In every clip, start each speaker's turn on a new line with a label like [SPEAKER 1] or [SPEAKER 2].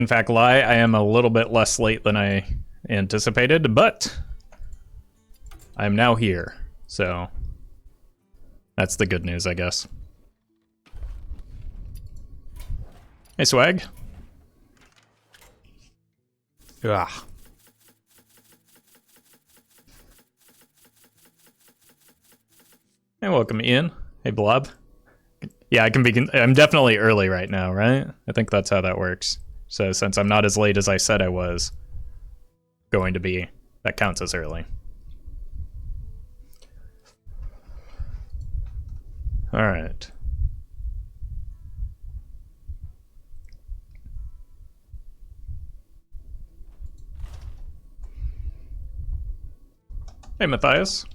[SPEAKER 1] In fact, lie, I am a little bit less late than I anticipated, but I'm now here, so that's the good news, I guess. Hey, Swag. Ah. Hey, welcome, Ian. Hey, Blob. Yeah, I'm definitely early right now, right? I think that's how that works. So since I'm not as late as I said I was going to be, that counts as early. All right. Hey, Matthias.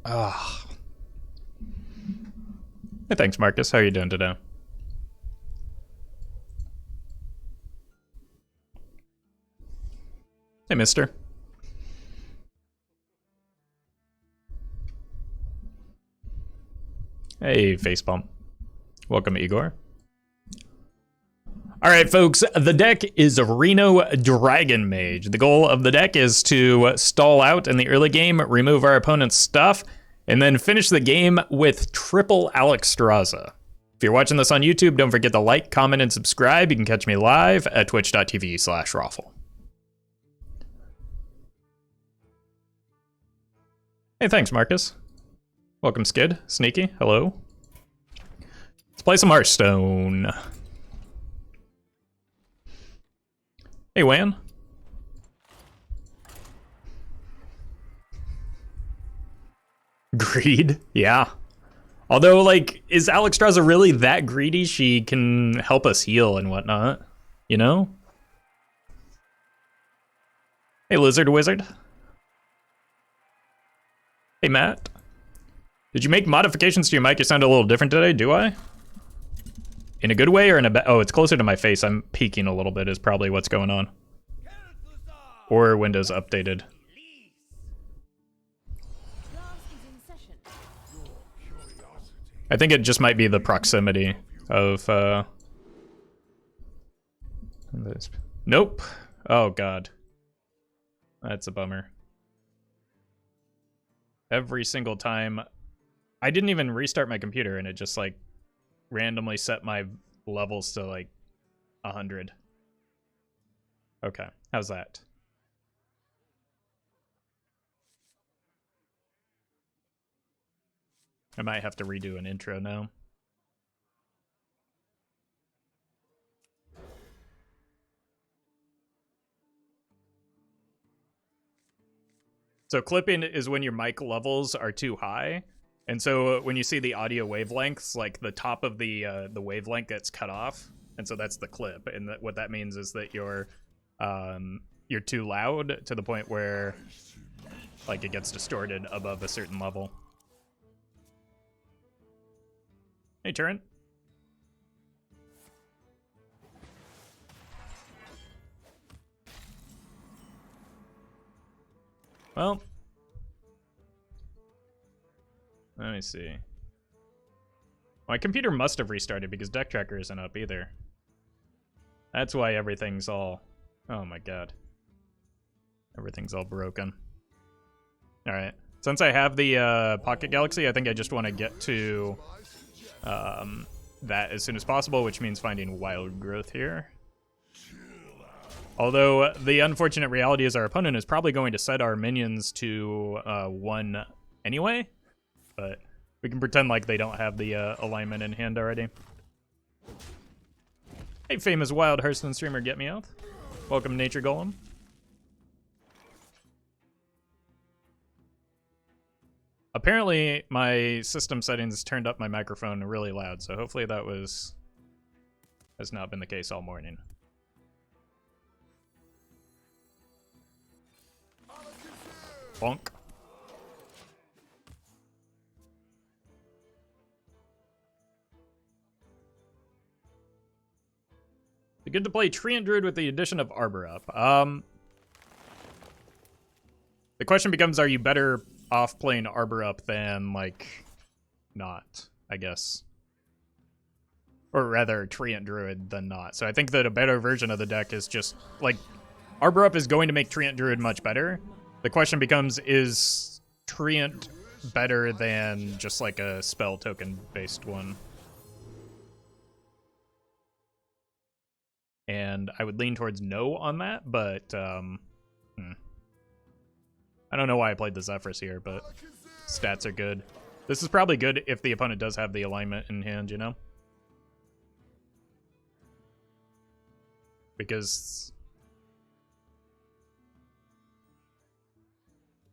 [SPEAKER 1] Ah. Hey, thanks, Marcus. How are you doing today? Hey, mister. Hey, Facepalm. Welcome, Igor. All right, folks, the deck is Reno Dragon Mage. The goal of the deck is to stall out in the early game, remove our opponent's stuff, and then finish the game with triple Alexstrasza. If you're watching this on YouTube, don't forget to like, comment, and subscribe. You can catch me live at twitch.tv/Roffle. Hey, thanks, Marcus. Welcome, Skid. Sneaky, hello. Let's play some Hearthstone. Hey, Wan. Greed? Yeah. Although, like, is Alexstrasza really that greedy? She can help us heal and whatnot, you know? Hey, Lizard Wizard. Hey, Matt. Did you make modifications to your mic? You sound a little different today, do I? In a good way or in a bad? Oh, it's closer to my face. I'm peeking a little bit is probably what's going on. Or Windows updated. I think it just might be the proximity of, Nope. Oh, God. That's a bummer. Every single time. I didn't even restart my computer and it just, like, randomly set my levels to, like, 100. Okay, how's that? I might have to redo an intro now. So clipping is when your mic levels are too high. And so when you see the audio wavelengths, like the top of the wavelength gets cut off. And so that's the clip. And what that means is that you're too loud to the point where like it gets distorted above a certain level. Hey, Turret. Well, let me see. My computer must have restarted because deck tracker isn't up either. That's why everything's all... Oh my god. Everything's all broken. Alright. Since I have the Pocket Galaxy, I think I just want to get to that as soon as possible, which means finding Wild Growth here. Although the unfortunate reality is our opponent is probably going to set our minions to 1 anyway, but we can pretend like they don't have the alignment in hand already. Hey, famous wild Hearthstone streamer, get me out. Welcome, Nature Golem. Apparently, my system settings turned up my microphone really loud, so hopefully that has not been the case all morning. Bonk. It's good to play Treant Druid with the addition of Arbor up. The question becomes, are you better off playing Arbor up than, like, not, I guess. Or rather, Treant Druid than not. So I think that a better version of the deck is just, like, Arbor Up is going to make Treant Druid much better. The question becomes, is Treant better than just, like, a spell token-based one? And I would lean towards no on that, but, I don't know why I played the Zephyrs here, but stats are good. This is probably good if the opponent does have the alignment in hand, you know? Because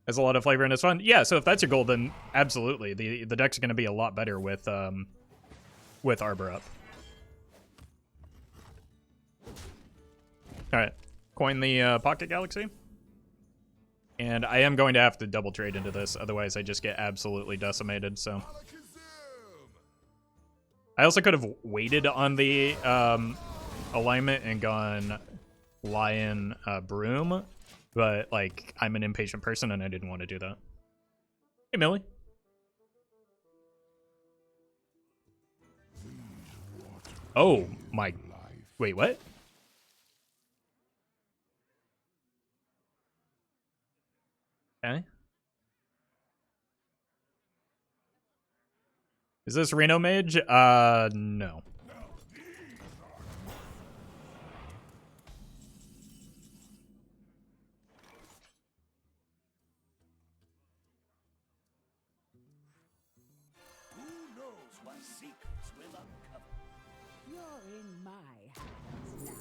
[SPEAKER 1] has a lot of flavor and it's fun. Yeah, so if that's your goal, then absolutely. The deck's going to be a lot better with Arbor Up. All right, coin the Pocket Galaxy. And I am going to have to double trade into this, otherwise I just get absolutely decimated, so. I also could have waited on the alignment and gone Lion Broom, but, like, I'm an impatient person and I didn't want to do that. Hey, Millie. Oh, my. Wait, what? Okay. Is this Reno Mage? No.
[SPEAKER 2] Who knows what secrets will uncover? You're in my hands now.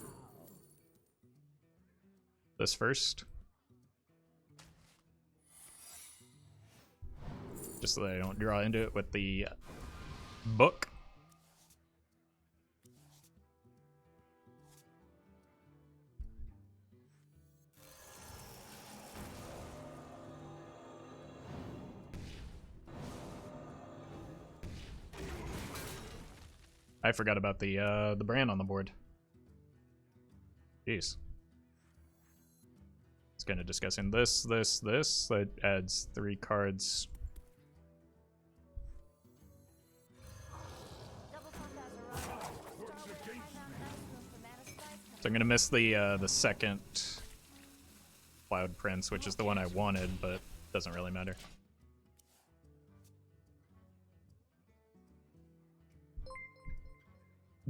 [SPEAKER 1] This first. Just so that I don't draw into it with the book. I forgot about the brand on the board. Jeez. It's kind of discussing this. That adds 3 cards. So I'm gonna miss the second Cloud Prince, which is the one I wanted, but doesn't really matter.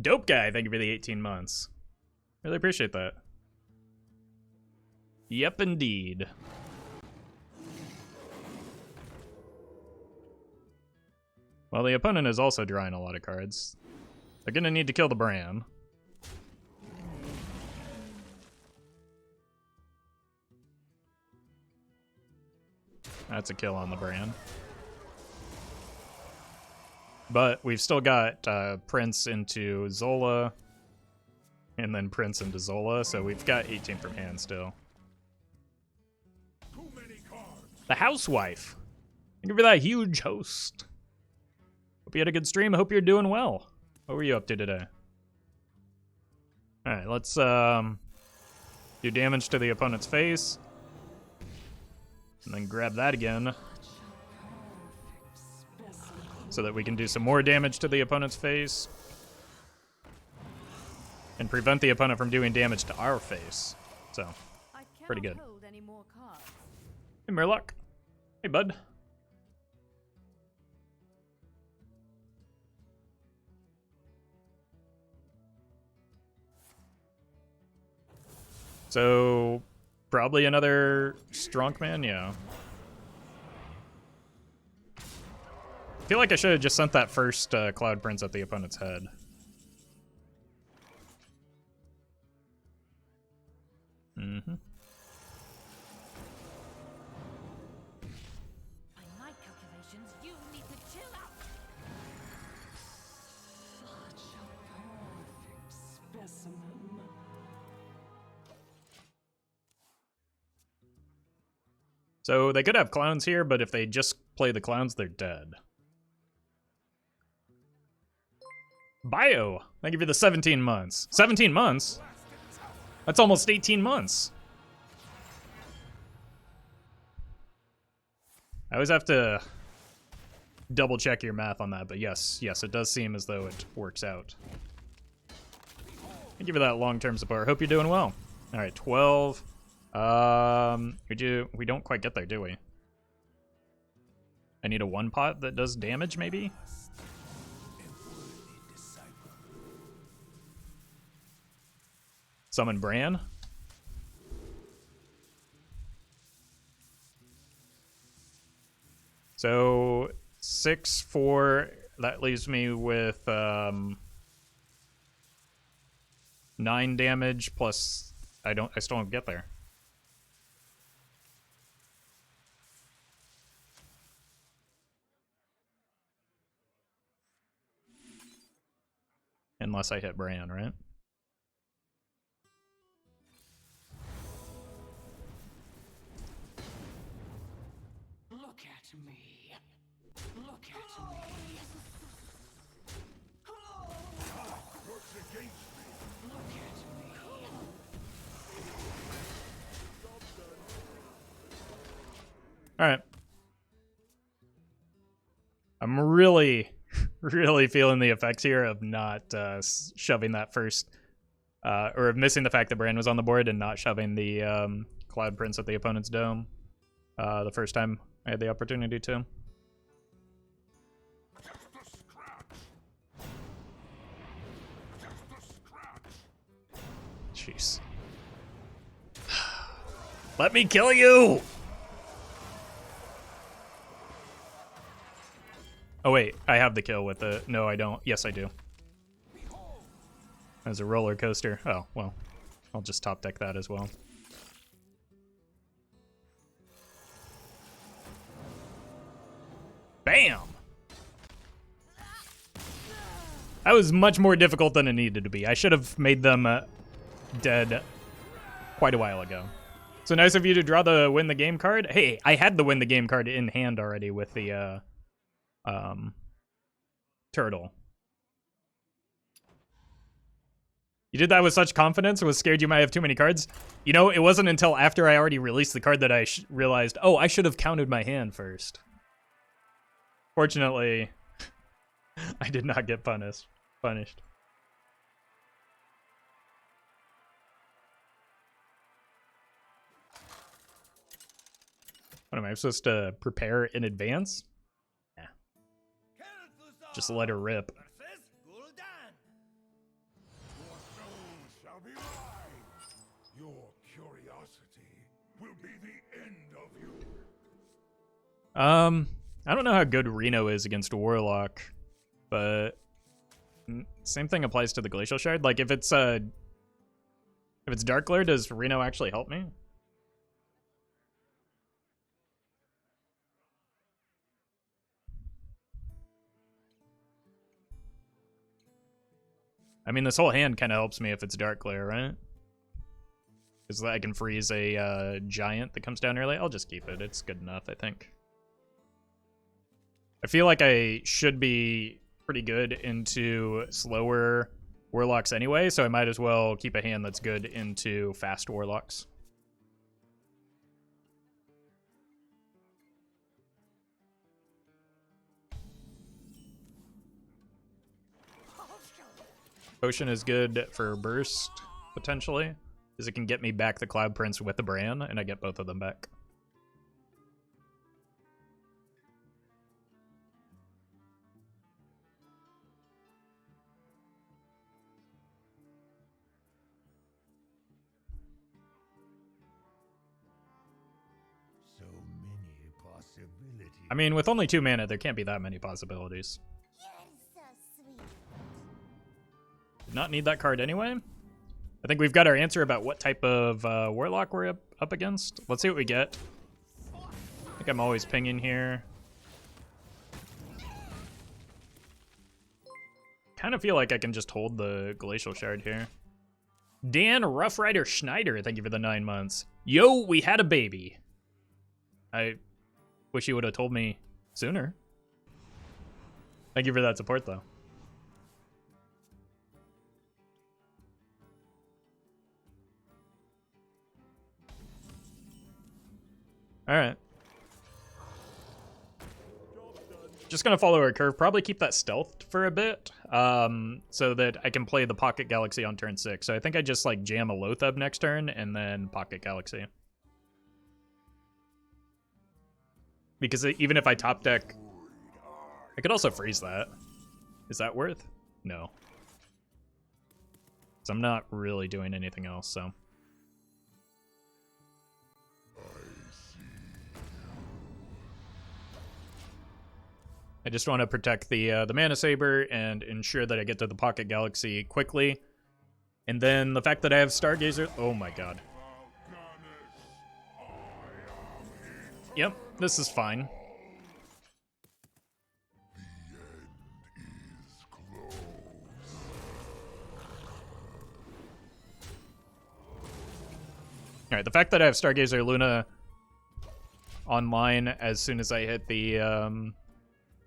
[SPEAKER 1] Dope guy, thank you for the 18 months. Really appreciate that. Yep, indeed. Well, the opponent is also drawing a lot of cards. They're gonna need to kill the Bran. That's a kill on the Bran. But we've still got Prince into Zola, and then Prince into Zola, so we've got 18 from hand still. The Housewife. Thank you for that huge host. Hope you had a good stream. Hope you're doing well. What were you up to today? Alright, let's do damage to the opponent's face. And then grab that again. So that we can do some more damage to the opponent's face. And prevent the opponent from doing damage to our face. So, pretty good. Hey, Murloc. Hey, bud. So, probably another Strongman, yeah. I feel like I should have just sent that first Cloud Prince at the opponent's head. Mm-hmm.
[SPEAKER 2] By my calculations, you need to chill out. Such a perfect specimen.
[SPEAKER 1] So they could have clowns here, but if they just play the clowns, they're dead. Bio, thank you for the 17 months. 17 months? That's almost 18 months. I always have to double check your math on that, but yes, it does seem as though it works out. Thank you for that long-term support. Hope you're doing well. All right, 12. We don't quite get there, do we? I need a 1 pot that does damage, maybe? Summon Bran. So 6, 4, that leaves me with 9 damage plus I still don't get there. Unless I hit Bran, right?
[SPEAKER 2] Look at me. Look at me. Look at me.
[SPEAKER 1] All right. I'm really feeling the effects here of not shoving that first, or of missing the fact that Bran was on the board and not shoving the Cloud Prince at the opponent's dome the first time I had the opportunity to. Jeez. Let me kill you! Oh wait, I have the kill with the... No, I don't. Yes, I do. As a roller coaster. Oh, well. I'll just top deck that as well. Bam! That was much more difficult than it needed to be. I should have made them dead quite a while ago. So nice of you to draw the win the game card. Hey, I had the win the game card in hand already with the turtle. You did that with such confidence or was scared you might have too many cards? You know, it wasn't until after I already released the card that I realized, oh, I should have counted my hand first. Fortunately, I did not get punished. What am I supposed to prepare in advance? Yeah. Just let her rip.
[SPEAKER 3] Your curiosity will be the end of you.
[SPEAKER 1] I don't know how good Reno is against Warlock, but same thing applies to the Glacial Shard. Like if it's Dark Glare, does Reno actually help me? I mean, this whole hand kind of helps me if it's Dark Glare, right? Because I can freeze a giant that comes down early. I'll just keep it. It's good enough, I think. I feel like I should be pretty good into slower Warlocks anyway, so I might as well keep a hand that's good into fast Warlocks. Potion is good for burst, potentially, because it can get me back the Cloud Prince with the Bran, and I get both of them back.
[SPEAKER 3] So many possibilities.
[SPEAKER 1] I mean, with only 2 mana, there can't be that many possibilities. Did not need that card anyway. I think we've got our answer about what type of Warlock we're up against. Let's see what we get. I think I'm always pinging here. Kind of feel like I can just hold the Glacial Shard here. Dan Rough Rider Schneider, thank you for the 9 months. Yo, we had a baby. I wish you would have told me sooner. Thank you for that support, though. All right. Just gonna follow our curve. Probably keep that stealthed for a bit, so that I can play the Pocket Galaxy on turn 6. So I think I just like jam a Loatheb next turn and then Pocket Galaxy. Because even if I top deck, I could also freeze that. Is that worth? No. So I'm not really doing anything else, so. I just want to protect the Mana Saber and ensure that I get to the Pocket Galaxy quickly. And then the fact that I have Stargazer... Oh my god. Yep, this is fine. Alright, the fact that I have Stargazer Luna online as soon as I hit the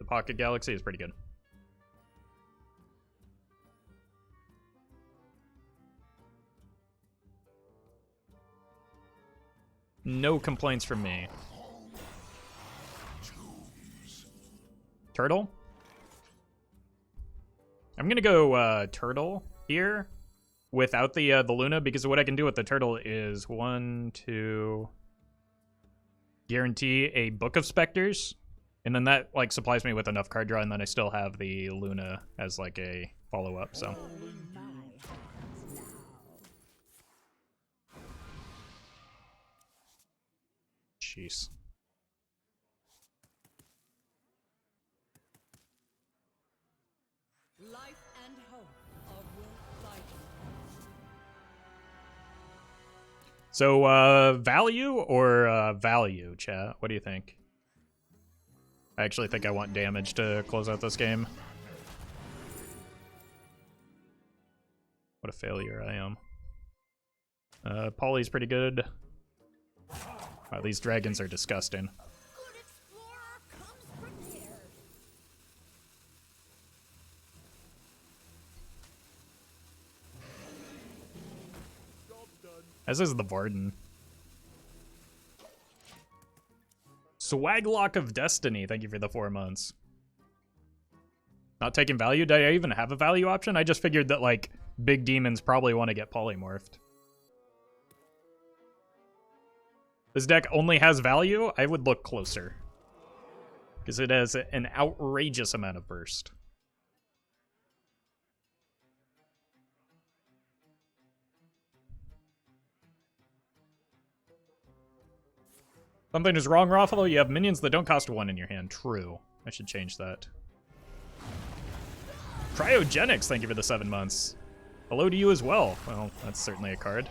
[SPEAKER 1] Pocket Galaxy is pretty good. No complaints from me. Turtle? I'm gonna go Turtle here without the Luna, because what I can do with the Turtle is guarantee a Book of Specters, and then that like supplies me with enough card draw, and then I still have the Luna as like a follow-up, so. Jeez.
[SPEAKER 2] Life and hope are worth fighting.
[SPEAKER 1] So, value or value, chat? What do you think? I actually think I want damage to close out this game. What a failure I am. Polly's pretty good. Wow, these dragons are disgusting.
[SPEAKER 2] Good explorer comes prepared.
[SPEAKER 1] As is the Varden. Swaglock of Destiny, thank you for the 4 months. Not taking value? Did I even have a value option? I just figured that, like, big demons probably want to get polymorphed. This deck only has value? I would look closer. Because it has an outrageous amount of burst. Something is wrong, Roffle. You have minions that don't cost 1 in your hand. True. I should change that. Cryogenics, thank you for the 7 months. Hello to you as well. Well, that's certainly a card.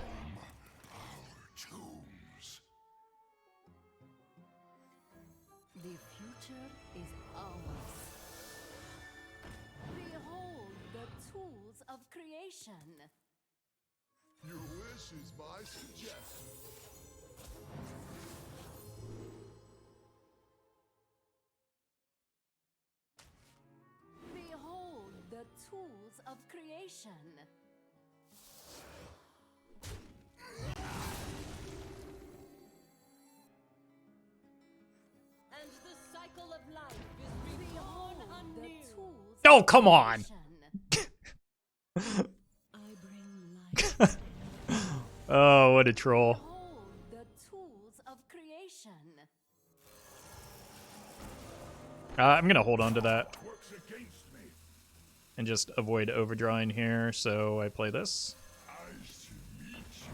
[SPEAKER 2] The future is ours. Behold the tools of creation.
[SPEAKER 3] Your wish is my suggestion.
[SPEAKER 2] Behold the tools of creation. And the cycle of life is reborn anew. The tools
[SPEAKER 1] Oh,
[SPEAKER 2] of
[SPEAKER 1] come on!
[SPEAKER 2] creation. I bring life.
[SPEAKER 1] Oh, what a troll.
[SPEAKER 2] Behold the tools of creation.
[SPEAKER 1] I'm gonna hold on to that
[SPEAKER 3] Works against me.
[SPEAKER 1] and just avoid overdrawing here, so I play this.
[SPEAKER 3] Nice to meet you.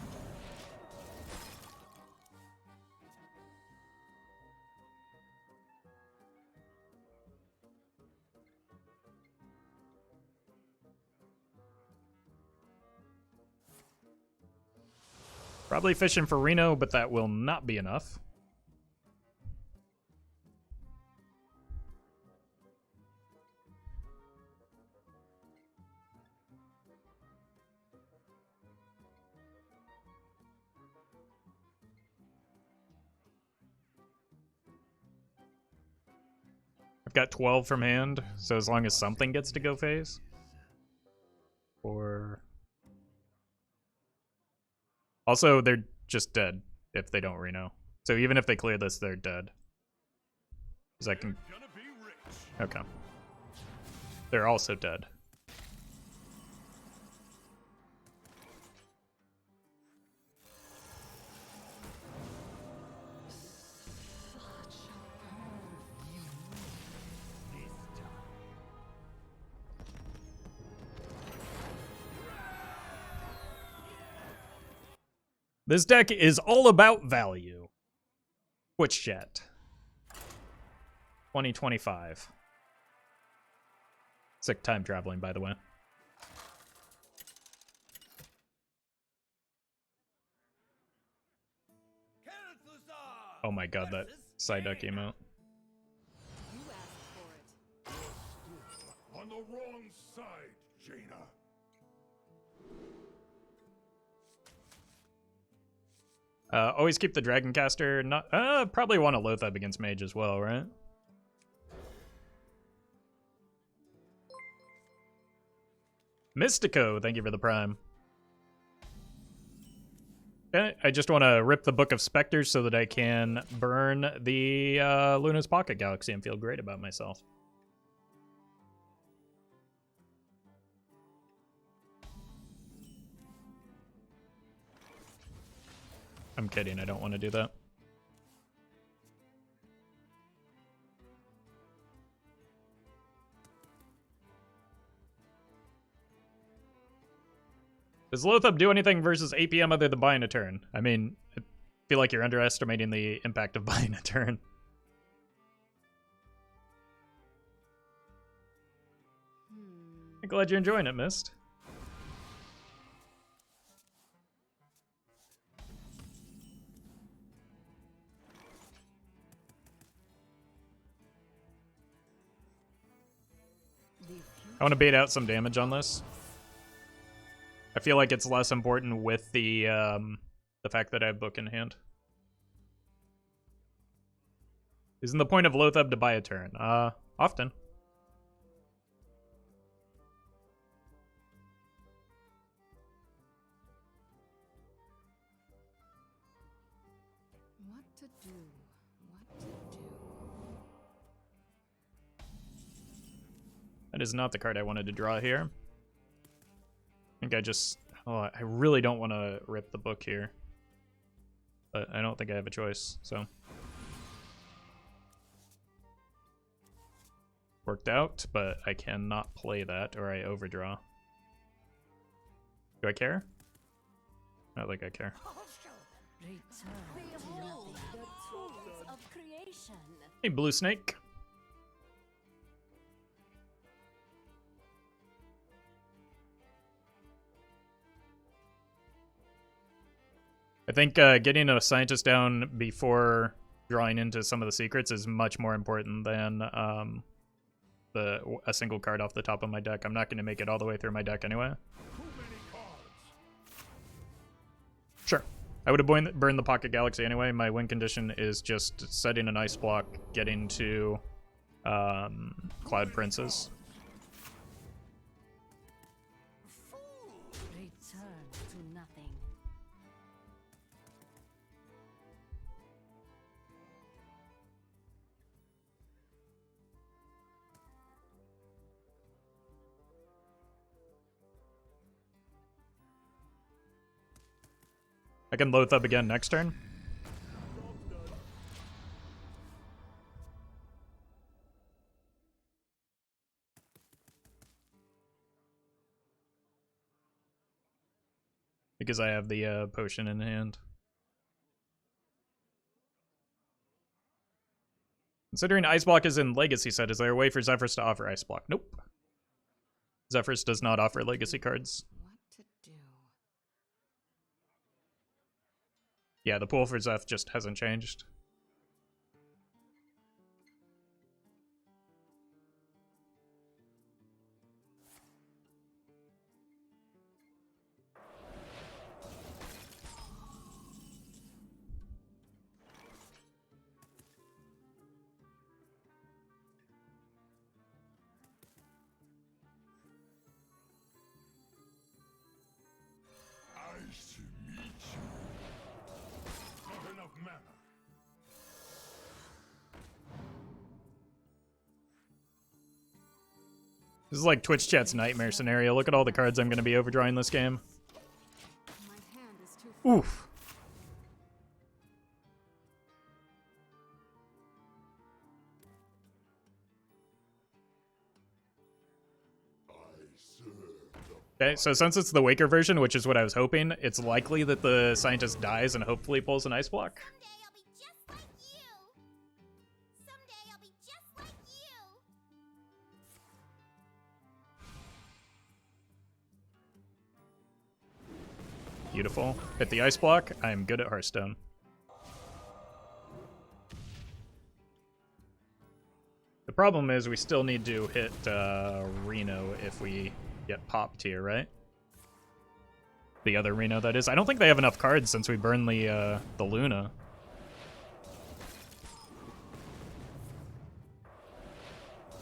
[SPEAKER 1] Probably fishing for Reno, but that will not be enough. I've got 12 from hand, so as long as something gets to go phase. Or... Also, they're just dead if they don't Reno. So even if they clear this, they're dead. Because Okay. They're also dead. This deck is all about value. Twitch chat. 2025. Sick time traveling, by the way. Oh my god, that Psyduck emote.
[SPEAKER 2] You asked for it.
[SPEAKER 3] On the wrong side, Jaina.
[SPEAKER 1] Always keep the Dragoncaster. Not probably want to Loatheb against Mage as well, right? Mystico, thank you for the prime. Okay, I just want to rip the Book of Specters so that I can burn the Luna's Pocket Galaxy and feel great about myself. I'm kidding, I don't want to do that. Does Loatheb do anything versus APM other than buying a turn? I mean, I feel like you're underestimating the impact of buying a turn. I'm glad you're enjoying it, Mist. I want to bait out some damage on this. I feel like it's less important with the fact that I have book in hand. Isn't the point of Loatheb to buy a turn? Often.
[SPEAKER 2] What to do? What to do?
[SPEAKER 1] That is not the card I wanted to draw here. I think I just... Oh, I really don't want to rip the book here. But I don't think I have a choice, so... Worked out, but I cannot play that or I overdraw. Do I care? I don't think I care.
[SPEAKER 2] Behold the tools of creation.
[SPEAKER 1] Hey, Blue Snake. I think getting a scientist down before drawing into some of the secrets is much more important than a single card off the top of my deck. I'm not going to make it all the way through my deck anyway.
[SPEAKER 3] Too many cards.
[SPEAKER 1] Sure. I would have burned the Pocket Galaxy anyway. My win condition is just setting an ice block, getting to Cloud Princes.
[SPEAKER 2] Return to nothing.
[SPEAKER 1] I can Loatheb again next turn. Because I have the potion in hand. Considering Ice Block is in Legacy set, is there a way for Zephyrs to offer Ice Block? Nope. Zephyrs does not offer Legacy cards.
[SPEAKER 2] What to do?
[SPEAKER 1] Yeah, the pool for Zeph just hasn't changed.
[SPEAKER 3] Nice to meet you. Not enough mana.
[SPEAKER 1] This is like Twitch chat's nightmare scenario. Look at all the cards I'm going to be overdrawing this game.
[SPEAKER 4] My hand is too
[SPEAKER 1] Oof. Okay, so since it's the Waker version, which is what I was hoping, it's likely that the scientist dies and hopefully pulls an ice block.
[SPEAKER 5] Someday I'll be just like you. Someday I'll be just like you.
[SPEAKER 1] Beautiful. Hit the ice block. I'm good at Hearthstone. The problem is we still need to hit Reno if we get popped here, right? The other Reno, that is. I don't think they have enough cards since we burned the Luna.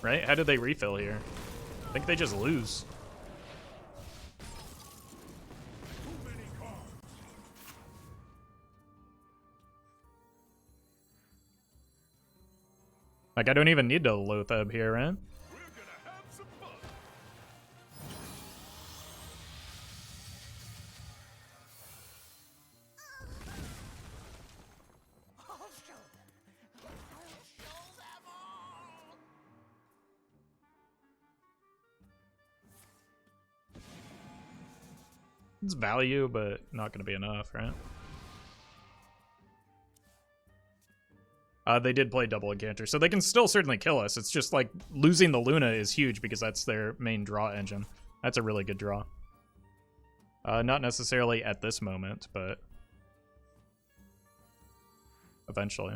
[SPEAKER 1] Right? How did they refill here? I think they just lose. Like, I don't even need to Lothab here, right?
[SPEAKER 3] We're gonna have some fun.
[SPEAKER 2] I'll show them. I'll show them all.
[SPEAKER 1] It's value, but not going to be enough, right? They did play double encounter, so they can still certainly kill us. It's just like losing the Luna is huge because that's their main draw engine. That's a really good draw. Not necessarily at this moment, but eventually.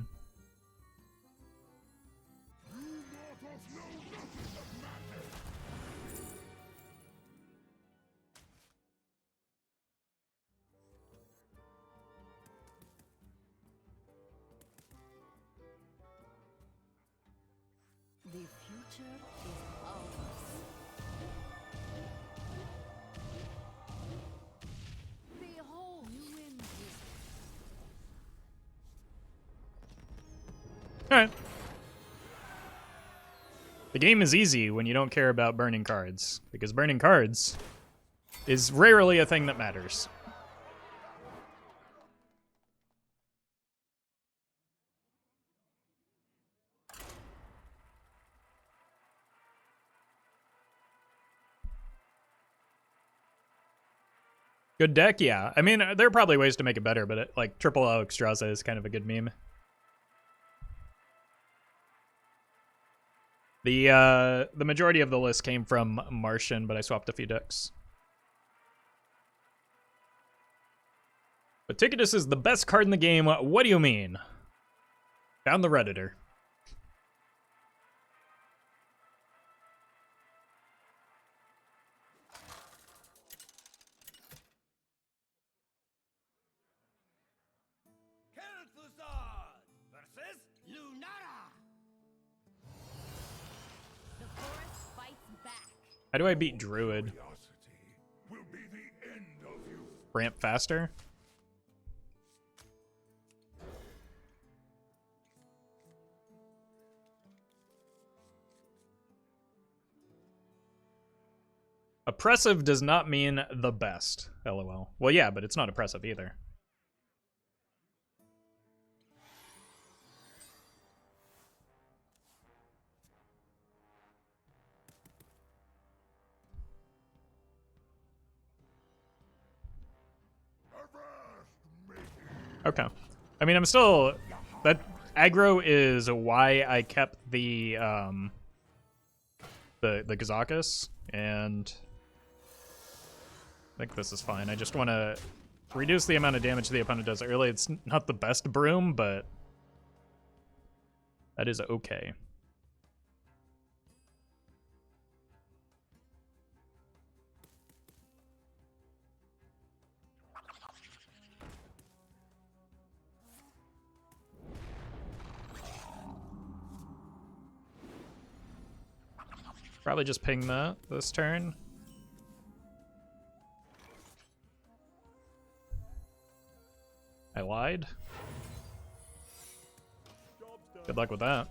[SPEAKER 4] The future is ours. Behold, you win this.
[SPEAKER 1] Alright. The game is easy when you don't care about burning cards, because burning cards is rarely a thing that matters. Good deck, yeah. I mean, there are probably ways to make it better, but like Triple Alexstrasza is kind of a good meme. The majority of the list came from Martian, but I swapped a few decks. But Ticketus is the best card in the game. What do you mean? Found the Redditor.
[SPEAKER 2] Versus Lunara.
[SPEAKER 4] The forest fights back.
[SPEAKER 1] How do I beat Druid?
[SPEAKER 3] Curiosity will be the end of you.
[SPEAKER 1] Ramp faster? Oppressive does not mean the best, lol. Well, yeah, but it's not oppressive either. Okay. I mean, I'm still... That aggro is why I kept the Kazakus, and I think this is fine. I just want to reduce the amount of damage the opponent does early. It's not the best broom, but that is okay. Probably just ping that this turn. I lied. Good luck with that.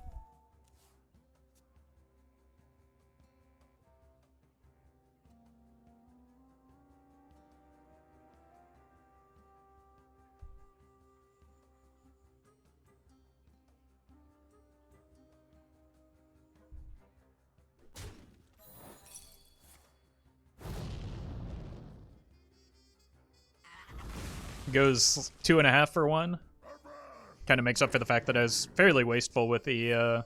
[SPEAKER 1] goes 2.5 for 1. Kind of makes up for the fact that I was fairly wasteful with the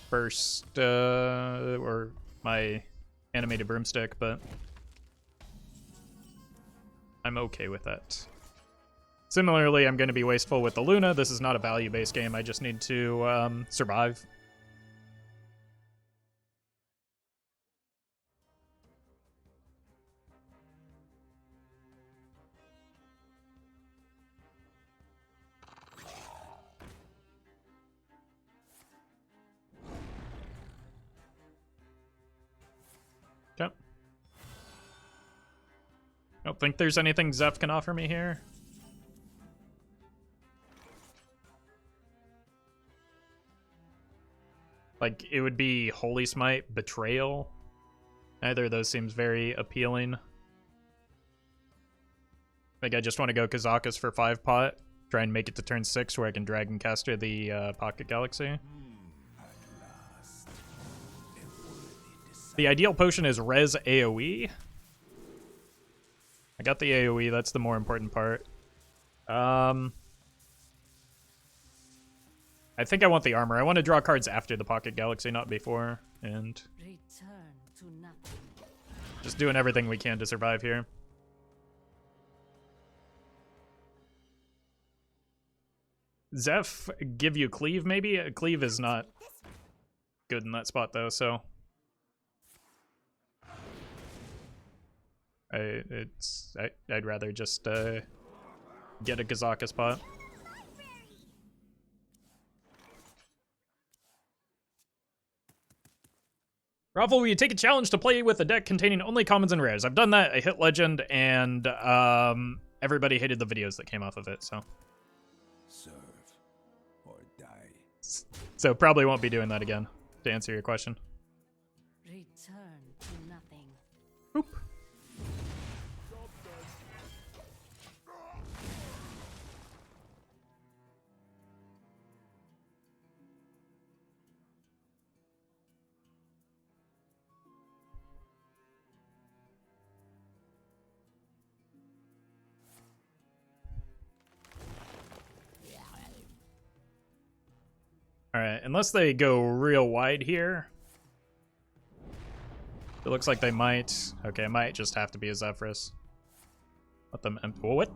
[SPEAKER 1] first, or my animated broomstick, but I'm okay with that. Similarly, I'm going to be wasteful with the Luna. This is not a value-based game. I just need to survive. Okay. Don't think there's anything Zeph can offer me here. Like, it would be Holy Smite, Betrayal. Neither of those seems very appealing. I think I just want to go Kazakus for 5 pot. Try and make it to turn 6 where I can Dragon Caster the Pocket Galaxy. The ideal potion is Res AoE. I got the AoE, that's the more important part. I think I want the armor. I want to draw cards after the Pocket Galaxy, not before. And
[SPEAKER 4] Return to nothing.
[SPEAKER 1] just doing everything we can to survive here. Zeph, give you Cleave, maybe? Cleave is not good in that spot, though, so... I'd rather just get a Gazaka spot. Roffle, will you take a challenge to play with a deck containing only commons and rares? I've done that. I hit Legend, and everybody hated the videos that came off of it, so...
[SPEAKER 3] Serve or die.
[SPEAKER 1] So probably won't be doing that again, to answer your question.
[SPEAKER 4] Return to nothing.
[SPEAKER 1] Boop. Alright, unless they go real wide here. It looks like they might. Okay, it might just have to be a Zephyrus. Let them empty. What?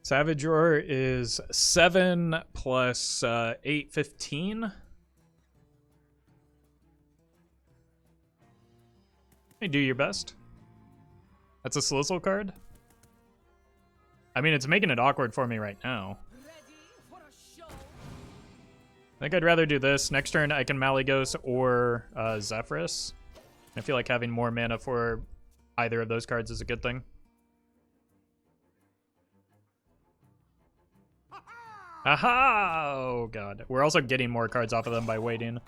[SPEAKER 1] Savage Roar is 7 plus 8, 15. Hey, do your best. That's a Slizzle card? I mean, it's making it awkward for me right now. I think I'd rather do this. Next turn, I can Malygos or Zephyrus. I feel like having more mana for either of those cards is a good thing. Aha! Oh, God. We're also getting more cards off of them by waiting.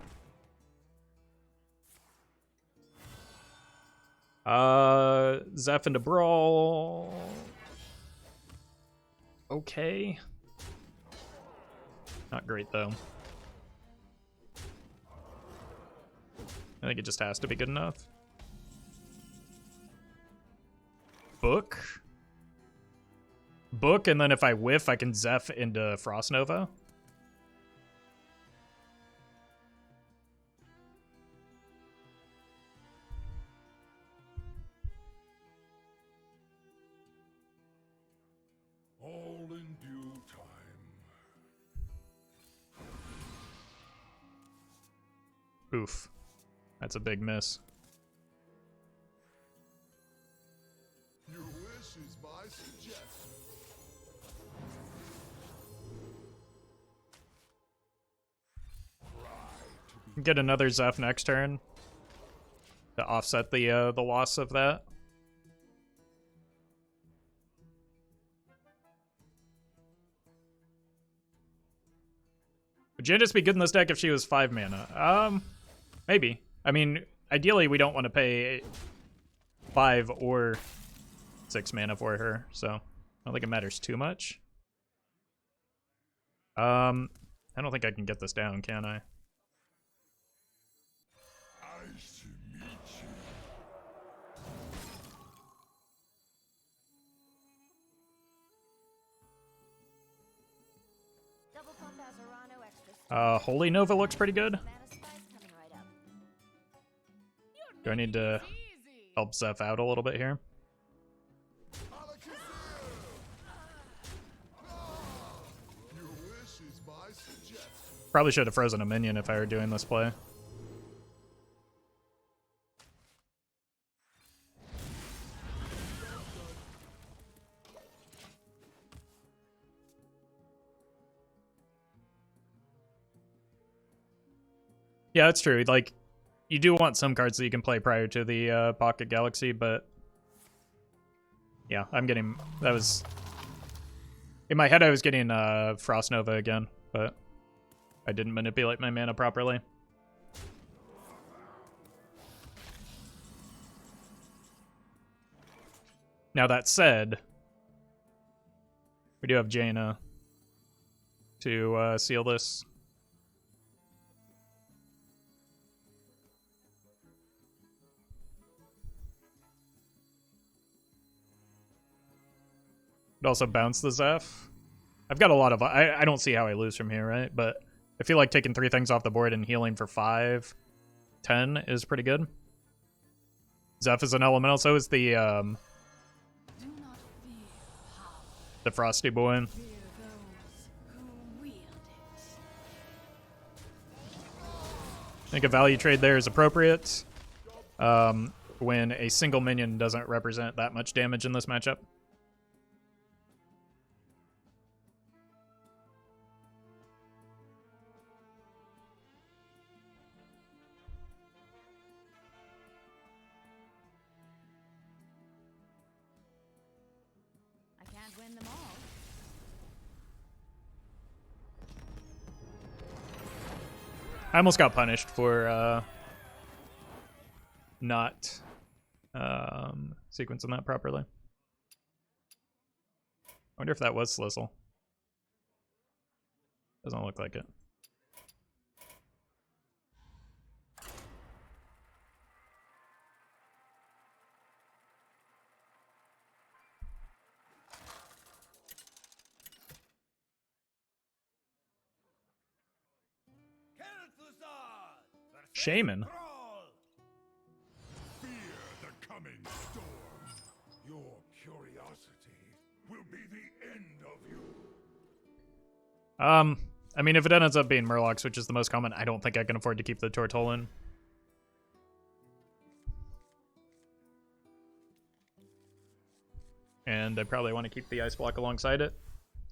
[SPEAKER 1] Zeph into Brawl. Okay. Not great, though. I think it just has to be good enough. Book. Book, and then if I whiff, I can Zeph into Frost Nova.
[SPEAKER 3] All in due time.
[SPEAKER 1] Oof. That's a big miss.
[SPEAKER 3] Your wish is my suggestion.
[SPEAKER 1] Get another Zeph next turn to offset the loss of that. Would Janus be good in this deck if she was 5 mana? Maybe. I mean, ideally we don't want to pay 5 or 6 mana for her, so I don't think it matters too much. I don't think I can get this down, can I?
[SPEAKER 3] Nice to meet you.
[SPEAKER 5] Double pump Azarano extra.
[SPEAKER 1] Holy Nova looks pretty good.
[SPEAKER 5] Mana spice coming right up.
[SPEAKER 1] Do I need to help Zeph out a little bit here?
[SPEAKER 3] Your wish is my suggestion.
[SPEAKER 1] Probably should have frozen a minion if I were doing this play. Yeah, that's true. Like, you do want some cards that you can play prior to the Pocket Galaxy, but yeah, I'm getting... That was... In my head, I was getting Frost Nova again, but I didn't manipulate my mana properly. Now, that said, we do have Jaina to seal this. Could also bounce the Zeph. I've got a lot of... I don't see how I lose from here, right? But I feel like taking 3 things off the board and healing for 5, 10 is pretty good. Zeph is an elemental, so is the Frosty Boy. I think a value trade there is appropriate when a single minion doesn't represent that much damage in this matchup.
[SPEAKER 5] I can't win them all.
[SPEAKER 1] I almost got punished for not sequencing that properly. I wonder if that was Slizzle. Doesn't look like it. Shaman.
[SPEAKER 3] Fear the coming storm. Your curiosity will be the end of you.
[SPEAKER 1] I mean, if it ends up being Murlocs, which is the most common, I don't think I can afford to keep the Tortollan. And I probably want to keep the Ice Block alongside it,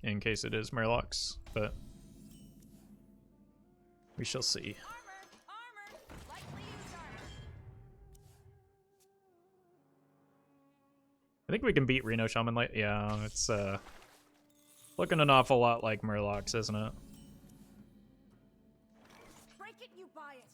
[SPEAKER 1] in case it is Murlocs, but we shall see.
[SPEAKER 5] Armor! Lightly used armor.
[SPEAKER 1] I think we can beat Reno Shaman late. Yeah, it's looking an awful lot like Murlocs, isn't it?
[SPEAKER 5] Break it, you buy it.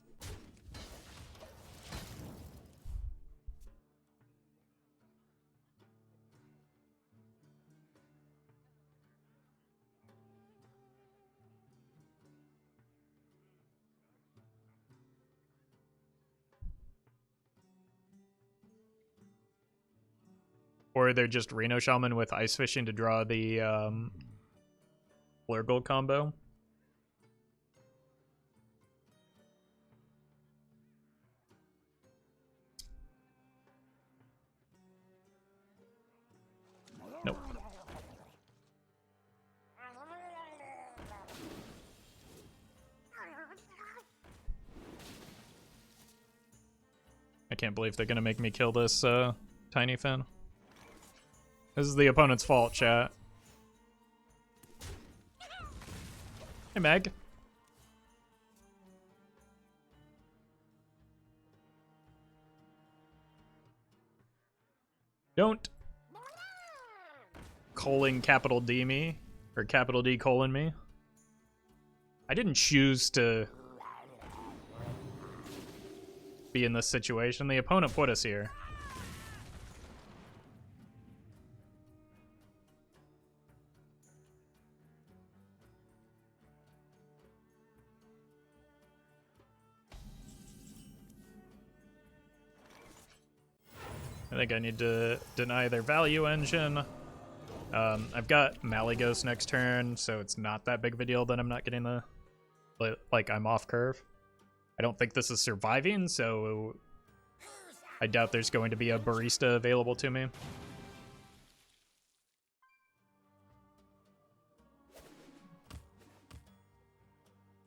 [SPEAKER 1] Or they're just Reno Shaman with Ice Fishing to draw the Blur Gold combo. Nope. I can't believe they're gonna make me kill this Tiny Fin. This is the opponent's fault, chat. Hey, Meg. Don't colon capital D me, or capital D colon me. I didn't choose to be in this situation. The opponent put us here. I think I need to deny their value engine. I've got Malygos next turn, so it's not that big of a deal that I'm not getting the... Like, I'm off curve. I don't think this is surviving, so I doubt there's going to be a barista available to me.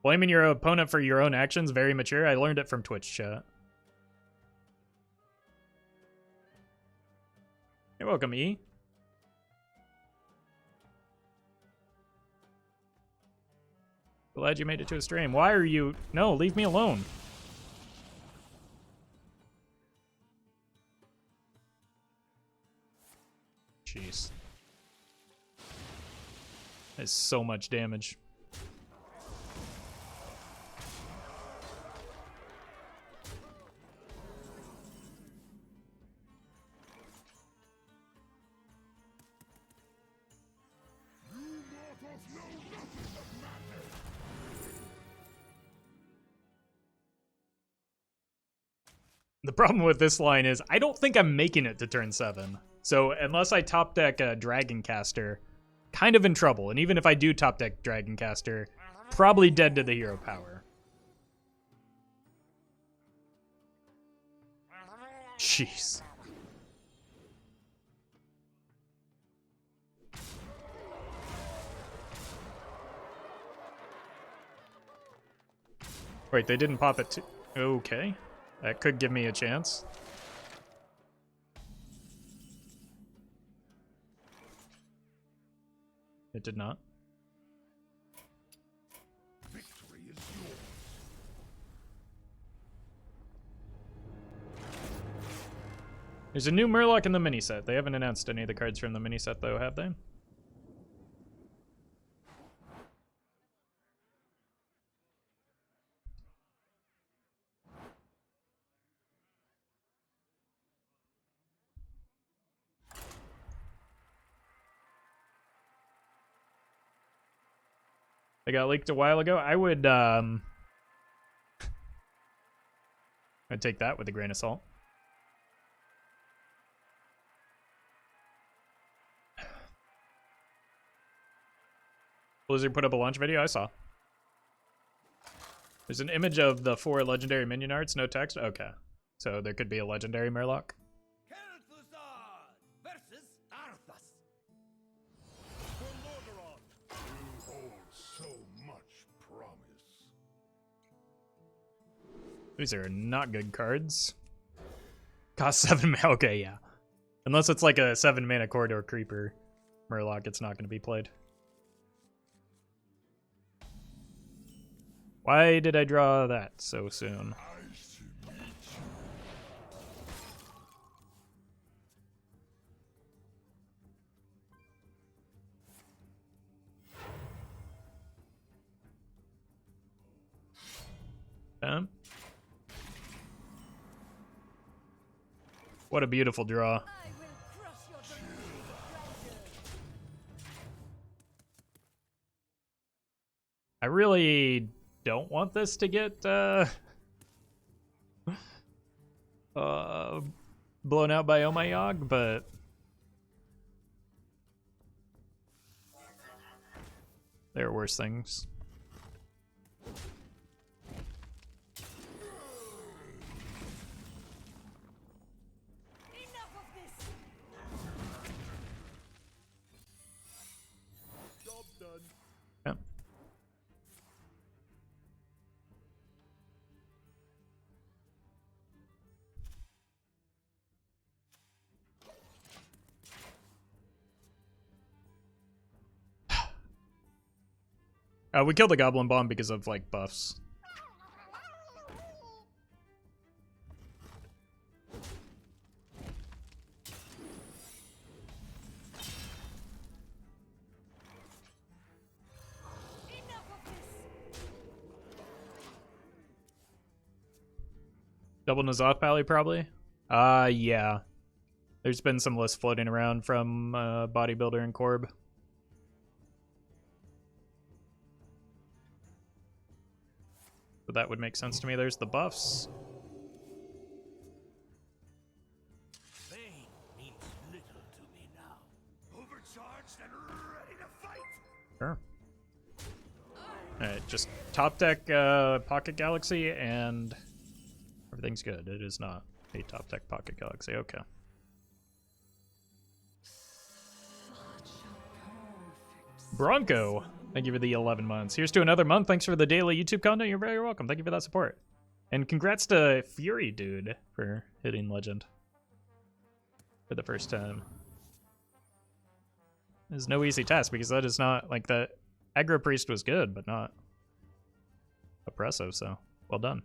[SPEAKER 1] Blaming your opponent for your own actions, very mature. I learned it from Twitch chat. You're welcome, E. Glad you made it to a stream. Why are you... No, leave me alone. Jeez. That's so much damage. The problem with this line is I don't think I'm making it to turn 7. So unless I top deck a Dragoncaster, kind of in trouble. And even if I do top deck Dragoncaster, probably dead to the hero power. Jeez. Wait, they didn't pop it too... Okay. That could give me a chance. It did not.
[SPEAKER 3] Victory is yours.
[SPEAKER 1] There's a new Murloc in the mini set. They haven't announced any of the cards from the mini set, though, have they? They got leaked a while ago. I would I'd take that with a grain of salt. Blizzard put up a launch video. I saw. There's an image of the 4 legendary minion arts, no text. Okay, so there could be a legendary Murloc.
[SPEAKER 2] Versus Arthas.
[SPEAKER 3] You hold so much promise.
[SPEAKER 1] These are not good cards. Cost 7 mana. Okay, yeah. Unless it's like a 7 mana corridor creeper Murloc, it's not going to be played. Why did I draw that so soon?
[SPEAKER 3] Nice to meet you.
[SPEAKER 1] What a beautiful draw.
[SPEAKER 4] I will crush your dominion,
[SPEAKER 1] I really don't want this to get blown out by Oh My Yogg, but there are worse things.
[SPEAKER 4] Enough of this!
[SPEAKER 2] Job done.
[SPEAKER 1] Yeah. We killed the Goblin Bomb because of, like, buffs.
[SPEAKER 4] Enough of this!
[SPEAKER 1] Double N'Zoth Pally, probably? Yeah. There's been some lists floating around from Bodybuilder and Corb. So that would make sense to me. There's the buffs.
[SPEAKER 2] Vain
[SPEAKER 3] Stand ready to fight.
[SPEAKER 1] Sure. Alright, just top deck Pocket Galaxy and everything's good. It is not a top deck Pocket Galaxy. Okay. Bronco, thank you for the 11 months. Here's to another month. Thanks for the daily YouTube content. You're very welcome. Thank you for that support. And congrats to Fury Dude for hitting Legend for the first time. It's no easy task because that is not like that. Aggro Priest was good, but not oppressive, so well done.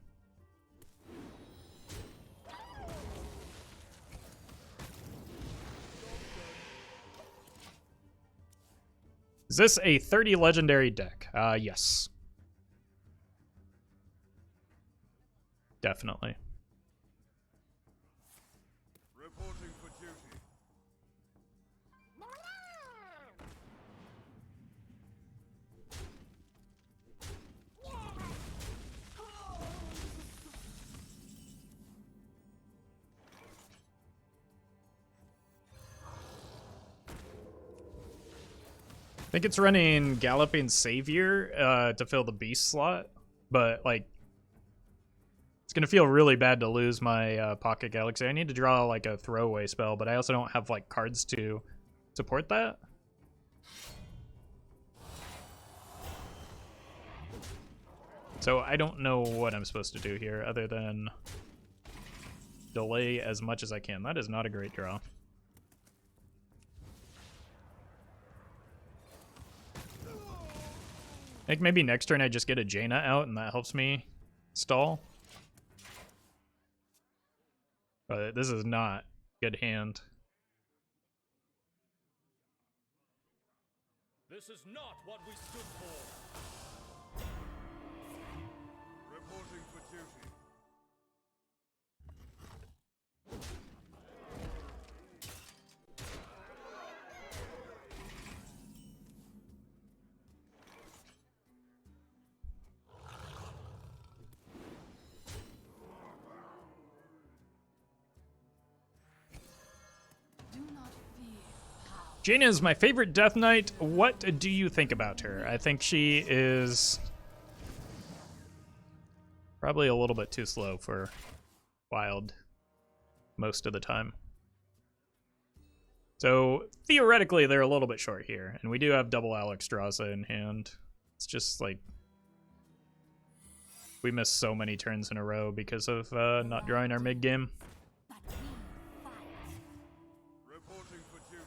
[SPEAKER 1] Is this a 30 legendary deck? Yes. Definitely.
[SPEAKER 3] Reporting for duty.
[SPEAKER 1] I think it's running Galloping Savior to fill the beast slot, but like it's gonna feel really bad to lose my Pocket Galaxy. I need to draw like a throwaway spell, but I also don't have like cards to support that. So I don't know what I'm supposed to do here other than delay as much as I can. That is not a great draw. I think maybe next turn I just get a Jaina out and that helps me stall. But this is not good hand.
[SPEAKER 6] This is not what we stood for.
[SPEAKER 3] Reporting for duty.
[SPEAKER 1] Jaina is my favorite Death Knight. What do you think about her? I think she is probably a little bit too slow for Wild most of the time. So theoretically, they're a little bit short here, and we do have double Alexstrasza in hand. It's just like we missed so many turns in a row because of not drawing our mid game.
[SPEAKER 3] Reporting for duty.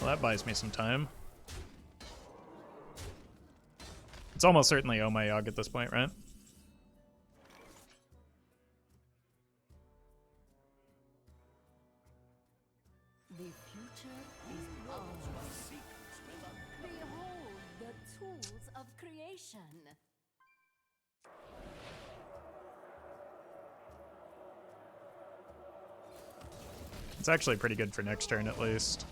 [SPEAKER 1] Well, that buys me some time. It's almost certainly Oh My Yogg at this point, right?
[SPEAKER 4] The future is ours. Behold the tools of creation.
[SPEAKER 1] It's actually pretty good for next turn at least.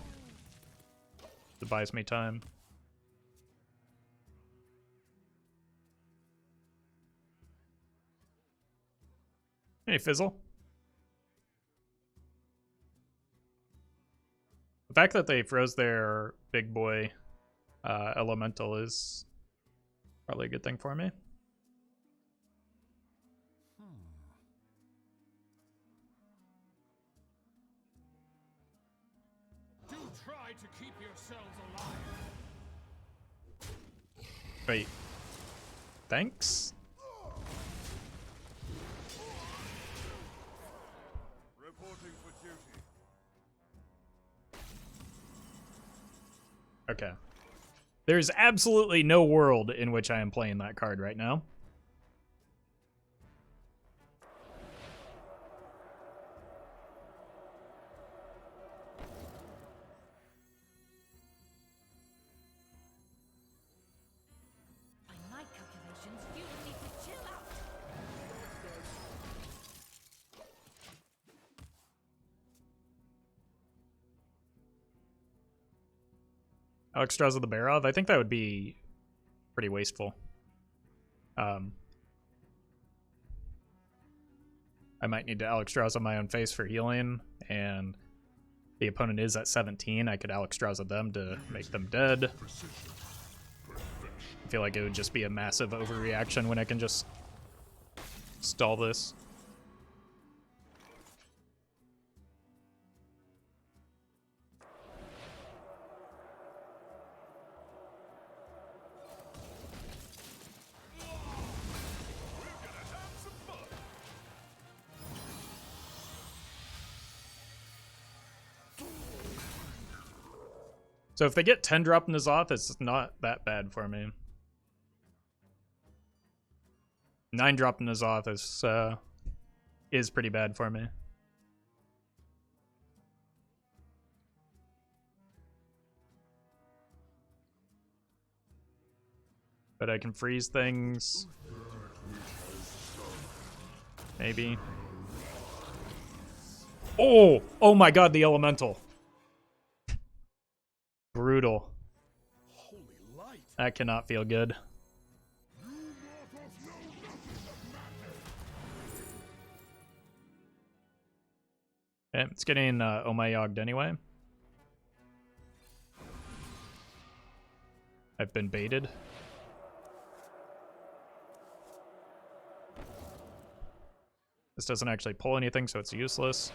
[SPEAKER 1] It buys me time. Hey, Fizzle. The fact that they froze their big boy elemental is probably a good thing for me.
[SPEAKER 6] Do try to keep yourselves alive.
[SPEAKER 1] Wait. Thanks?
[SPEAKER 3] Reporting for duty.
[SPEAKER 1] Okay. There's absolutely no world in which I am playing that card right now.
[SPEAKER 4] By my calculations, you need to chill out.
[SPEAKER 1] Alexstrasza the Barov, I think that would be pretty wasteful. I might need to Alexstrasza my own face for healing, and the opponent is at 17. I could Alexstrasza them to make them dead. I feel like it would just be a massive overreaction when I can just stall this. So if they get 10 drop N'Zoth, it's not that bad for me. 9 drop N'Zoth is pretty bad for me. But I can freeze things. Maybe. Oh! Oh my god, the elemental. Brutal. That cannot feel good. Okay, it's getting Omayogged anyway. I've been baited. This doesn't actually pull anything, so it's useless.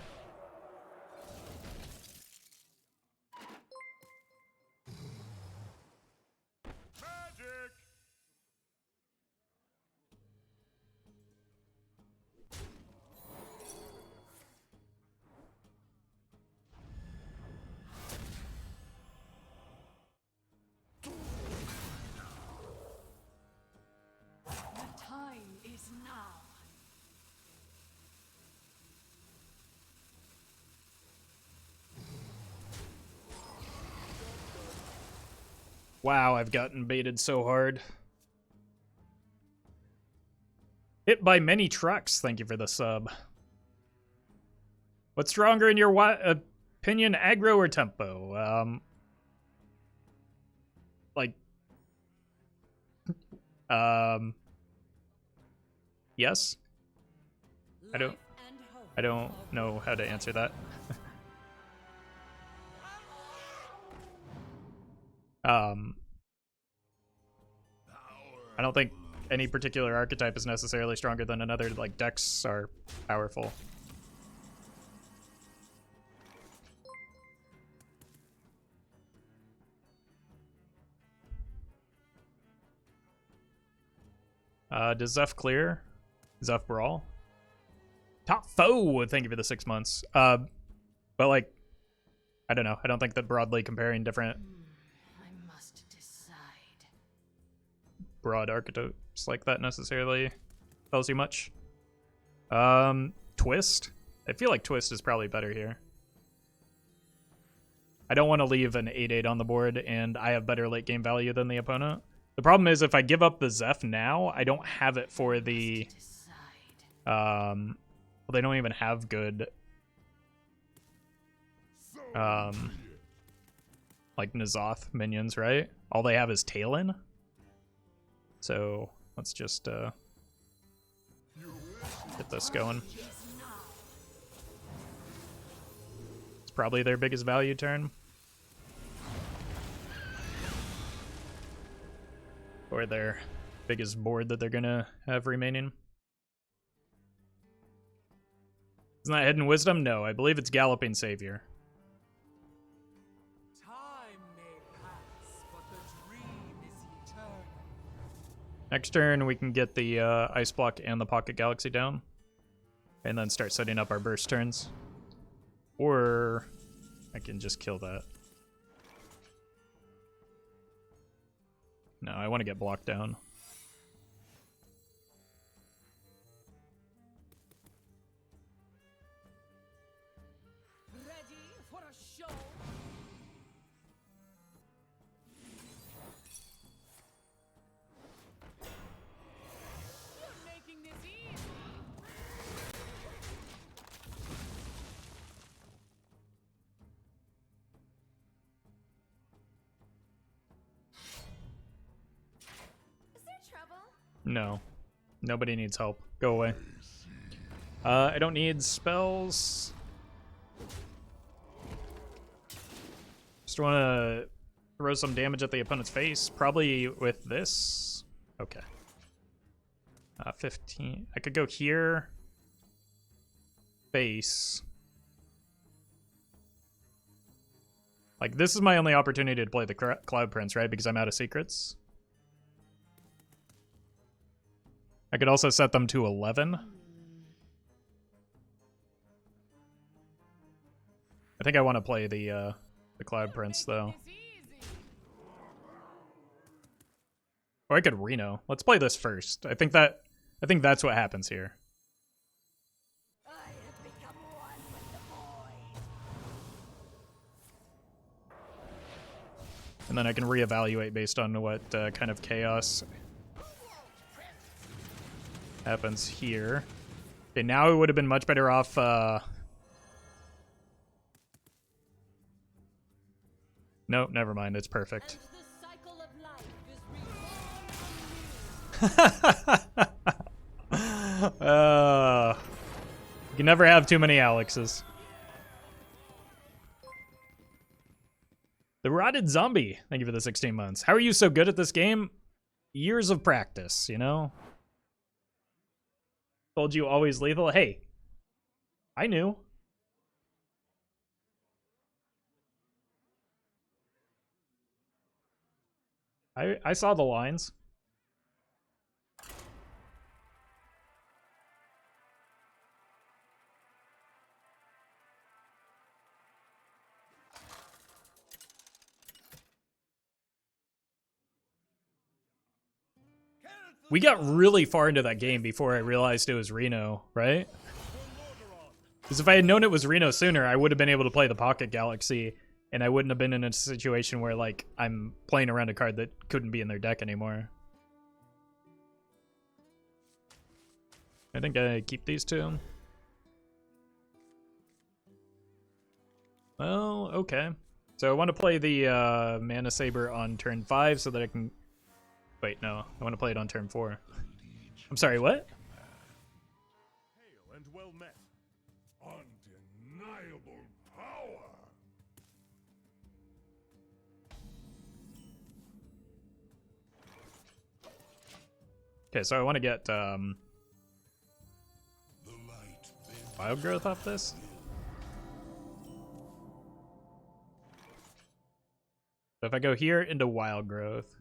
[SPEAKER 1] Wow, I've gotten baited so hard. Hit by many trucks. Thank you for the sub. What's stronger in your opinion, aggro or tempo? Yes. I don't know how to answer that. I don't think any particular archetype is necessarily stronger than another. Like, decks are powerful. Does Zeph clear? Zeph Brawl? Top foe! Thank you for the 6 months. But, like, I don't know. I don't think that broadly comparing different broad archetypes like that necessarily tells you much. Twist? I feel like Twist is probably better here. I don't want to leave an 8/8 on the board, and I have better late game value than the opponent. The problem is if I give up the Zeph now, I don't have it for the... well, they don't even have good... like N'Zoth minions, right? All they have is Talon. So let's just get this going. It's probably their biggest value turn. Or their biggest board that they're gonna have remaining. Isn't that Hidden Wisdom? No, I believe it's Galloping Savior. Next turn, we can get the Ice Block and the Pocket Galaxy down. And then start setting up our burst turns. Or I can just kill that. No, I want to get blocked down.
[SPEAKER 4] Ready for a show? You're making this easy.
[SPEAKER 5] Is there trouble?
[SPEAKER 1] No. Nobody needs help. Go away. I don't need spells. Just want to throw some damage at the opponent's face, probably with this. Okay. 15. I could go here. Face. Like, this is my only opportunity to play the Cloud Prince, right? Because I'm out of secrets. I could also set them to 11. I think I want to play the Cloud Prince, though. Or I could Reno. Let's play this first. I think that's what happens here.
[SPEAKER 5] I have become one with the void.
[SPEAKER 1] And then I can reevaluate based on what kind of chaos happens here. Okay, now it would have been much better off. No, never mind. It's perfect.
[SPEAKER 4] The cycle of life is
[SPEAKER 1] You can never have too many Alexes. The Rotted Zombie. Thank you for the 16 months. How are you so good at this game? Years of practice, you know? Told you always lethal. Hey, I knew. I saw the lines. We got really far into that game before I realized it was Reno, right? Because if I had known it was Reno sooner, I would have been able to play the Pocket Galaxy, and I wouldn't have been in a situation where, like, I'm playing around a card that couldn't be in their deck anymore. I think I keep these two. Well, okay. So I want to play the Mana Saber on turn 5 so that I can... Wait, no. I want to play it on turn 4. I'm sorry, what?
[SPEAKER 6] Hail and well met.
[SPEAKER 3] Undeniable power.
[SPEAKER 1] Okay, so I want to get
[SPEAKER 3] The light
[SPEAKER 1] Wild Growth off this. So if I go here into Wild Growth,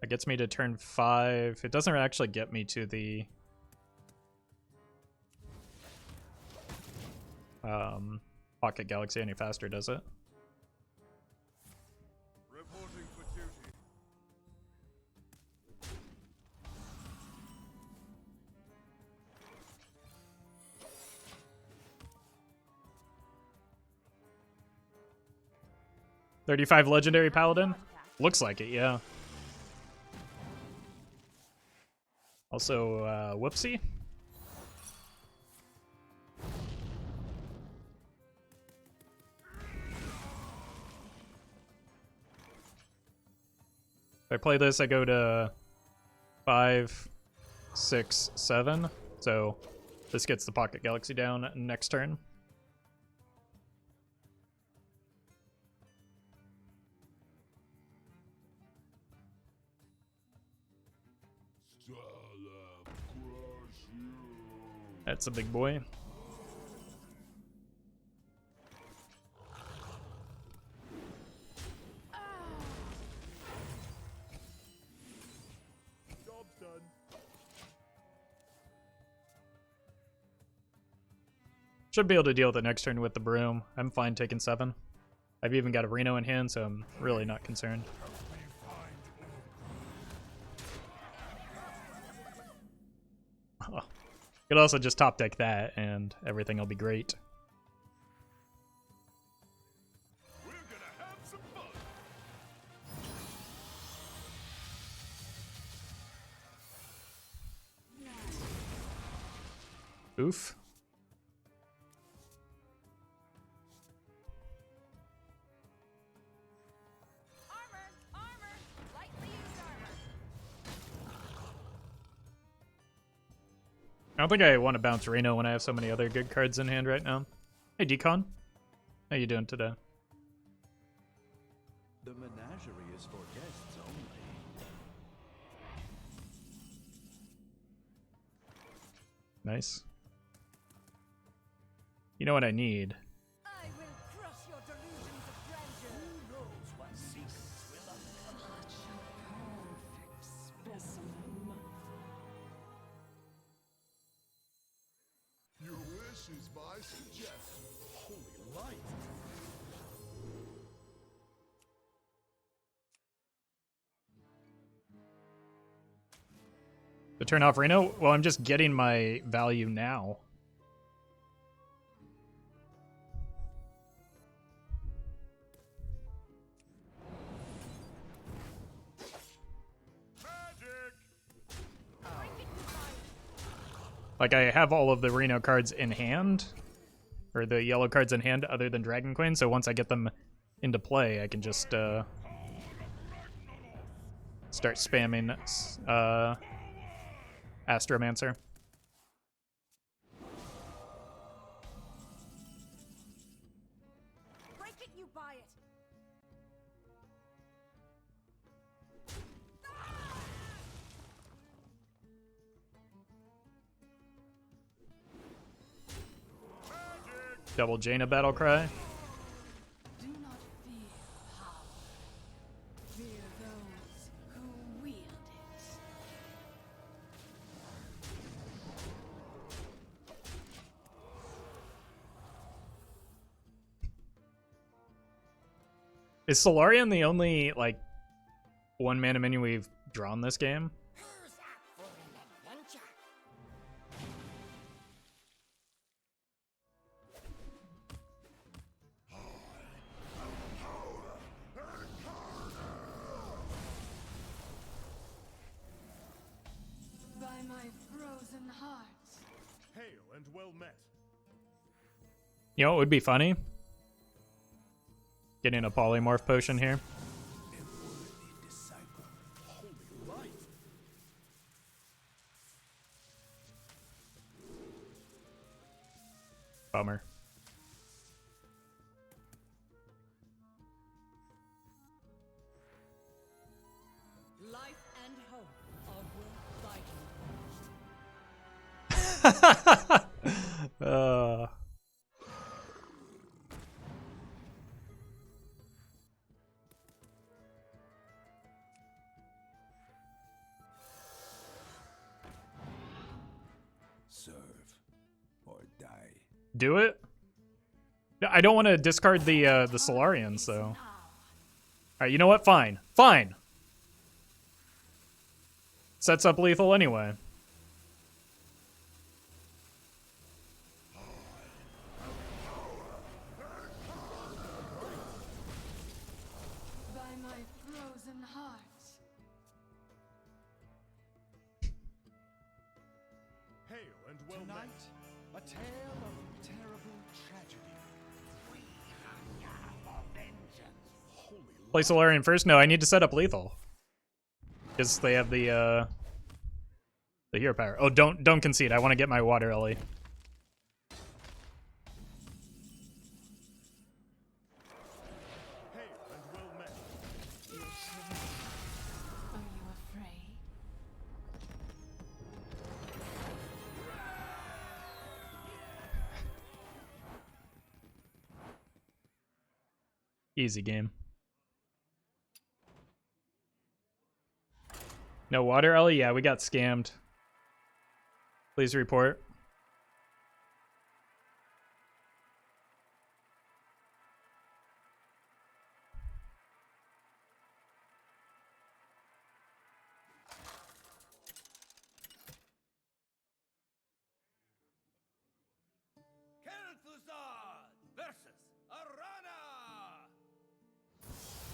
[SPEAKER 1] that gets me to turn 5. It doesn't actually get me to the Pocket Galaxy any faster, does it?
[SPEAKER 6] Reporting for duty.
[SPEAKER 1] $35 Legendary Paladin? Looks like it, yeah. Also, whoopsie. If I play this, I go to 5, 6, 7. So this gets the Pocket Galaxy down next turn. That's a big boy.
[SPEAKER 6] Job's done.
[SPEAKER 1] Should be able to deal with it next turn with the broom. I'm fine taking 7. I've even got a Reno in hand, so I'm really not concerned. Could also just top deck that, and everything will be great.
[SPEAKER 6] We're gonna have some fun.
[SPEAKER 1] Oof.
[SPEAKER 4] armor. Lightly used armor.
[SPEAKER 1] I don't think I want to bounce Reno when I have so many other good cards in hand right now. Hey, Decon. How you doing today?
[SPEAKER 7] The menagerie is for guests only.
[SPEAKER 1] Nice. You know what I need?
[SPEAKER 4] I will crush your delusions of grandeur.
[SPEAKER 2] Who knows what secrets will uncover?
[SPEAKER 4] Such a perfect specimen.
[SPEAKER 3] Your wish is my suggestion.
[SPEAKER 7] Holy light!
[SPEAKER 1] To turn off Reno? Well, I'm just getting my value now. Like, I have all of the Reno cards in hand, or the yellow cards in hand other than Dragon Queen, so once I get them into play, I can just start spamming Astromancer.
[SPEAKER 4] Break it, you buy it.
[SPEAKER 1] Double Jaina battle cry.
[SPEAKER 4] Do not fear power. Fear those who wield it.
[SPEAKER 1] Is Solarian the only, like, one mana minion we've drawn this game?
[SPEAKER 5] Who's up for an adventure?
[SPEAKER 4] By my frozen heart.
[SPEAKER 6] Hail and well met.
[SPEAKER 1] You know what would be funny? Getting a polymorph potion here.
[SPEAKER 7] Holy light!
[SPEAKER 1] Bummer.
[SPEAKER 4] Life and hope are worth fighting.
[SPEAKER 7] Serve or die.
[SPEAKER 1] Do it? No, I don't want to discard the Solarian, so. Alright, you know what? Fine. Fine! Sets up lethal anyway.
[SPEAKER 4] By my frozen heart.
[SPEAKER 6] Hail and well
[SPEAKER 7] Tonight,
[SPEAKER 6] met.
[SPEAKER 7] a tale of terrible tragedy. Holy
[SPEAKER 1] Play Solarian first? No, I need to set up lethal. Because they have the hero power. Oh, don't concede. I want to get my water Ellie.
[SPEAKER 6] Hail and well met.
[SPEAKER 4] You shiver. Are you afraid?
[SPEAKER 1] Easy game. No water Ellie? Yeah, we got scammed. Please report.
[SPEAKER 2] Kel'Thuzad versus Arana!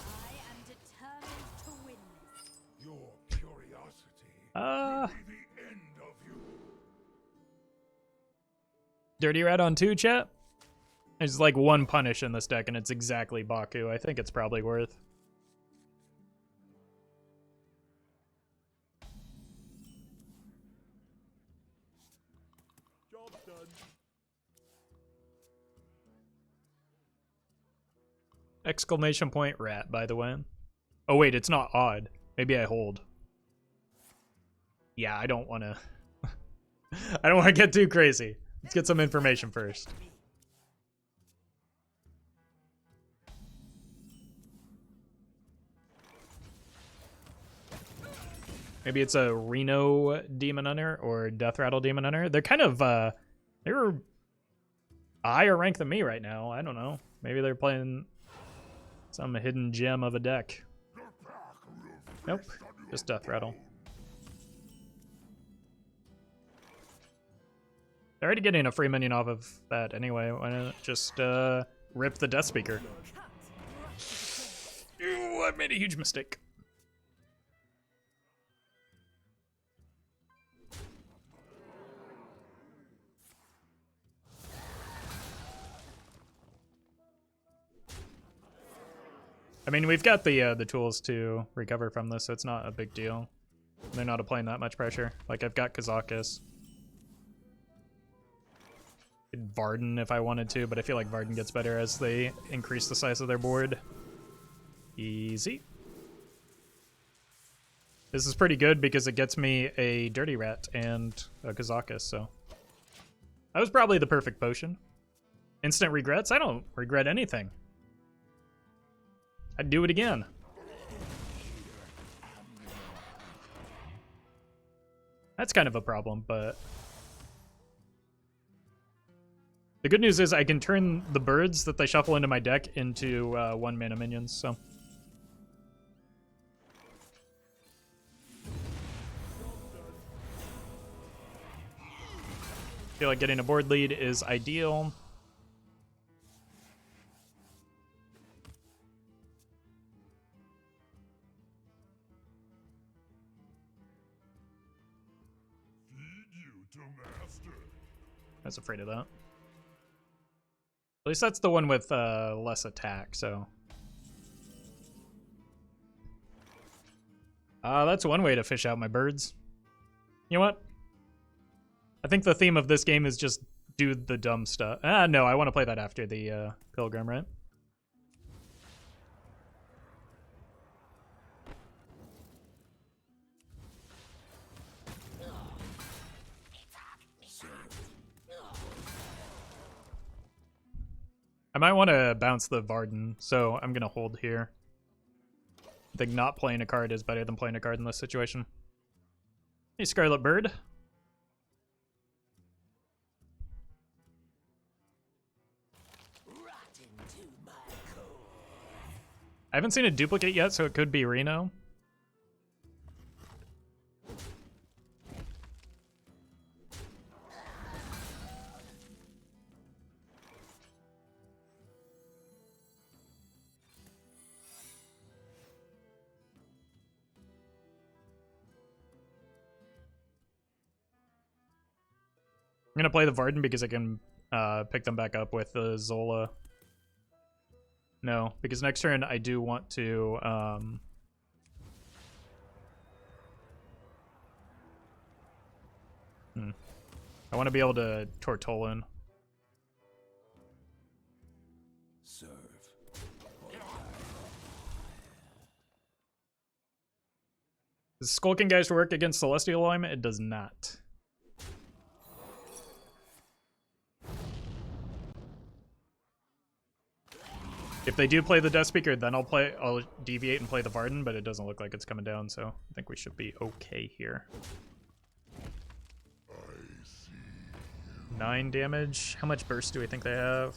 [SPEAKER 4] I am determined to win this.
[SPEAKER 3] Your curiosity will be the end of you.
[SPEAKER 1] Dirty Rat on 2, chat? There's like one punish in this deck and it's exactly Baku. I think it's probably worth. Exclamation point rat, by the way. Oh wait, it's not odd. Maybe I hold. Yeah, I don't want to. I don't want to get too crazy. Let's get some information first. Maybe it's a Reno Demon Hunter or Death Rattle Demon Hunter. They're kind of, they're a higher rank than me right now. I don't know. Maybe they're playing some hidden gem of a deck. Nope, just Death Rattle. They're already getting a free minion off of that anyway. Why not just rip the Death Speaker? Ooh, I made a huge mistake. I mean, we've got the tools to recover from this, so it's not a big deal. They're not applying that much pressure. Like, I've got Kazakus. Varden if I wanted to, but I feel like Varden gets better as they increase the size of their board. Easy. This is pretty good because it gets me a Dirty Rat and a Kazakus, so. That was probably the perfect potion. Instant regrets? I don't regret anything. I'd do it again. That's kind of a problem, but... The good news is I can turn the birds that they shuffle into my deck into 1 mana minions, so... I feel like getting a board lead is ideal. I was afraid of that. At least that's the one with less attack, so. That's one way to fish out my birds. You know what? I think the theme of this game is just do the dumb stuff. No, I want to play that after the Pilgrim, right? I might want to bounce the Varden, so I'm going to hold here. I think not playing a card is better than playing a card in this situation. Hey, Scarlet Bird. I haven't seen a duplicate yet, so it could be Reno. I'm gonna play the Varden because I can pick them back up with the Zola. No, because next turn I do want to I want to be able to Tortollan.
[SPEAKER 7] Serve.
[SPEAKER 1] Does Skulking Geist work against Celestial Alignment? It does not. If they do play the Death Speaker, then I'll deviate and play the Varden, but it doesn't look like it's coming down, so I think we should be okay here. 9 damage. How much burst do we think they have?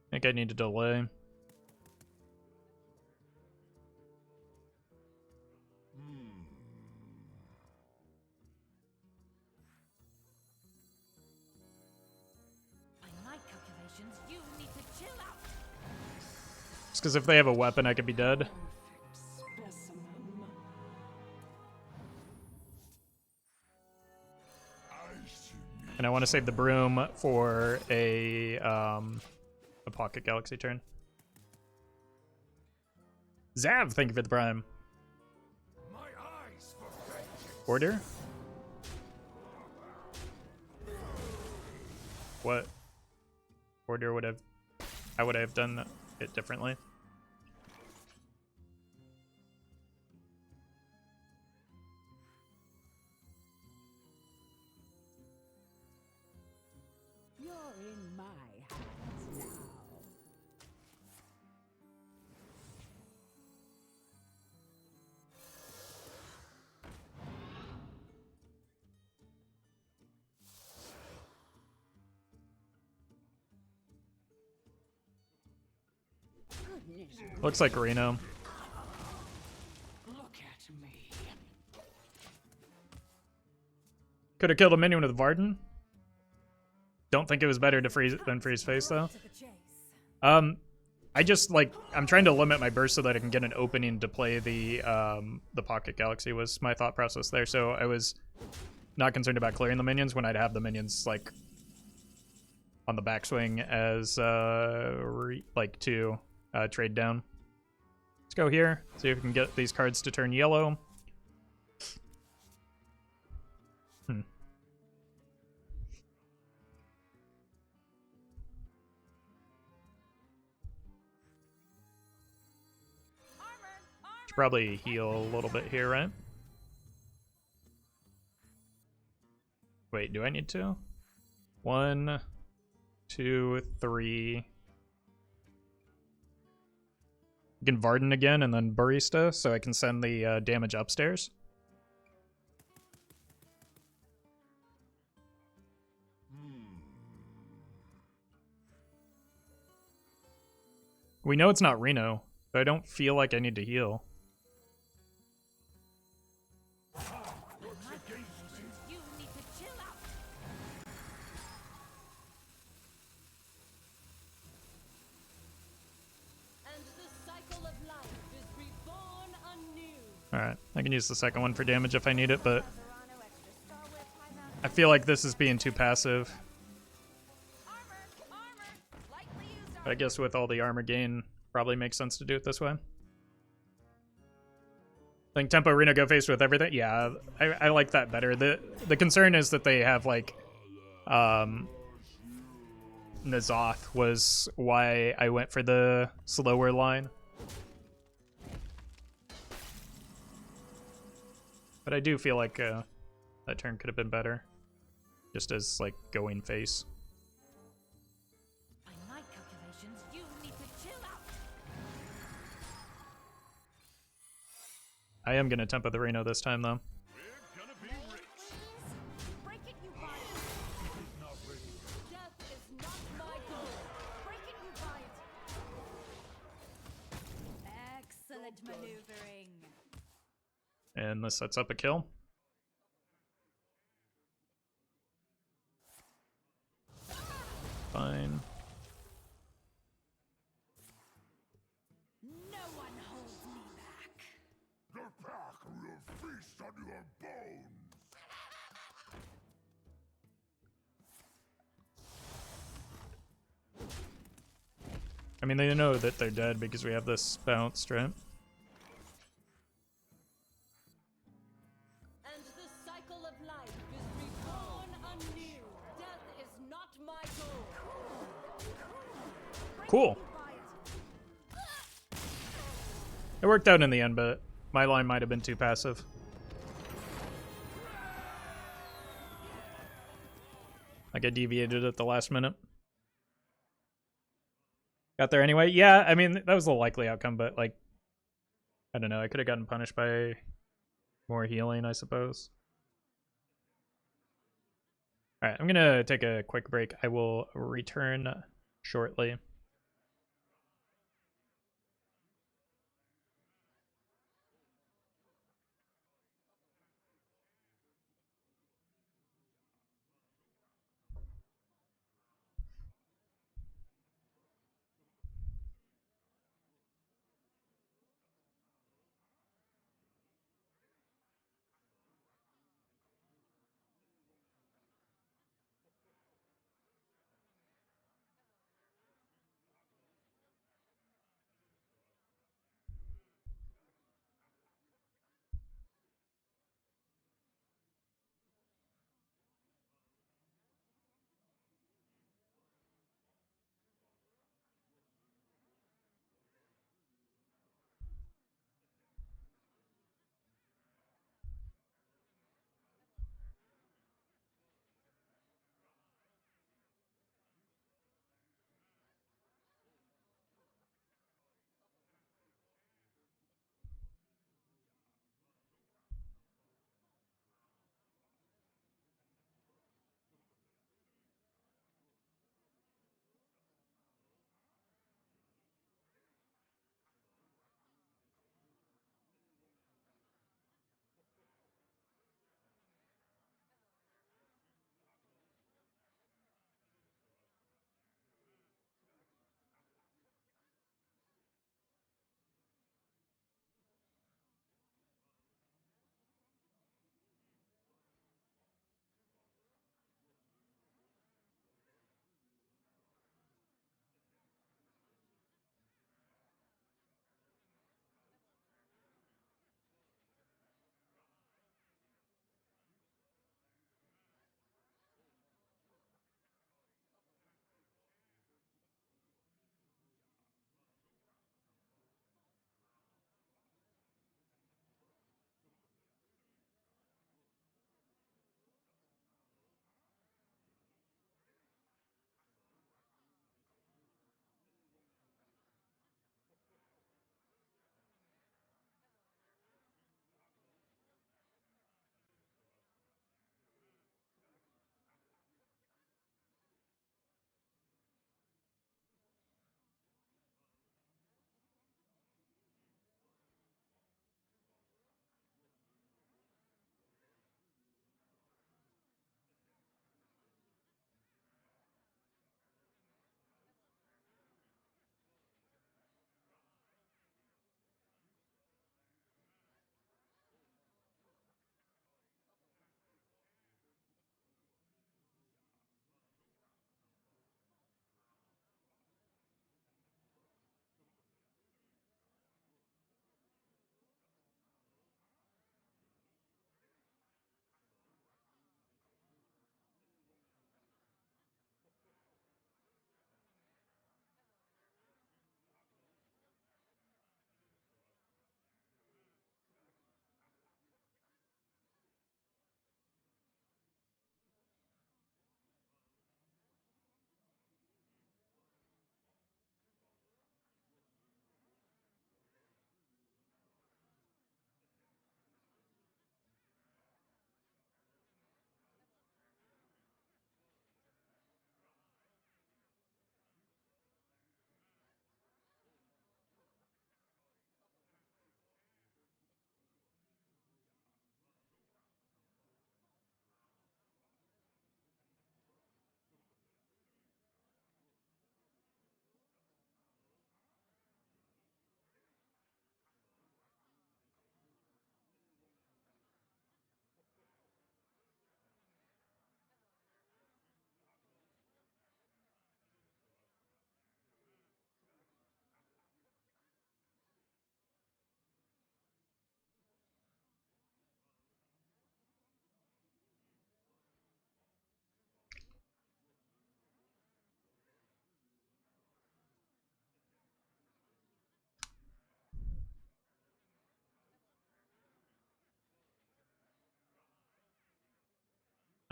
[SPEAKER 1] I think I need to delay. Because if they have a weapon, I could be dead. And I want to save the broom for a a Pocket Galaxy turn. Zav, thank you for the prime.
[SPEAKER 3] My eyes for vengeance.
[SPEAKER 1] Order? What order would have... How would I have done it differently?
[SPEAKER 2] You're in my hands now. Goodness.
[SPEAKER 1] Looks like Reno.
[SPEAKER 2] Look at me.
[SPEAKER 1] Could have killed a minion with Varden. Don't think it was better to freeze than freeze face though.
[SPEAKER 4] To the chase.
[SPEAKER 1] I just like I'm trying to limit my burst so that I can get an opening to play the Pocket Galaxy was my thought process there. So I was not concerned about clearing the minions when I'd have the minions like on the backswing as like to trade down. Let's go here. See if we can get these cards to turn yellow. Should probably heal a little bit here, right? Wait, do I need to? 1, 2, 3. You can Varden again and then Barista, so I can send the damage upstairs. We know it's not Reno, but I don't feel like I need to heal.
[SPEAKER 4] You need to chill out. And the cycle of life is reborn anew.
[SPEAKER 1] Alright, I can use the second one for damage if I need it, but I feel like this is being too passive. But I guess with all the armor gain, probably makes sense to do it this way. I think Tempo Reno go face with everything. Yeah, I like that better. The concern is that they have like N'Zoth was why I went for the slower line. But I do feel like that turn could have been better. Just as like going face.
[SPEAKER 4] By my calculations, you need to chill out.
[SPEAKER 1] I am gonna tempo the Reno this time though.
[SPEAKER 6] We're gonna be rich.
[SPEAKER 4] Break it, you buy it. Death is not my goal. Break it, you buy it. Excellent maneuvering.
[SPEAKER 1] And this sets up a kill. Fine.
[SPEAKER 4] No one holds me back.
[SPEAKER 3] The pack will feast on your bones.
[SPEAKER 1] I mean, they know that they're dead because we have this bounced, right?
[SPEAKER 4] And the cycle of life is reborn anew. Death is not my goal.
[SPEAKER 1] Cool. It worked out in the end, but my line might have been too passive. Like I deviated at the last minute. Got there anyway. Yeah, I mean, that was the likely outcome, but like, I don't know. I could have gotten punished by more healing, I suppose. All right, I'm going to take a quick break. I will return shortly.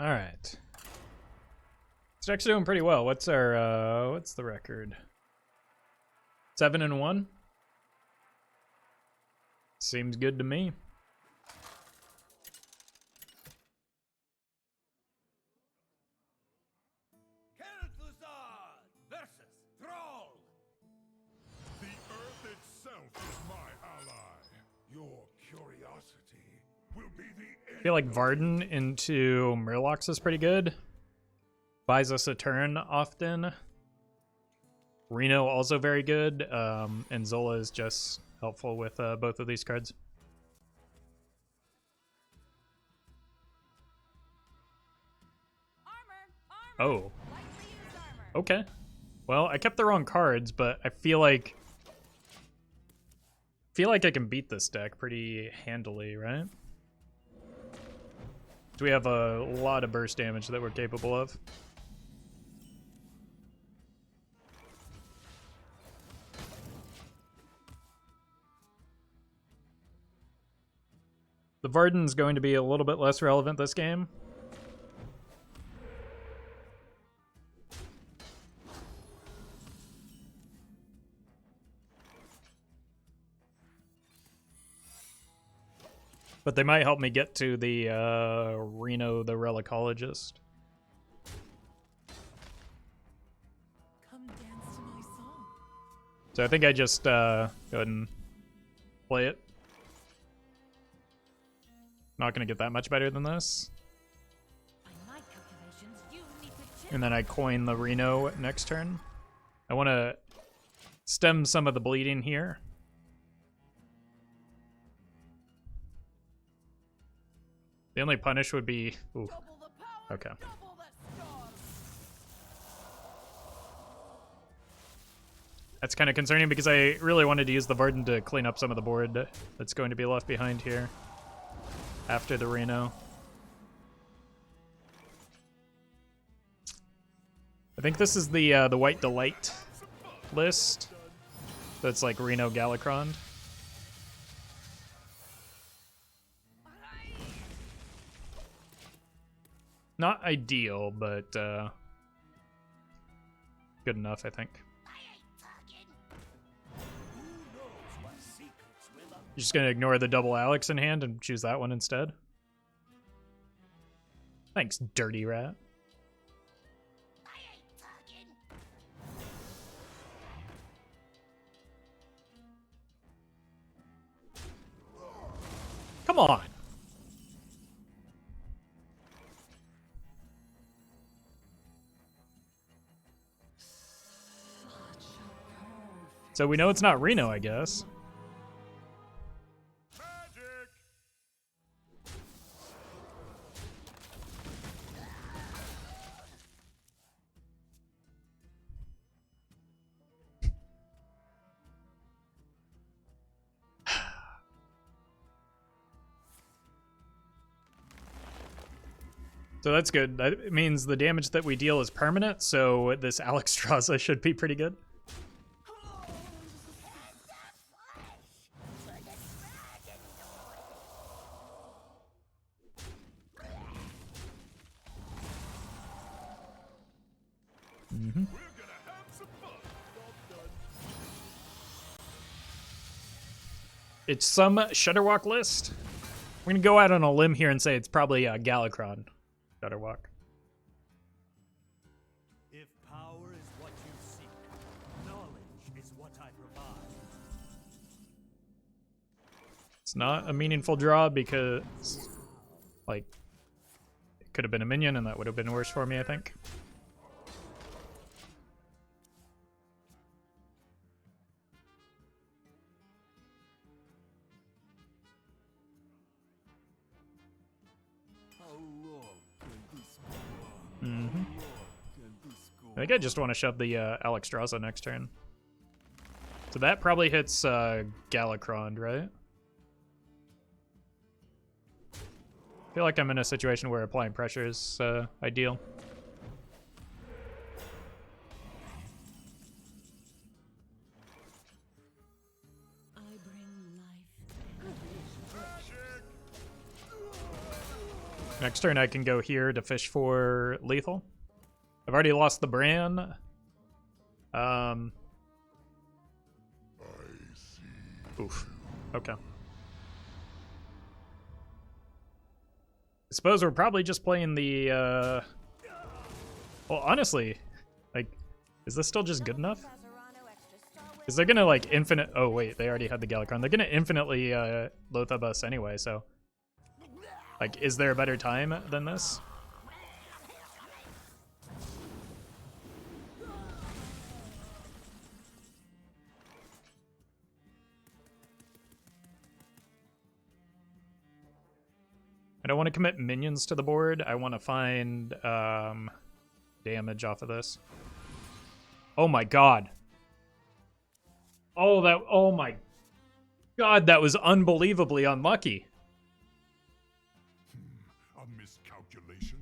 [SPEAKER 1] All right. This deck's doing pretty well. What's our what's the record? 7-1. Seems good to me.
[SPEAKER 6] Versus Thrall.
[SPEAKER 3] The earth itself is my ally. Your curiosity will be the end.
[SPEAKER 1] I feel like Varden into Murlocs is pretty good. Buys us a turn often. Reno also very good. And Zola is just helpful with both of these cards.
[SPEAKER 4] Armor.
[SPEAKER 1] Oh,
[SPEAKER 4] Lightly used armor.
[SPEAKER 1] okay. Well, I kept the wrong cards, but I feel like I can beat this deck pretty handily, right? So we have a lot of burst damage that we're capable of. The Varden's going to be a little bit less relevant this game. But they might help me get to the Reno the Relicologist.
[SPEAKER 4] Come dance to my song.
[SPEAKER 1] So I think I just go ahead and play it. Not going to get that much better than this.
[SPEAKER 4] By my calculations, you need to chill.
[SPEAKER 1] And then I coin the Reno next turn. I want to stem some of the bleeding here. The only punish would be... Ooh,
[SPEAKER 4] Double the power.
[SPEAKER 1] okay.
[SPEAKER 4] Double the storm.
[SPEAKER 1] That's kind of concerning because I really wanted to use the Varden to clean up some of the board that's going to be left behind here after the Reno. I think this is the White Delight list. That's like Reno Galacron. Not ideal, but good enough, I think. You're just gonna ignore the double Alex in hand and choose that one instead? Thanks, dirty rat. Come on. So we know it's not Reno, I guess.
[SPEAKER 3] Magic!
[SPEAKER 1] So that's good. That means the damage that we deal is permanent, so this Alex Straza should be pretty good. Mm-hmm. It's some Shutterwalk list. We're gonna go out on a limb here and say it's probably Galacron Shutterwalk.
[SPEAKER 6] If power is what you seek, knowledge is what I provide.
[SPEAKER 1] It's not a meaningful draw because, like, it could have been a minion and that would have been worse for me, I think. Mm-hmm. I think I just want to shove the Alex Straza next turn. So that probably hits Galacron, right? I feel like I'm in a situation where applying pressure is ideal.
[SPEAKER 4] I bring life.
[SPEAKER 1] Next turn I can go here to fish for lethal. I've already lost the Bran. Oof. Okay. I suppose we're probably just playing the, well, honestly, like, is this still just good enough? Is they're gonna, like, infinite... Oh, wait, they already had the Galacron. They're gonna infinitely, Lothab us anyway, so... Like, is there a better time than this? I don't want to commit minions to the board. I want to find damage off of this. Oh my god. Oh my god, that was unbelievably unlucky.
[SPEAKER 3] A miscalculation?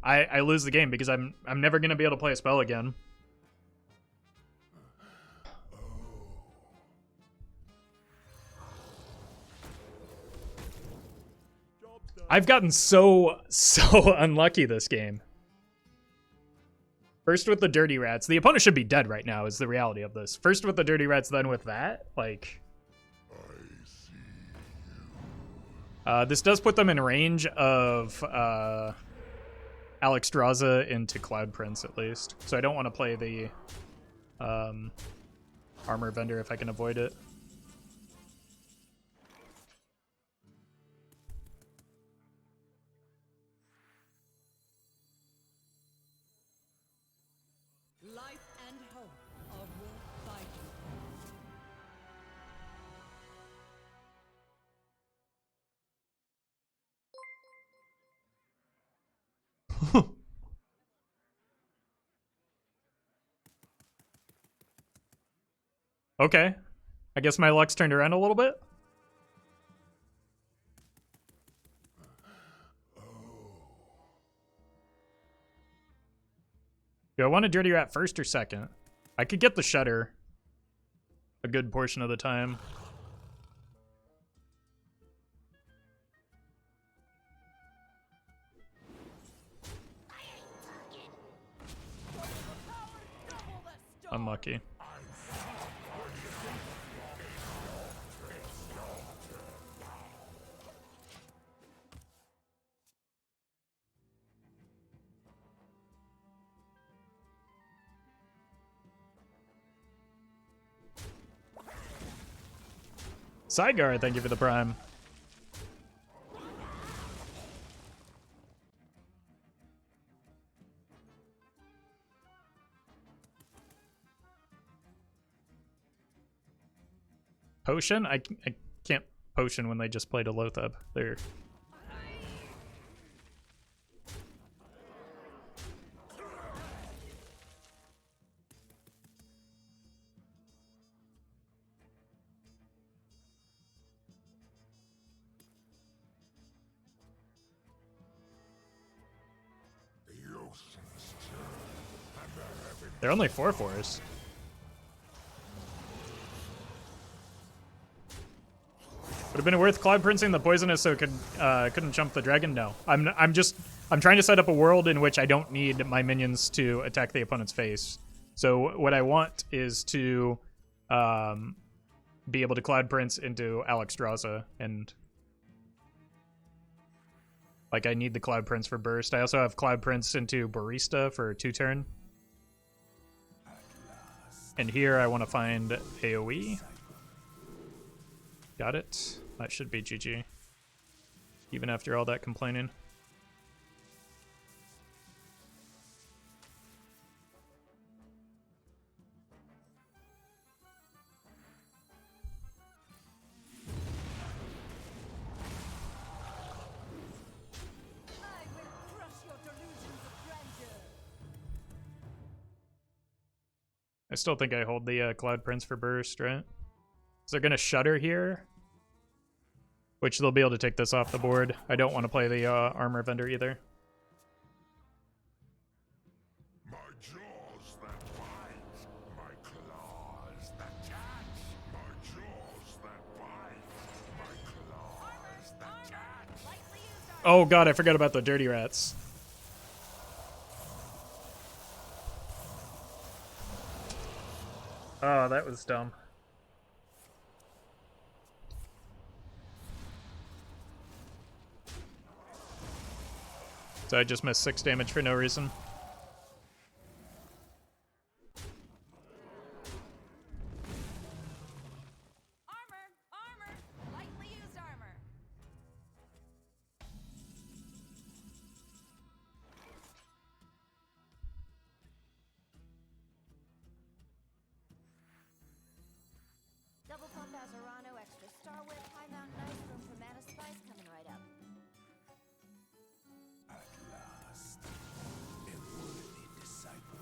[SPEAKER 1] I lose the game because I'm never gonna be able to play a spell again. I've gotten so unlucky this game. First with the Dirty Rats. The opponent should be dead right now is the reality of this. First with the Dirty Rats, then with that. Like, this does put them in range of Alexstrasza into Cloud Prince at least. So I don't want to play the Armor Vendor if I can avoid it.
[SPEAKER 4] Life and hope are worth fighting.
[SPEAKER 1] Okay. I guess my luck's turned around a little bit. Do I want a Dirty Rat first or second? I could get the Shutter a good portion of the time. Unlucky. Sideguard, thank you for the prime. Potion? I can't potion when they just played a Lothab. They're... They're only 4/4s. Would have been worth Cloud Princing the Poisonous so it couldn't jump the dragon? No. I'm trying to set up a world in which I don't need my minions to attack the opponent's face. So what I want is to be able to Cloud Prince into Alexstrasza, and like I need the Cloud Prince for burst. I also have Cloud Prince into Barista for 2-turn. And here I want to find AoE. Got it. That should be GG. Even after all that complaining.
[SPEAKER 4] I will crush your delusions of grandeur.
[SPEAKER 1] I still think I hold the Cloud Prince for burst, right? So they're going to Shutter here, which they'll be able to take this off the board. I don't want to play the Armor Vendor either.
[SPEAKER 3] My jaws that bite, my claws
[SPEAKER 1] Oh god, I forgot about the dirty rats. Oh, that was dumb. So I just missed 6 damage for no reason.
[SPEAKER 4] Armor! Armor! Lightly used armor.
[SPEAKER 5] Double pump Azarano, extra Star Whip, high mountain ice, room for mana spice coming right up.
[SPEAKER 7] At last, a worthy disciple.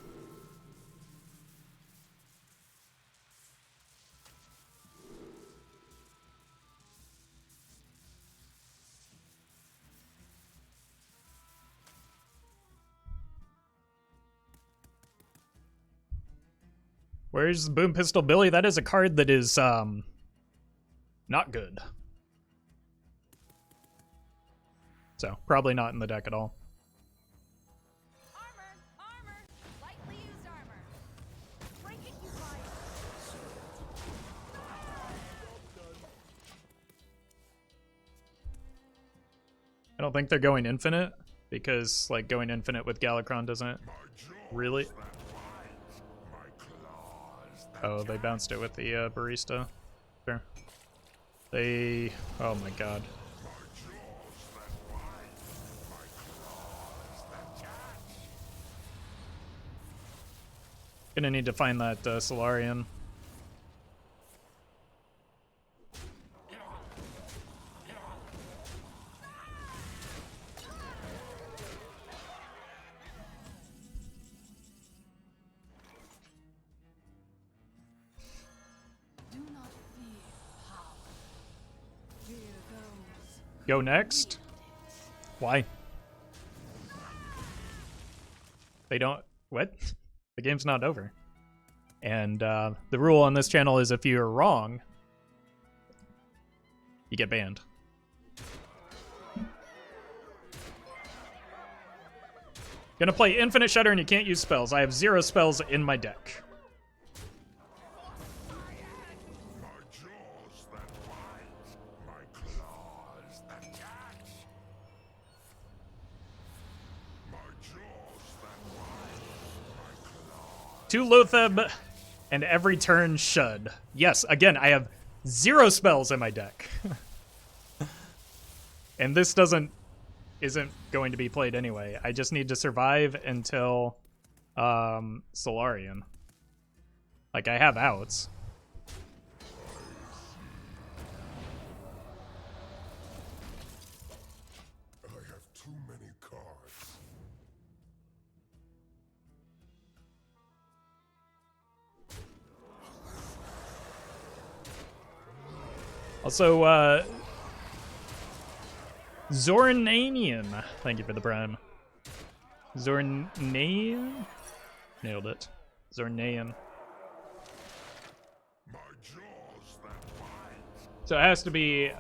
[SPEAKER 1] Where's Boom Pistol Billy? That is a card that is, not good. So, probably not in the deck at all.
[SPEAKER 4] Armor! Armor! Lightly used armor. Break it, you fire.
[SPEAKER 1] I don't think they're going infinite, because, like, going infinite with Galakron doesn't really... Oh, they bounced it with the barista. Sure. They... Oh my god. Gonna need to find that Solarian.
[SPEAKER 4] Do not fear power. Fear those.
[SPEAKER 1] Go next? Why? They don't... What? The game's not over. And the rule on this channel is if you're wrong, you get banned. Gonna play Infinite Shudder and you can't use spells. I have 0 spells in my deck.
[SPEAKER 3] My jaws that bite, my claws that catch. My jaws that bite,
[SPEAKER 1] 2 Loatheb and every turn Shud. Yes, again, I have 0 spells in my deck. And this isn't going to be played anyway. I just need to survive until Solarian. Like, I have outs.
[SPEAKER 3] I have too many cards.
[SPEAKER 1] Also, Zornanian. Thank you for the prime. Zornanian? Nailed it. Zornayan.
[SPEAKER 3] My jaws that bite,
[SPEAKER 1] So it has to be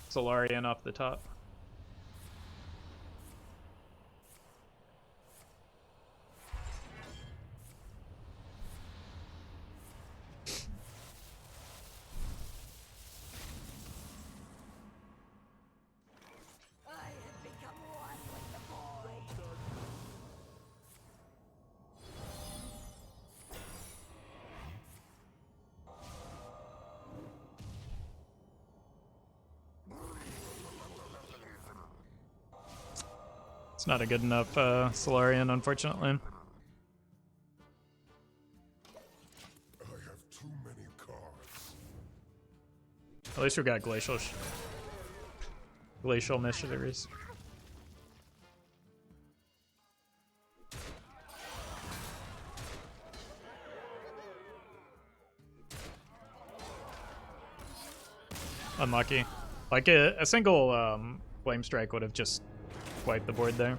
[SPEAKER 1] Solarian off the top.
[SPEAKER 4] I have become one with the void.
[SPEAKER 1] It's not a good enough Solarian, unfortunately.
[SPEAKER 3] I have too many cards.
[SPEAKER 1] At least we got glacial missionaries. Unlucky. Like a single flame strike would have just wiped the board there.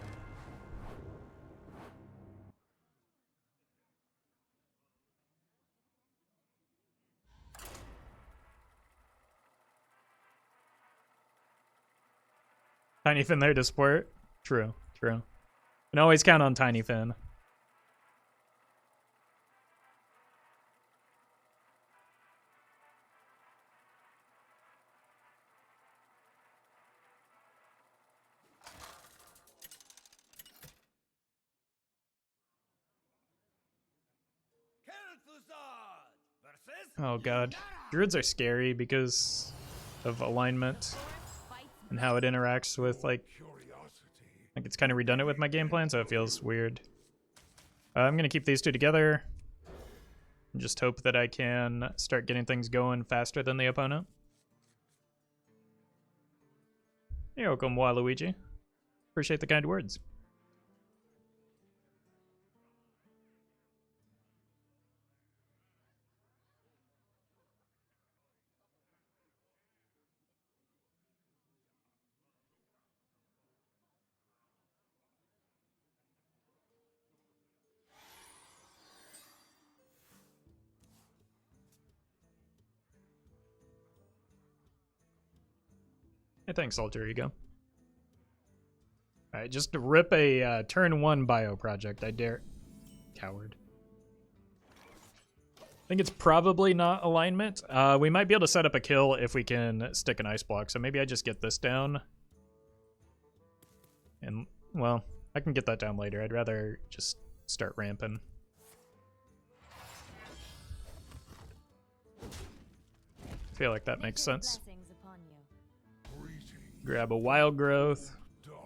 [SPEAKER 1] Tiny Finn there to support. True, true. Can always count on Tiny Finn. Oh god. Druids are scary because of alignment and how it interacts with, like it's kind of redundant with my game plan, so it feels weird. I'm gonna keep these two together and just hope that I can start getting things going faster than the opponent. You're welcome, Waluigi. Appreciate the kind words. Hey, thanks, Alter Ego. Alright, just to rip a turn 1 bio project, I dare. Coward. I think it's probably not alignment. We might be able to set up a kill if we can stick an ice block, so maybe I just get this down. And, well, I can get that down later. I'd rather just start ramping. I feel like that makes sense. Grab a wild growth.
[SPEAKER 3] Your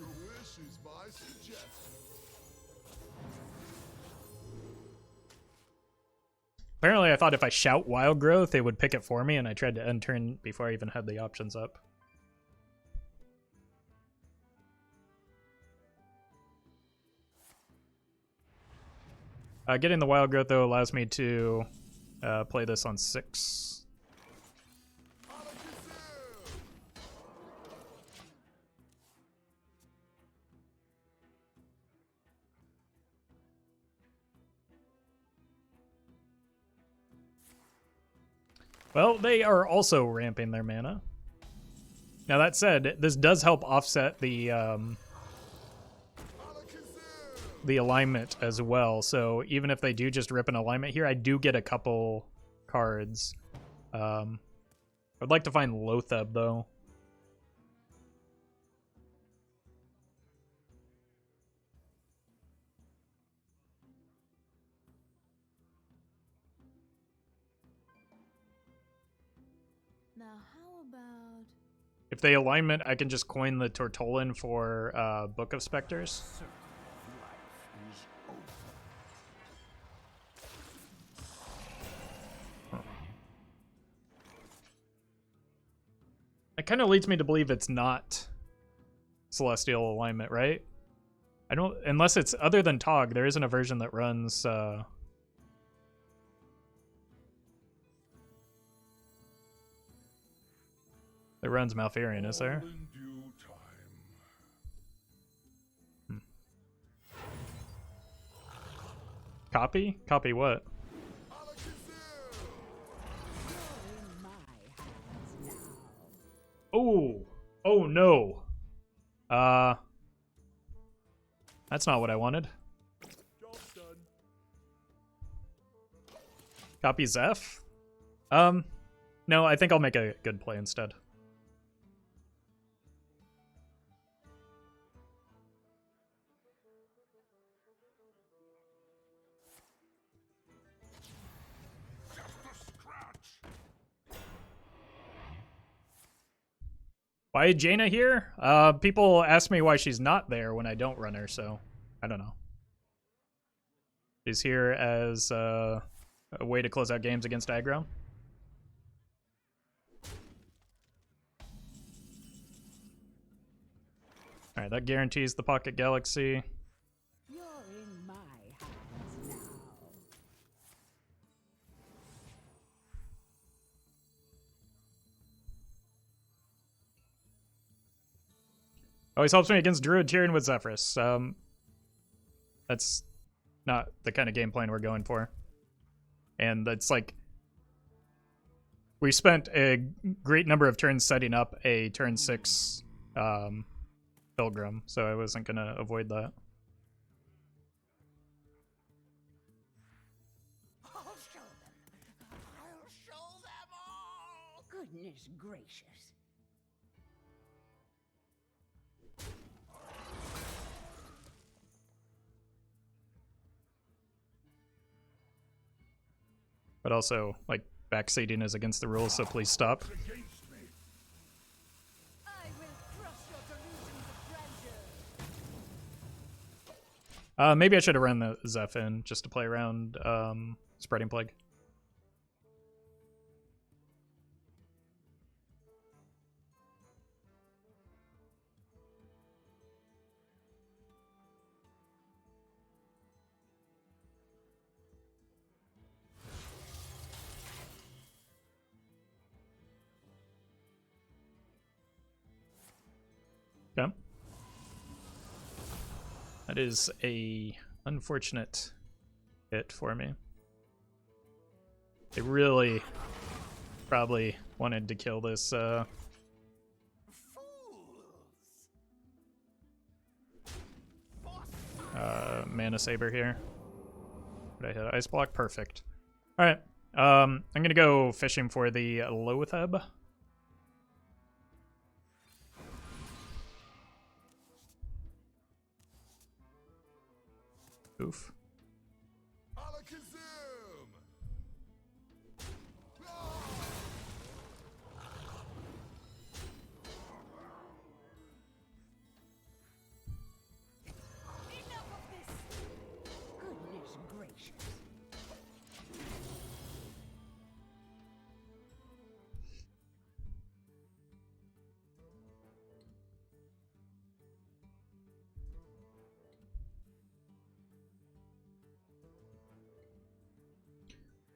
[SPEAKER 3] wish is my suggestion.
[SPEAKER 1] Apparently I thought if I shout wild growth, it would pick it for me, and I tried to end turn before I even had the options up. Getting the wild growth, though, allows me to play this on 6. Well, they are also ramping their mana. Now that said, this does help offset the alignment as well. So even if they do just rip an alignment here, I do get a couple cards. I'd like to find Lotheb though.
[SPEAKER 4] Now, how about...
[SPEAKER 1] If they alignment, I can just coin the Tortollan for Book of Specters. It kind of leads me to believe it's not Celestial Alignment, right? I don't, unless it's other than Tog, there isn't a version that runs that runs Malfurion, is there? Copy? Copy what? Oh! Oh no! That's not what I wanted. Copy Zeph? No, I think I'll make a good play instead. Why Jaina here? People ask me why she's not there when I don't run her, so I don't know. She's here as a way to close out games against aggro. Alright, that guarantees the Pocket Galaxy.
[SPEAKER 4] You're in my hands now.
[SPEAKER 1] Always helps me against Druid Tyrion with Zephyrus. That's not the kind of game plan we're going for. And that's like... We spent a great number of turns setting up a turn 6 Pilgrim, so I wasn't gonna avoid that.
[SPEAKER 2] I'll show them. I'll show them all. Goodness gracious.
[SPEAKER 1] But also, like, backseating is against the rules, so please stop.
[SPEAKER 3] Against me.
[SPEAKER 4] I will crush your delusions of grandeur.
[SPEAKER 1] Maybe I should have run the Zeph in just to play around Spreading Plague. Okay. That is a unfortunate hit for me. They really probably wanted to kill this Mana Saber here. Did I hit Ice Block? Perfect. Alright. I'm gonna go fishing for the Loatheb. Oof.
[SPEAKER 3] Alakazam!
[SPEAKER 4] Enough of this.
[SPEAKER 2] Goodness gracious.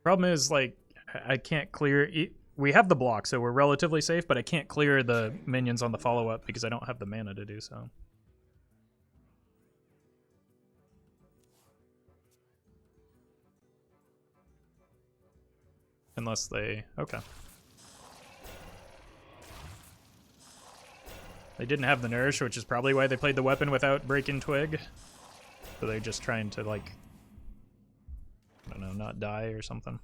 [SPEAKER 1] Problem is, like, I can't clear... We have the block, so we're relatively safe, but I can't clear the minions on the follow-up because I don't have the mana to do so. Unless they... Okay. They didn't have the Nourish, which is probably why they played the weapon without Breaking Twig. So they're just trying to, like... I don't know, not die or something.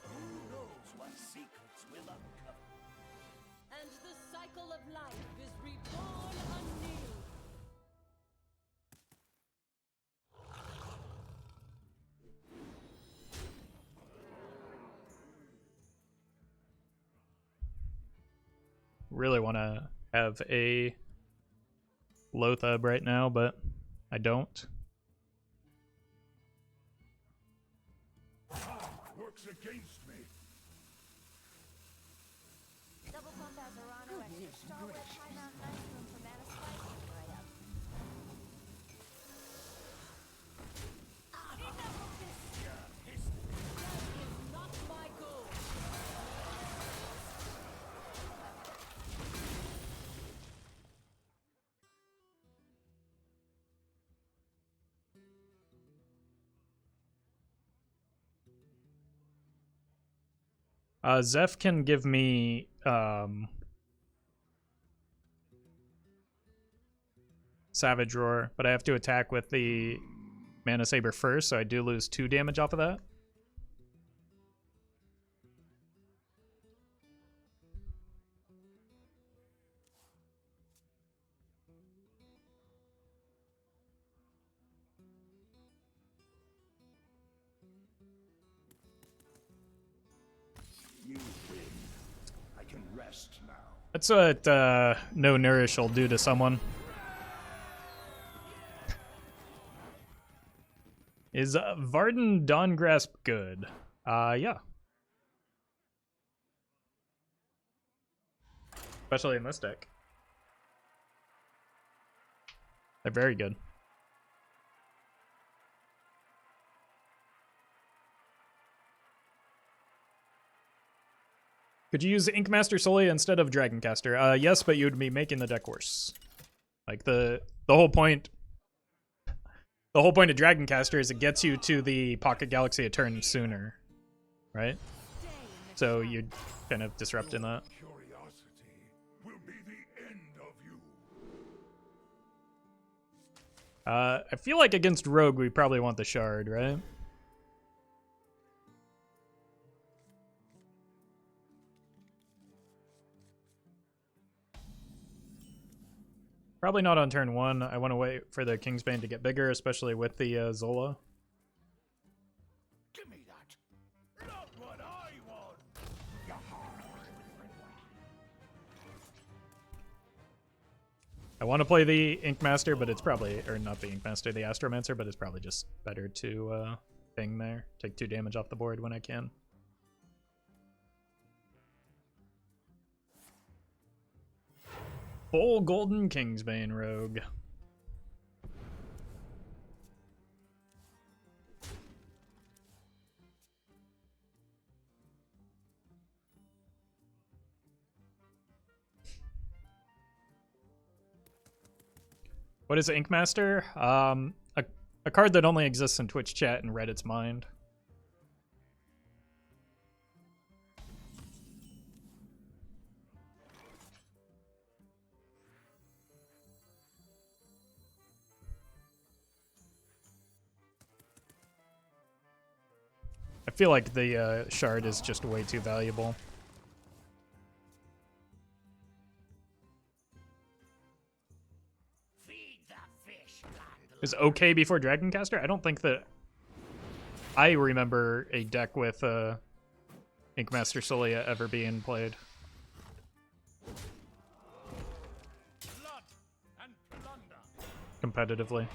[SPEAKER 2] Who knows what secrets will uncover?
[SPEAKER 4] And the cycle of life is reborn anew.
[SPEAKER 1] Really want to have a Loatheb right now, but I don't.
[SPEAKER 3] Works against me.
[SPEAKER 5] Double pump has a Reno extra
[SPEAKER 2] Goodness
[SPEAKER 5] stalwart
[SPEAKER 2] gracious.
[SPEAKER 5] high mountain ice room for mana spike. Right up.
[SPEAKER 4] Enough of this. Death is not my goal.
[SPEAKER 1] Zeph can give me Savage Roar, but I have to attack with the Mana Saber first, so I do lose 2 damage off of that.
[SPEAKER 3] You win. I can rest now.
[SPEAKER 1] That's what no Nourish will do to someone. Is Varden Dawn Grasp good? Yeah. Especially in this deck. They're very good. Could you use Inkmaster Solia instead of Dragoncaster? Yes, but you would be making the deck worse. Like the whole point of Dragoncaster is it gets you to the Pocket Galaxy a turn sooner, right? So you're kind of disrupting that.
[SPEAKER 3] Curiosity will be the end of you.
[SPEAKER 1] I feel like against Rogue we probably want the Shard, right? Probably not on turn 1. I want to wait for the Kingsbane to get bigger, especially with the Zola.
[SPEAKER 3] Give me that. Not what I want.
[SPEAKER 1] I want to play the Inkmaster, but it's probably, or not the Inkmaster, the Astromancer, but it's probably just better to ping there. Take 2 damage off the board when I can. Full Golden Kingsbane Rogue. What is Inkmaster? A card that only exists in Twitch chat and Reddit's mind. I feel like the Shard is just way too valuable. Is okay before Dragoncaster? I don't think that I remember a deck with Inkmaster Solia ever being played.
[SPEAKER 6] Blood and plunder.
[SPEAKER 1] Competitively.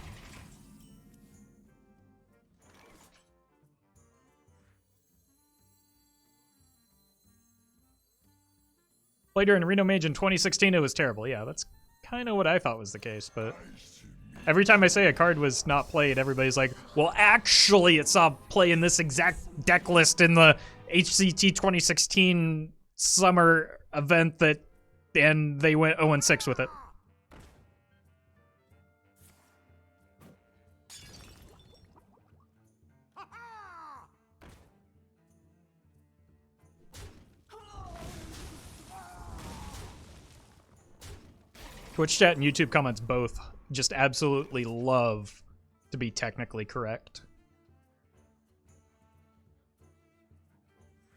[SPEAKER 1] Played her in Reno Mage in 2016, it was terrible. Yeah, that's kind of what I thought was the case, but every time I say a card was not played, everybody's like, well, actually, it saw play in this exact deck list in the HCT 2016 summer event and they went 0-6 with it. Twitch chat and YouTube comments both just absolutely love to be technically correct.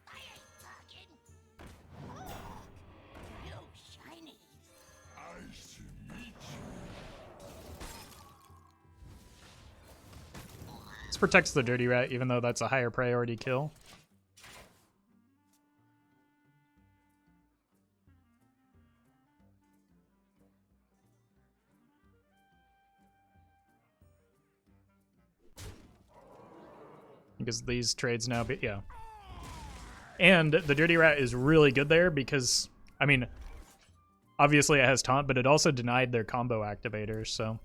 [SPEAKER 5] I ain't talking. You shiny.
[SPEAKER 3] Nice to meet you.
[SPEAKER 1] This protects the Dirty Rat, even though that's a higher priority kill. Because these trades now be, yeah. And the Dirty Rat is really good there because, I mean, obviously it has taunt, but it also denied their combo activators, so.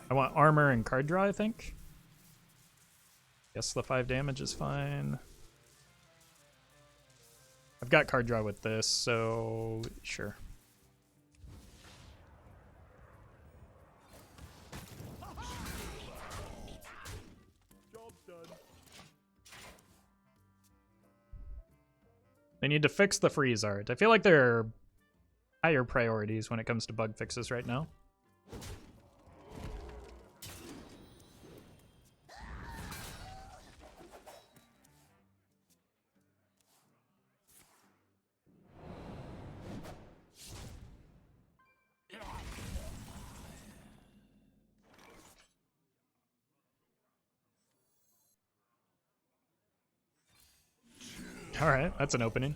[SPEAKER 1] I want armor and card draw, I think. Guess the 5 damage is fine. I've got card draw with this, so sure. They need to fix the freeze art. I feel like there are higher priorities when it comes to bug fixes right now. Alright, that's an opening.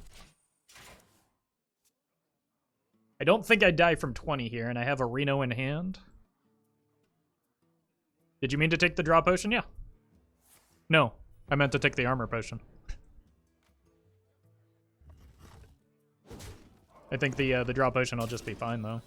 [SPEAKER 1] I don't think I die from 20 here, and I have a Reno in hand. Did you mean to take the draw potion? Yeah. No, I meant to take the armor potion. I think the draw potion will just be fine, though.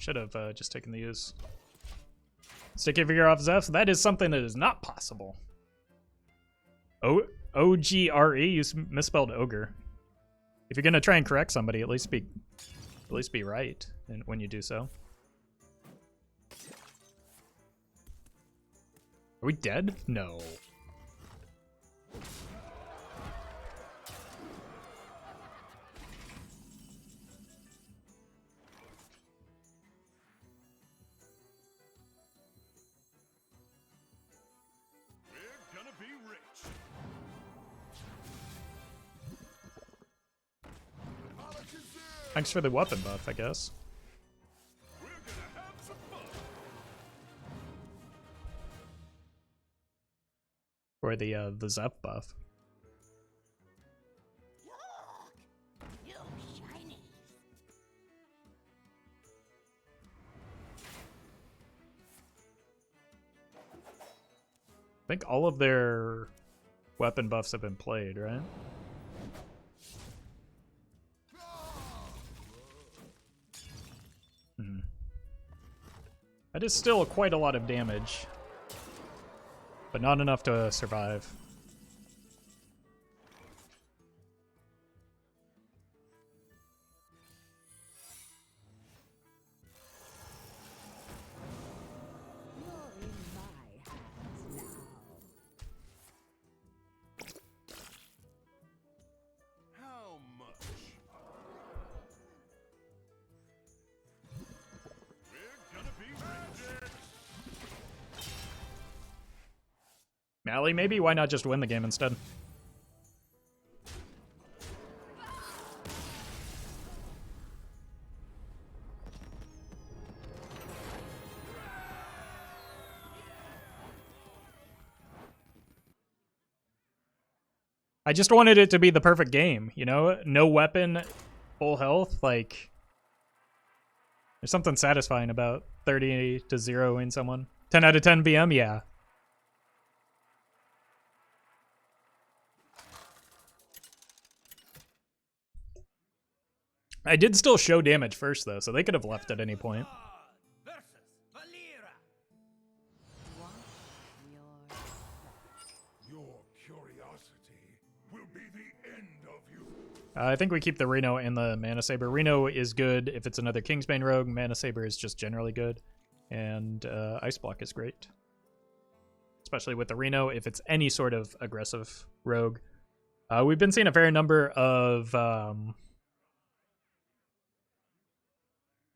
[SPEAKER 1] Should have just taken the use. Sticky figure off Zeph. That is something that is not possible. O-G-R-E? You misspelled ogre. If you're gonna try and correct somebody, at least be right when you do so. Are we dead? No.
[SPEAKER 3] We're gonna be rich.
[SPEAKER 1] Thanks for the weapon buff, I guess.
[SPEAKER 3] We're gonna have some fun.
[SPEAKER 1] Or the Zeph buff.
[SPEAKER 5] Look! You shinies!
[SPEAKER 1] I think all of their weapon buffs have been played, right? That is still quite a lot of damage, but not enough to survive.
[SPEAKER 4] You're in my hands now.
[SPEAKER 3] How much? We're gonna be rich.
[SPEAKER 1] Mally, maybe? Why not just win the game instead? I just wanted it to be the perfect game, you know? No weapon, full health, like... There's something satisfying about 30-0ing someone. 10 out of 10 BM, yeah. I did still show damage first, though, so they could have left at any point.
[SPEAKER 6] Versus Valera.
[SPEAKER 3] Your curiosity will be the end of you.
[SPEAKER 1] I think we keep the Reno and the Mana Saber. Reno is good if it's another Kingsbane rogue. Mana Saber is just generally good. And Ice Block is great. Especially with the Reno, if it's any sort of aggressive rogue. We've been seeing a fair number of...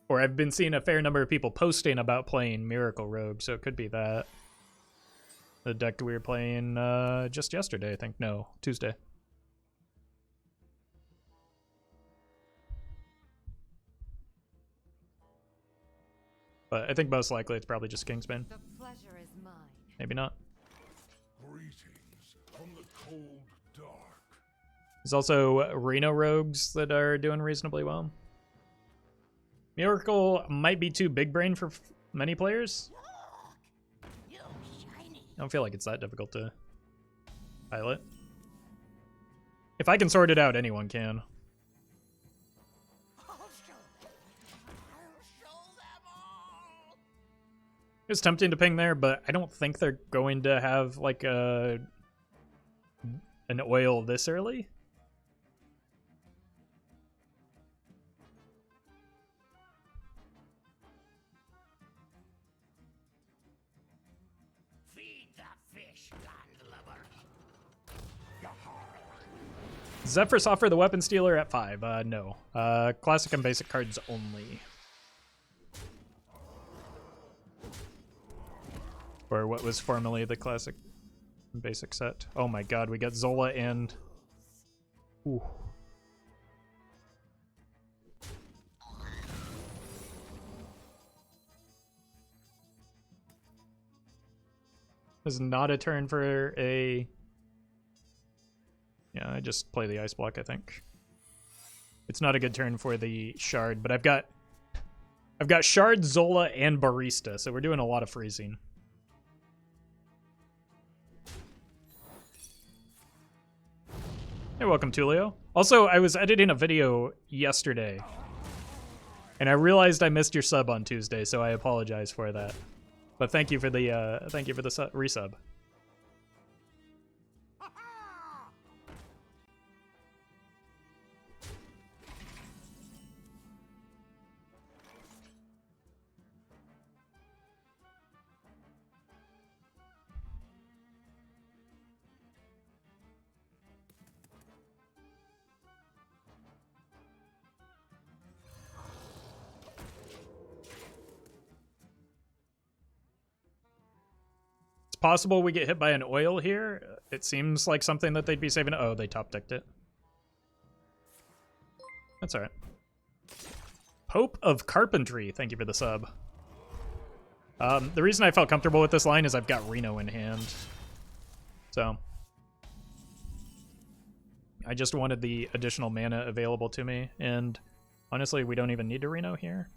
[SPEAKER 1] Or I've been seeing a fair number of people posting about playing Miracle Rogue, so it could be that. The deck we were playing just yesterday, I think. No, Tuesday. But I think most likely it's probably just Kingsbane.
[SPEAKER 4] The pleasure is mine.
[SPEAKER 1] Maybe not.
[SPEAKER 3] Greetings from the cold dark.
[SPEAKER 1] There's also Reno Rogues that are doing reasonably well. Miracle might be too big brain for many players.
[SPEAKER 5] Look! You shinies!
[SPEAKER 1] I don't feel like it's that difficult to pilot. If I can sort it out, anyone can.
[SPEAKER 5] I'll show them! I'll show them all!
[SPEAKER 1] It's tempting to ping there, but I don't think they're going to have like an oil this early.
[SPEAKER 6] Feed the fish, landlubber.
[SPEAKER 1] Zephyrus offer the Weapon Stealer at 5. No. Classic and basic cards only. Or what was formerly the classic and basic set. Oh my god, we got Zola and... Ooh. This is not a turn for a... Yeah, I just play the Ice Block, I think. It's not a good turn for the Shard, but I've got Shard, Zola, and Barista, so we're doing a lot of freezing. Hey, welcome, Tulio. Also, I was editing a video yesterday. And I realized I missed your sub on Tuesday, so I apologize for that. But thank you for the resub. Possible we get hit by an oil here. It seems like something that they'd be saving. Oh, they top decked it. That's all right. Pope of Carpentry, thank you for the sub. The reason I felt comfortable with this line is I've got Reno in hand. So I just wanted the additional mana available to me, and honestly, we don't even need to Reno here.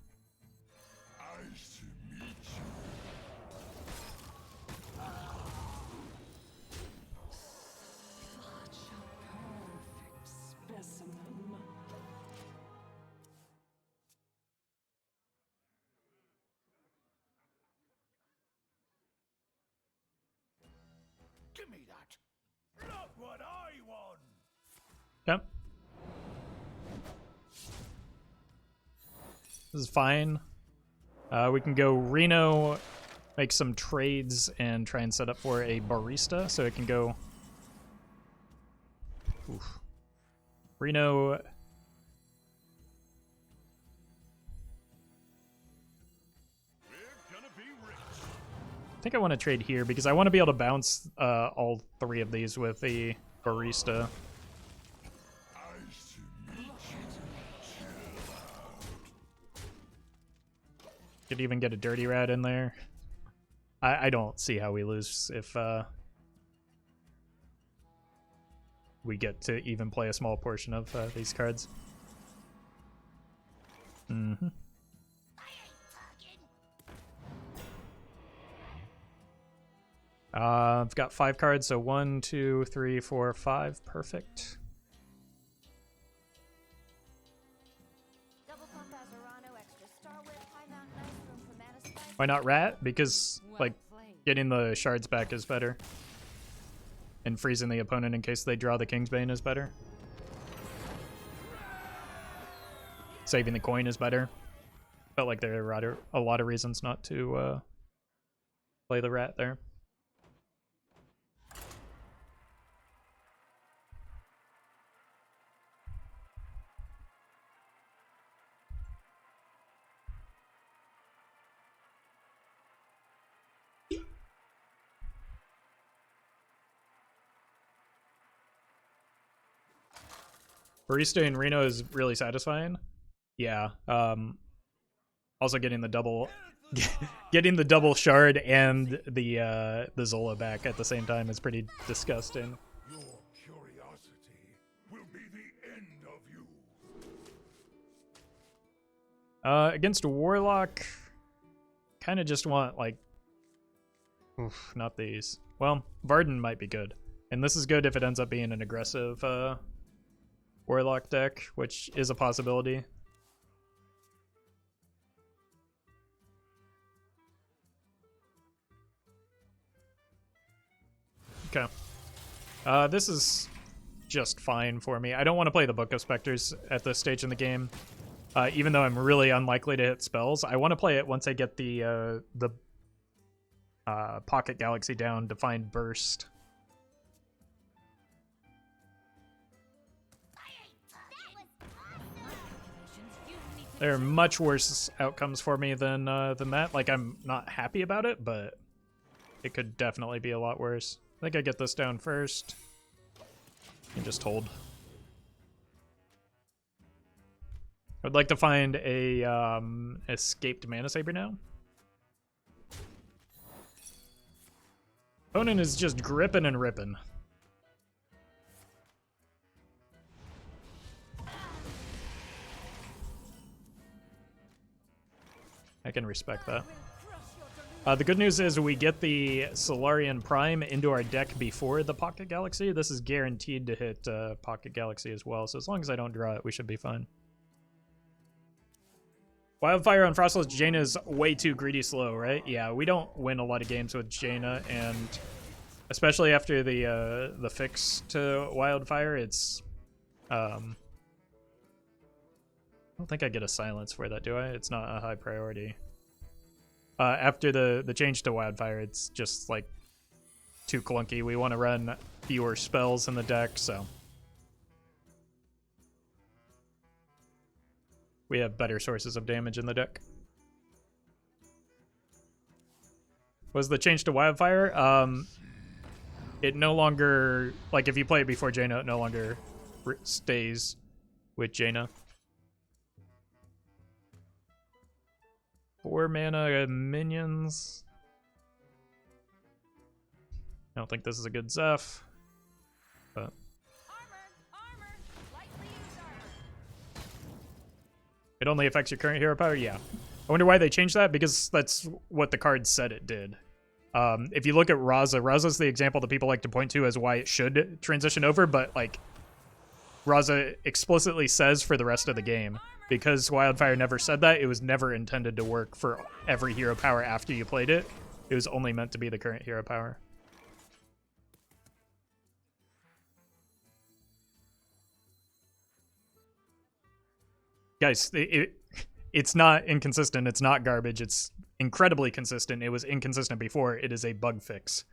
[SPEAKER 3] Give me that. Look what I won.
[SPEAKER 1] Yep. This is fine. We can go Reno, make some trades, and try and set up for a barista, so it can go. Oof. Reno.
[SPEAKER 3] We're gonna be rich.
[SPEAKER 1] I think I want to trade here because I want to be able to bounce all three of these with the barista. Could even get a dirty rat in there. I don't see how we lose if we get to even play a small portion of these cards. Mm-hmm. I've got 5 cards, so 1, 2, 3, 4, 5. Perfect.
[SPEAKER 5] Double pump Azarano, extra Star Whip, high mountain ice room for mana spike.
[SPEAKER 1] Why not rat? Because, like, getting the shards back is better. And freezing the opponent in case they draw the Kingsbane is better. Saving the coin is better. Felt like there are a lot of reasons not to play the rat there. Barista in Reno is really satisfying. Yeah. Also getting the double shard and the Zola back at the same time is pretty disgusting.
[SPEAKER 3] Your curiosity will be the end of you.
[SPEAKER 1] Against a Warlock, kind of just want, like... Oof, not these. Well, Varden might be good. And this is good if it ends up being an aggressive Warlock deck, which is a possibility. Okay. This is just fine for me. I don't want to play the Book of Specters at this stage in the game. Even though I'm really unlikely to hit spells. I want to play it once I get the Pocket Galaxy down to find Burst. There are much worse outcomes for me than that. Like, I'm not happy about it, but it could definitely be a lot worse. I think I get this down first. And just hold. I'd like to find a escaped Mana Saber now. Opponent is just gripping and ripping. I can respect that. The good news is we get the Solarian Prime into our deck before the Pocket Galaxy. This is guaranteed to hit Pocket Galaxy as well, so as long as I don't draw it, we should be fine. Wildfire on Frostless Jaina is way too greedy slow, right? Yeah, we don't win a lot of games with Jaina, and especially after the fix to Wildfire, it's I don't think I get a silence for that, do I? It's not a high priority. After the change to Wildfire, it's just like too clunky. We want to run fewer spells in the deck, so we have better sources of damage in the deck. Was the change to Wildfire? It no longer, like if you play it before Jaina, it no longer stays with Jaina. 4 mana minions. I don't think this is a good Zeph, but
[SPEAKER 4] Armor! Lightly used armor!
[SPEAKER 1] it only affects your current hero power? Yeah. I wonder why they changed that, because that's what the card said it did. If you look at Raza's the example that people like to point to as why it should transition over, but like Raza explicitly says for the rest of the game, because Wildfire never said that, it was never intended to work for every hero power after you played it. It was only meant to be the current hero power. Guys, it's not inconsistent. It's not garbage. It's incredibly consistent. It was inconsistent before. It is a bug fix.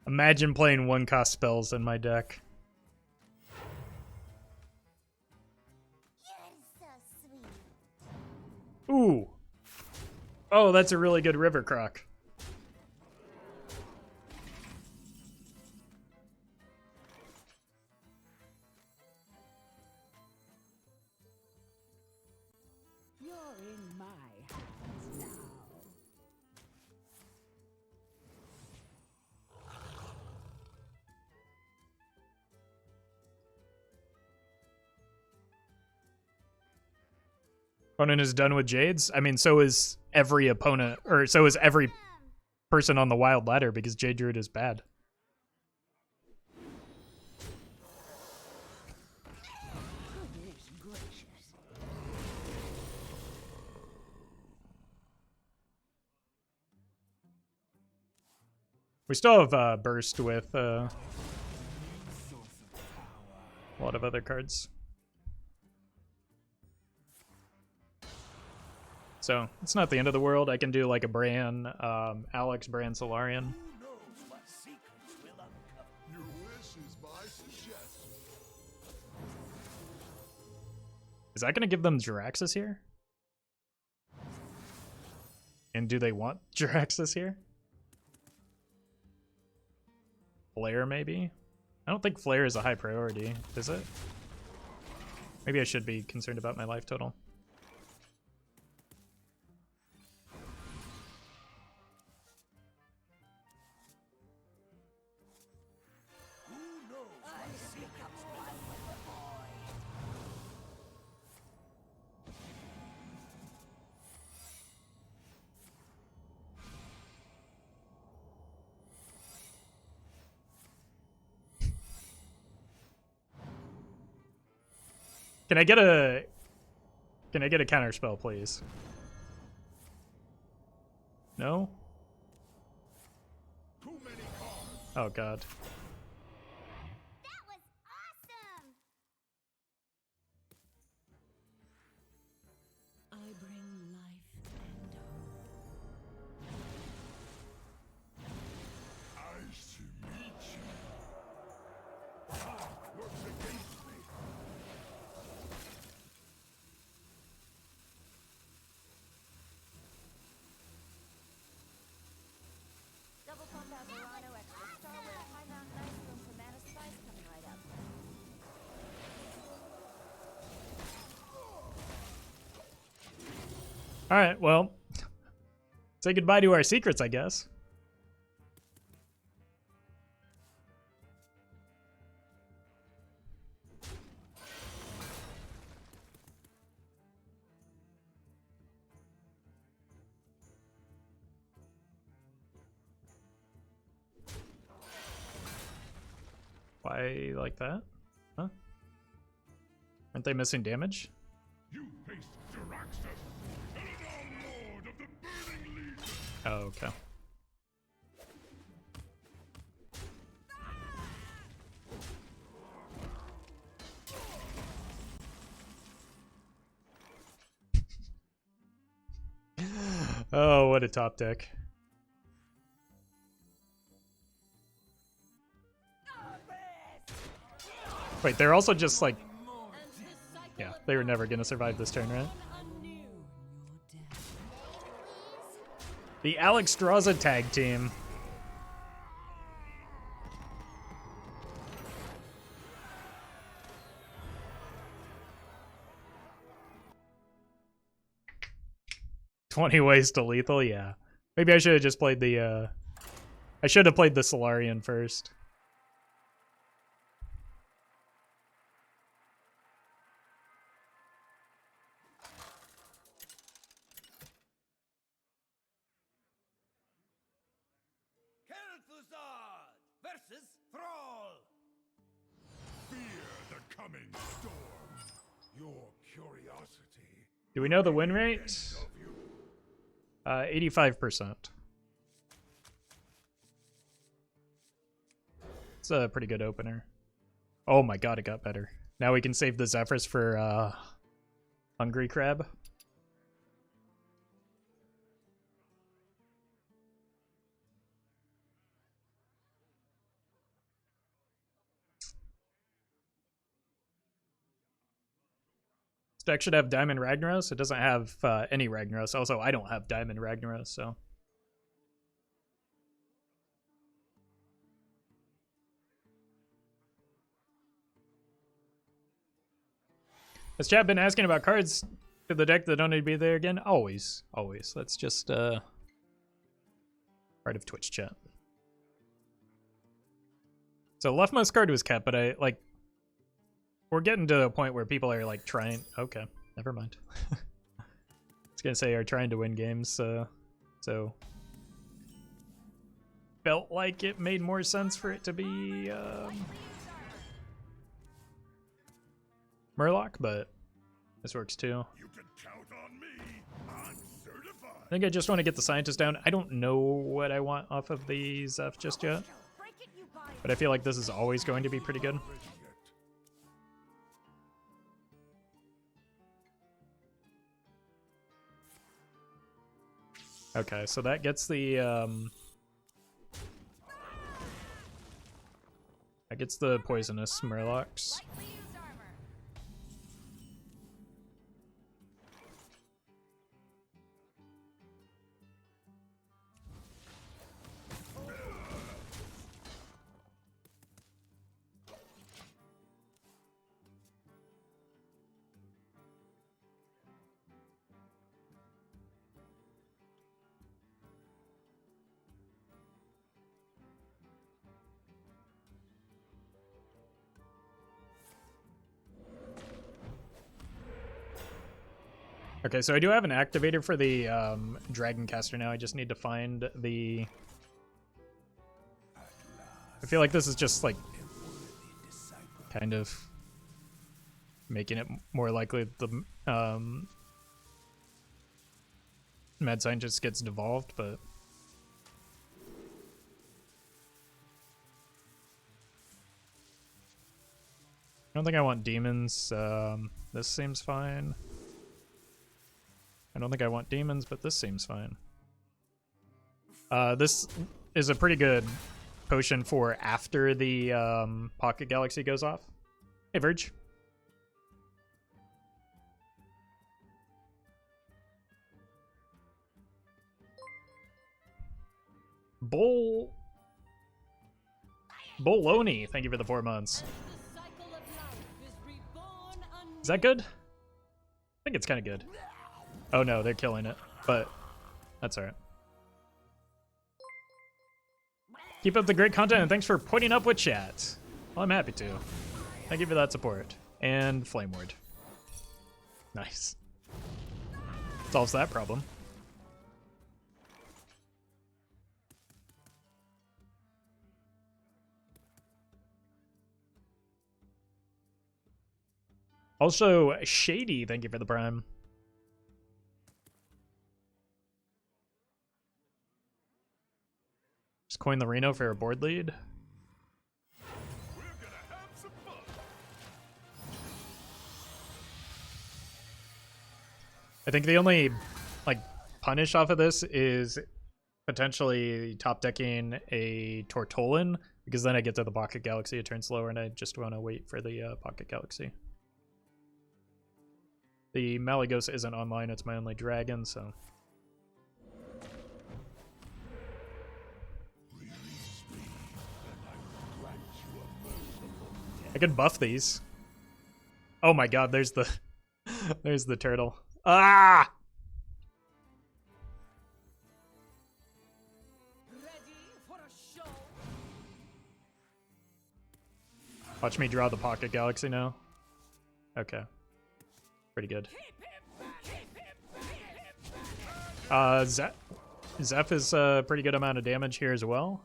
[SPEAKER 1] Imagine playing 1-cost spells in my deck.
[SPEAKER 5] You're so sweet.
[SPEAKER 1] Ooh. Oh, that's a really good River Croc.
[SPEAKER 4] You're in my hands now.
[SPEAKER 1] Opponent is done with Jades? I mean, so is every opponent, or so is every person on the wild ladder, because Jade Druid is bad.
[SPEAKER 4] Goodness gracious.
[SPEAKER 1] We still have Burst with a lot of other cards. So, it's not the end of the world. I can do like a Bran, Alex, Bran, Solarian.
[SPEAKER 2] Who knows what secrets will uncover?
[SPEAKER 3] Your wish is my suggestion.
[SPEAKER 1] Is that going to give them Jiraxis here? And do they want Jiraxis here? Flare, maybe? I don't think Flare is a high priority, is it? Maybe I should be concerned about my life total.
[SPEAKER 2] Who knows what secrets will uncover?
[SPEAKER 1] Can I get a counter spell, please? No?
[SPEAKER 3] Too many cards.
[SPEAKER 1] Oh god.
[SPEAKER 5] That was awesome!
[SPEAKER 4] I bring life and hope.
[SPEAKER 3] Nice to meet you. Ah, works against me.
[SPEAKER 4] Double combat Reno extra star with high mount
[SPEAKER 1] Alright, well. Say goodbye to our secrets, I guess. Why like that? Huh? Aren't they missing damage?
[SPEAKER 3] You face Jaraxxus, Eladar Lord of the Burning Legion.
[SPEAKER 1] Oh, okay. Oh, what a top deck. Wait, they're also just like... Yeah, they were never gonna survive this turn, right? The Alex Straza tag team. "20 ways to lethal," yeah. Maybe I should have just played the, I should have played the Solarian first.
[SPEAKER 6] Kel'Thuzad versus Thrall.
[SPEAKER 3] Fear the coming storm. Your curiosity.
[SPEAKER 1] Do we know the win rate? 85%. It's a pretty good opener. Oh my god, it got better. Now we can save the Zephyrs for Hungry Crab. This deck should have Diamond Ragnaros. It doesn't have any Ragnaros. Also, I don't have Diamond Ragnaros, so... Has chat been asking about cards to the deck that don't need to be there again? Always. Always. That's just part of Twitch chat. So leftmost card was kept, but I, like... We're getting to a point where people are, like, trying... Okay, never mind. I was gonna say are trying to win games, so... Felt like it made more sense for it to be, Murloc, but this works too.
[SPEAKER 3] You can count on me. I'm certified.
[SPEAKER 1] I think I just want to get the Scientist down. I don't know what I want off of the Zeph just yet, but I feel like this is always going to be pretty good. Okay, so that gets the that gets the poisonous Murlocs. Okay, so I do have an activator for the Dragon Caster now. I just need to find the... I feel like this is just like kind of making it more likely that the Mad Scientist gets devolved, but... I don't think I want demons. This seems fine. I don't think I want demons, but this seems fine. This is a pretty good potion for after the Pocket Galaxy goes off. Hey, Verge. Bologna, thank you for the 4 months. Is that good? I think it's kind of good. Oh no, they're killing it, but that's alright. Keep up the great content, and thanks for putting up with chat. Well, I'm happy to. Thank you for that support. And Flame Ward. Nice. Solves that problem. Also, Shady, thank you for the prime. Just coin the Reno for a board lead.
[SPEAKER 3] We're gonna have some fun.
[SPEAKER 1] I think the only like punish off of this is potentially top decking a Tortolan, because then I get to the Pocket Galaxy a turn slower and I just want to wait for the Pocket Galaxy. The Malagos isn't online, it's my only dragon, so. I could buff these. Oh my god, there's the there's the turtle. Ah!
[SPEAKER 4] Ready for a show?
[SPEAKER 1] Watch me draw the Pocket Galaxy now. Okay. Pretty good. Zeph is a pretty good amount of damage here as well.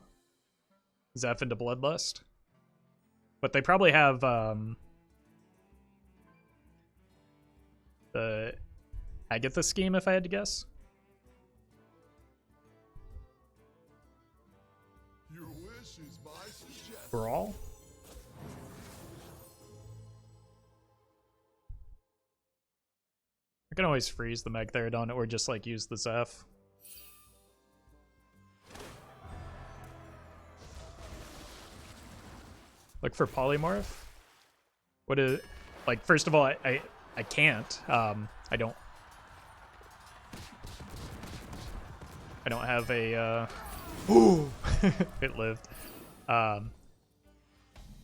[SPEAKER 1] Zeph into Bloodlust. But they probably have the Agatha scheme, if I had to guess.
[SPEAKER 3] Your wish is my suggestion.
[SPEAKER 1] Brawl? I can always freeze the Magtheridon or just like use the Zeph. Look for Polymorph. What is, like, first of all, I can't. I don't have a ooh, it lived. I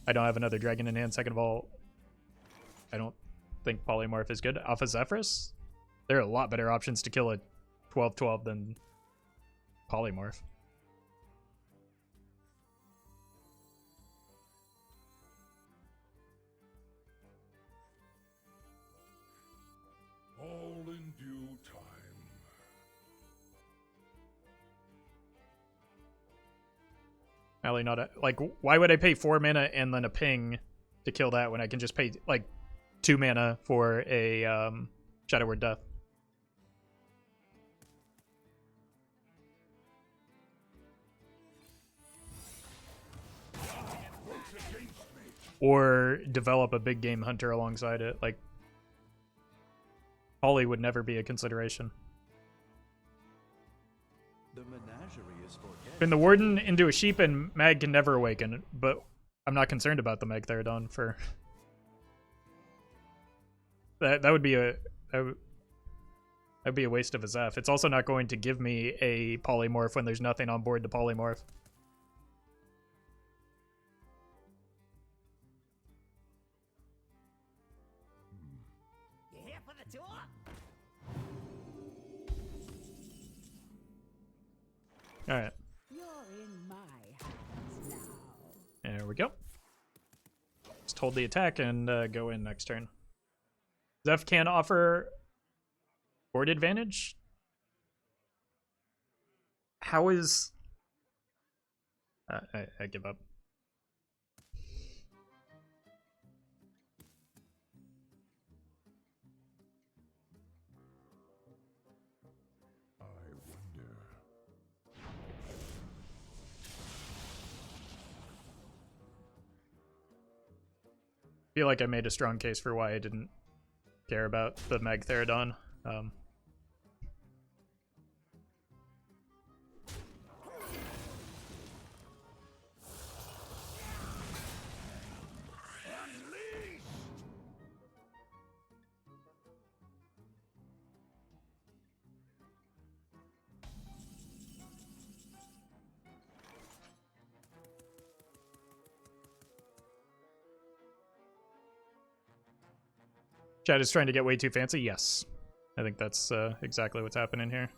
[SPEAKER 1] don't have another dragon in hand. Second of all, I don't think Polymorph is good. Alpha Zephyrus? There are a lot better options to kill a 12/12 than Polymorph.
[SPEAKER 3] All in due time.
[SPEAKER 1] Probably not a, like, why would I pay 4 mana and then a ping to kill that when I can just pay like 2 mana for a Shadow Word Death? Or develop a big game hunter alongside it. Like, Poly would never be a consideration.
[SPEAKER 6] The menagerie is for
[SPEAKER 1] Turn the Warden into a sheep and Mag can never awaken, but I'm not concerned about the Magtheridon for that would be a that'd be a waste of a Zeph. It's also not going to give me a polymorph when there's nothing on board to polymorph.
[SPEAKER 2] You here for the tour?
[SPEAKER 1] All right,
[SPEAKER 4] You're in my hands now.
[SPEAKER 1] there we go. Just hold the attack and go in next turn. Zeph can offer board advantage. How is... I give up.
[SPEAKER 3] I wonder.
[SPEAKER 1] I feel like I made a strong case for why I didn't care about the Magtheridon. Chad is trying to get way too fancy. Yes. I think that's exactly what's happening here.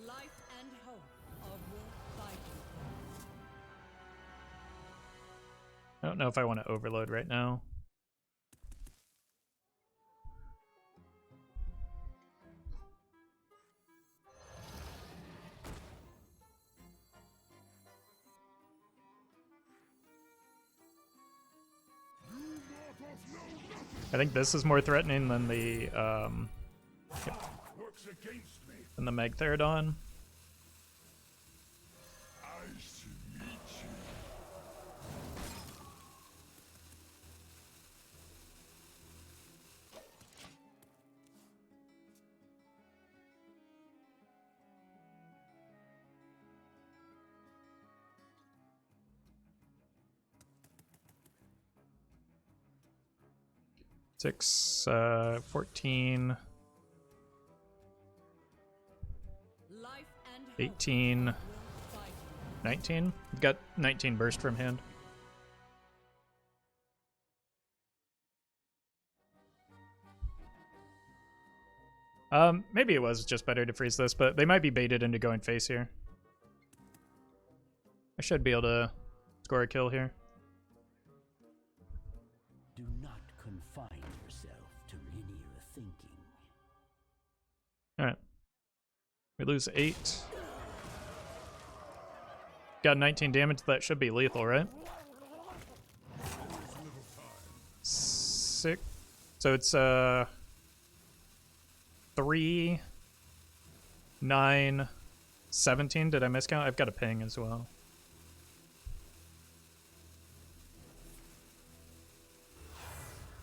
[SPEAKER 4] Life and hope are worth fighting for.
[SPEAKER 1] I don't know if I want to overload right now. I think this is more threatening than the
[SPEAKER 3] Works against me.
[SPEAKER 1] Magtheridon.
[SPEAKER 3] I should meet you.
[SPEAKER 1] Six, 14,
[SPEAKER 4] Life and hope
[SPEAKER 1] 18,
[SPEAKER 4] worth fighting.
[SPEAKER 1] 19. Got 19 burst from hand. Maybe it was just better to freeze this, but they might be baited into going face here. I should be able to score a kill here.
[SPEAKER 7] Do not confine yourself to linear thinking.
[SPEAKER 1] Alright. We lose 8. Got 19 damage, that should be lethal, right? 6. So it's 3, 9, 17. Did I miscount? I've got a ping as well.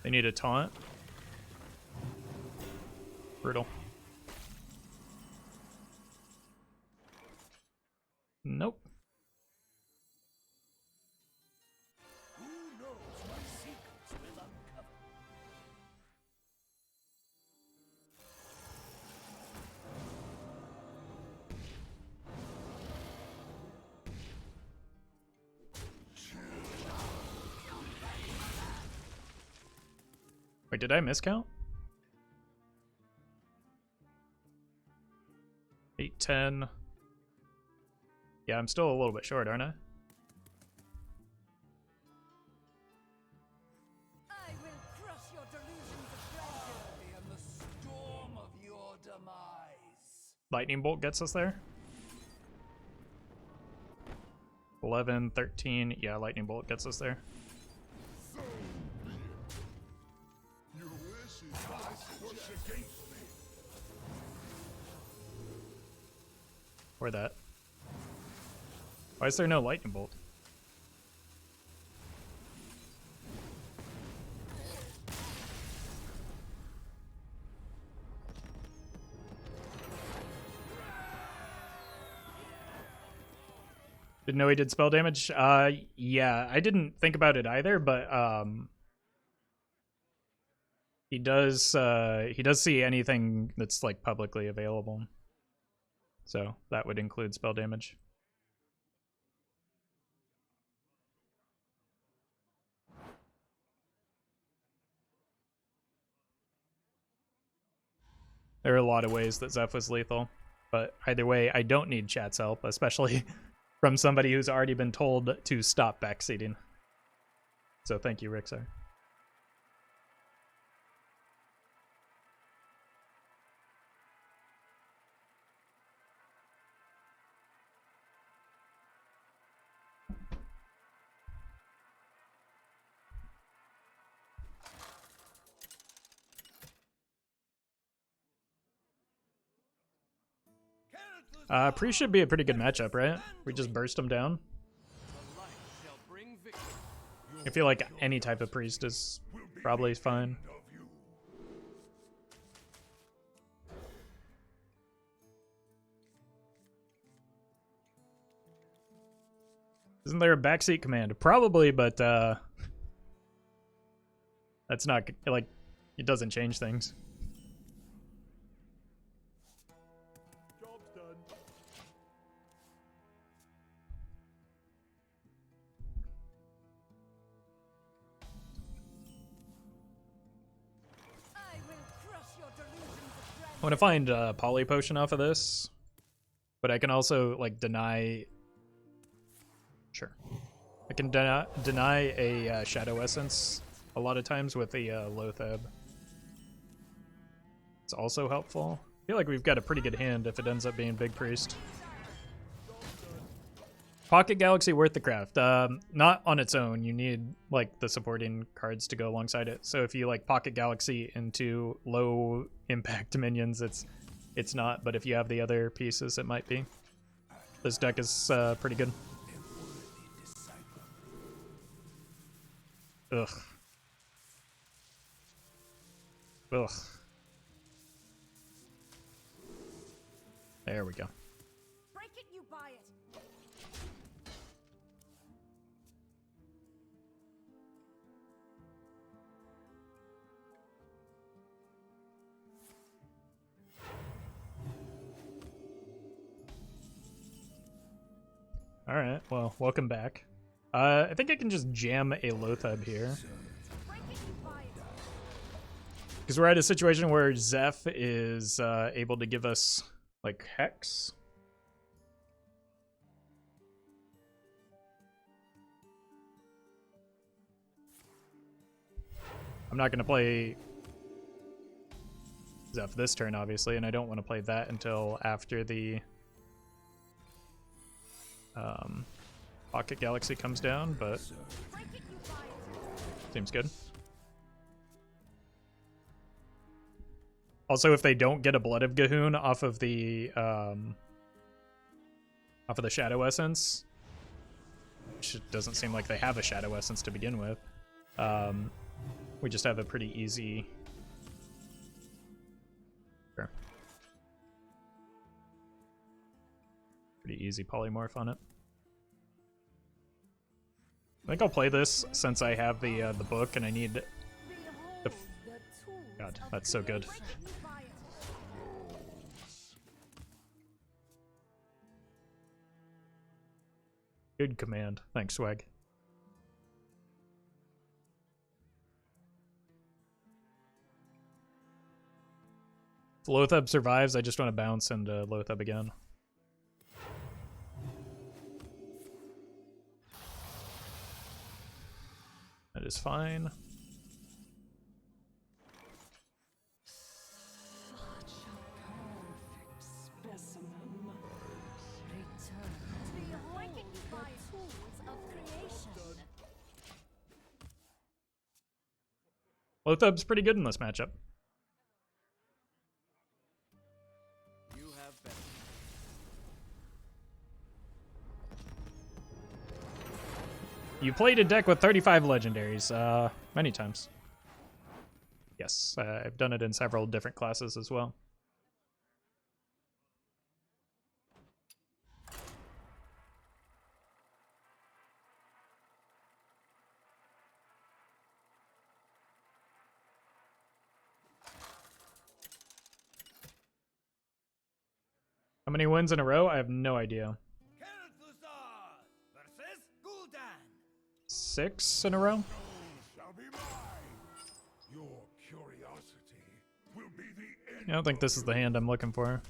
[SPEAKER 1] They need a taunt. Brutal. Nope.
[SPEAKER 2] Who knows what secrets will uncover?
[SPEAKER 1] Wait, did I miscount? 8, 10. Yeah, I'm still a little bit short, aren't I?
[SPEAKER 4] I will crush your delusions of grandeur.
[SPEAKER 7] In the storm of your demise.
[SPEAKER 1] Lightning bolt gets us there. 11, 13. Yeah, lightning bolt gets us there.
[SPEAKER 3] So be it. Your wish is my works against me.
[SPEAKER 1] Or that. Why is there no lightning bolt? Didn't know he did spell damage. Yeah, I didn't think about it either, but he does see anything that's like publicly available. So that would include spell damage. There are a lot of ways that Zeph was lethal, but either way, I don't need chat's help, especially from somebody who's already been told to stop backseating. So thank you, Rixar. Pre should be a pretty good matchup, right? We just burst them down.
[SPEAKER 6] The light shall bring victory.
[SPEAKER 1] I feel like any type of priest is probably fine.
[SPEAKER 3] Of you.
[SPEAKER 1] Isn't there a backseat command? Probably, but that's not like it doesn't change things. want to find Poly Potion off of this, but I can also like deny. Sure, I can deny a Shadow Essence a lot of times with the Lothab. It's also helpful. I feel like we've got a pretty good hand if it ends up being Big Priest. Pocket Galaxy worth the craft. Not on its own. You need like the supporting cards to go alongside it. So if you like Pocket Galaxy into low impact minions, it's not. But if you have the other pieces, it might be. This deck is pretty good. Ugh. Ugh. There we go.
[SPEAKER 4] Break it, you buy it.
[SPEAKER 1] All right. Well, welcome back. I think I can just jam a Lothab here.
[SPEAKER 4] Break it, you buy it.
[SPEAKER 1] Because we're at a situation where Zeph is able to give us, like, Hex. I'm not going to play Zeph this turn, obviously, and I don't want to play that until after the Pocket Galaxy comes down, but
[SPEAKER 4] Break it, you buy it.
[SPEAKER 1] seems good. Also, if they don't get a Blood of Gahoon off of the Shadow Essence, which it doesn't seem like they have a Shadow Essence to begin with, we just have a pretty easy. Sure. Pretty easy polymorph on it. I think I'll play this since I have the book and I need the. God, that's so good.
[SPEAKER 4] Break it, you buy it.
[SPEAKER 1] Good command. Thanks, Swag. If Lothab survives, I just want to bounce and Lothab again. That is fine.
[SPEAKER 4] Break it, you buy it.
[SPEAKER 5] Tools of creation.
[SPEAKER 1] Lothab's pretty good in this matchup.
[SPEAKER 6] You have been.
[SPEAKER 1] You played a deck with 35 legendaries, many times. Yes, I've done it in several different classes as well. How many wins in a row? I have no idea.
[SPEAKER 6] Versus Gul'dan.
[SPEAKER 1] 6 in a row?
[SPEAKER 3] Shall be mine. Your curiosity will be the end.
[SPEAKER 1] I don't think this is the hand I'm looking for.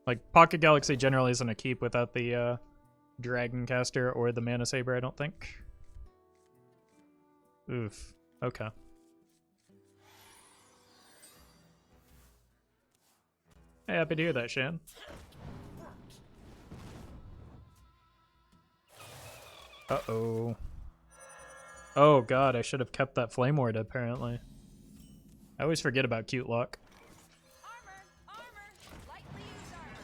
[SPEAKER 1] Like, Pocket Galaxy generally isn't a keep without the Dragon Caster or the Mana Saber, I don't think. Oof. Okay. Hey, happy to hear that, Shan. Uh-oh. Oh god, I should have kept that Flame Ward, apparently. I always forget about Cute Lock.
[SPEAKER 4] Armor, lightly used armor.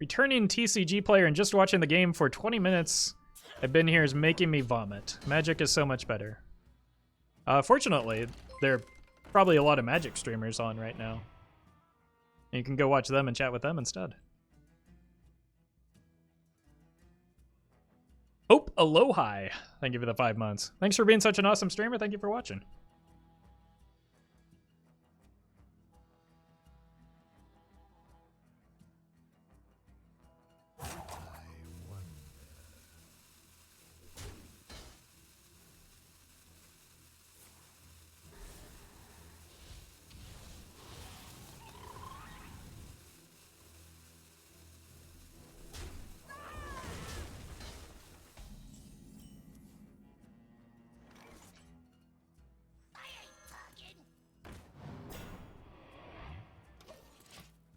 [SPEAKER 1] Returning TCG player and just watching the game for 20 minutes I've been here is making me vomit. Magic is so much better. Fortunately, there are probably a lot of Magic streamers on right now. You can go watch them and chat with them instead. Hope Alohi. Thank you for the 5 months. Thanks for being such an awesome streamer. Thank you for watching.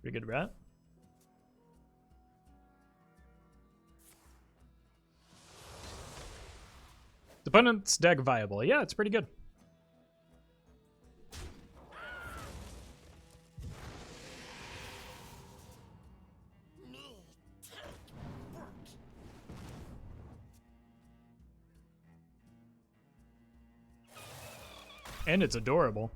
[SPEAKER 1] Pretty good rat. The opponent's deck viable. Yeah, it's pretty good. And it's adorable.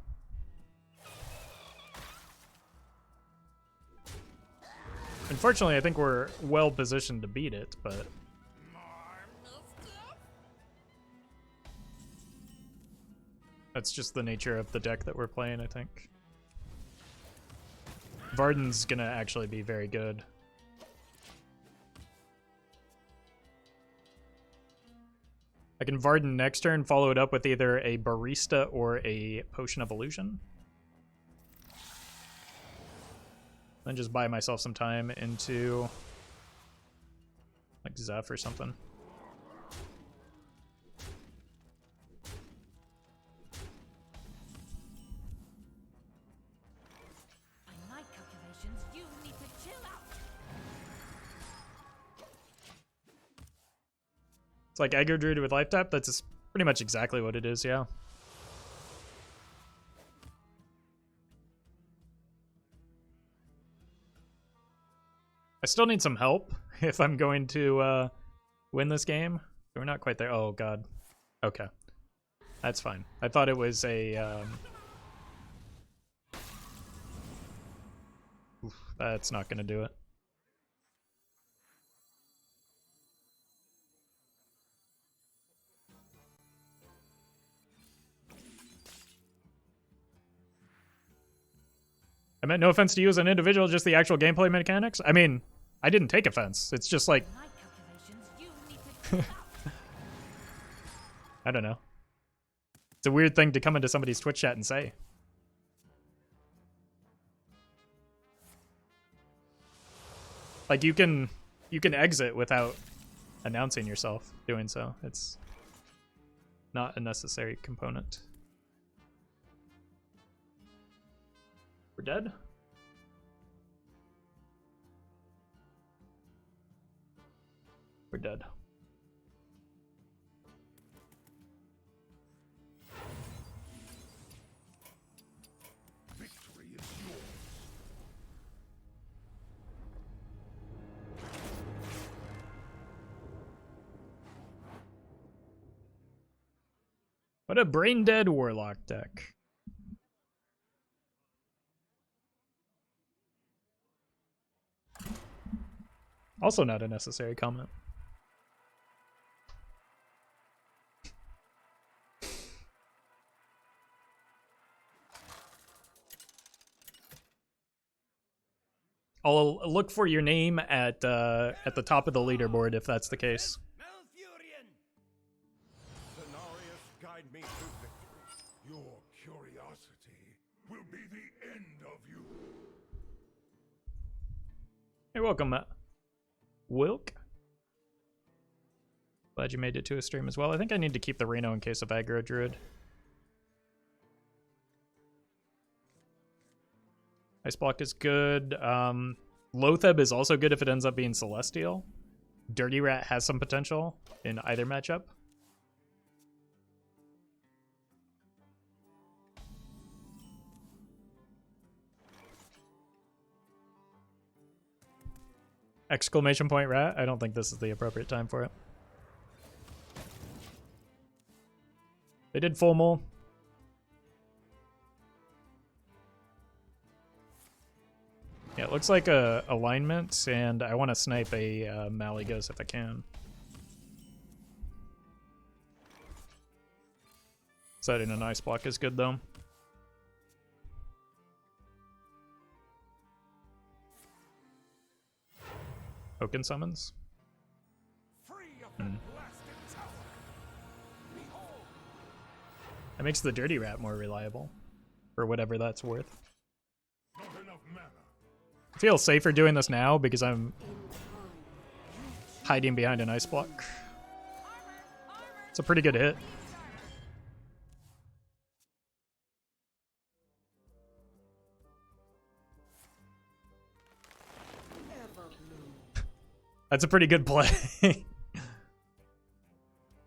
[SPEAKER 1] Unfortunately, I think we're well positioned to beat it, but that's just the nature of the deck that we're playing, I think. Varden's gonna actually be very good. I can Varden next turn, follow it up with either a Barista or a Potion of Illusion. Then just buy myself some time into like Zeph or something.
[SPEAKER 4] By my calculations, you need to chill out.
[SPEAKER 1] It's like Aggro Druid with Life Tap. That's just pretty much exactly what it is, yeah. I still need some help if I'm going to win this game. We're not quite there. Oh, God. Okay. That's fine. I thought it was a... Oof, that's not going to do it. I meant no offense to you as an individual, just the actual gameplay mechanics. I mean, I didn't take offense. It's just like...
[SPEAKER 4] By my calculations, you need to chill out.
[SPEAKER 1] I don't know. It's a weird thing to come into somebody's Twitch chat and say. Like you can exit without announcing yourself doing so. It's not a necessary component. We're dead? We're dead.
[SPEAKER 3] Victory is yours.
[SPEAKER 1] What a brain dead warlock deck. Also not a necessary comment. I'll look for your name at the top of the leaderboard if that's the case.
[SPEAKER 6] Malfurion!
[SPEAKER 3] Cenarius, guide me to victory. Your curiosity will be the end of you.
[SPEAKER 1] Hey, welcome, Wilk. Glad you made it to a stream as well. I think I need to keep the Reno in case of Aggro Druid. Ice Block is good. Loatheb is also good if it ends up being Celestial. Dirty Rat has some potential in either matchup. Exclamation point Rat? I don't think this is the appropriate time for it. They did full mull. Yeah, it looks like a alignment, and I want to snipe a Malygos if I can. Setting an Ice Block is good, though. Token summons. That makes the Dirty Rat more reliable, for whatever that's worth.
[SPEAKER 3] Not enough mana.
[SPEAKER 1] I feel safer doing this now because I'm hiding behind an Ice Block. It's a pretty good hit. That's a pretty good play. Is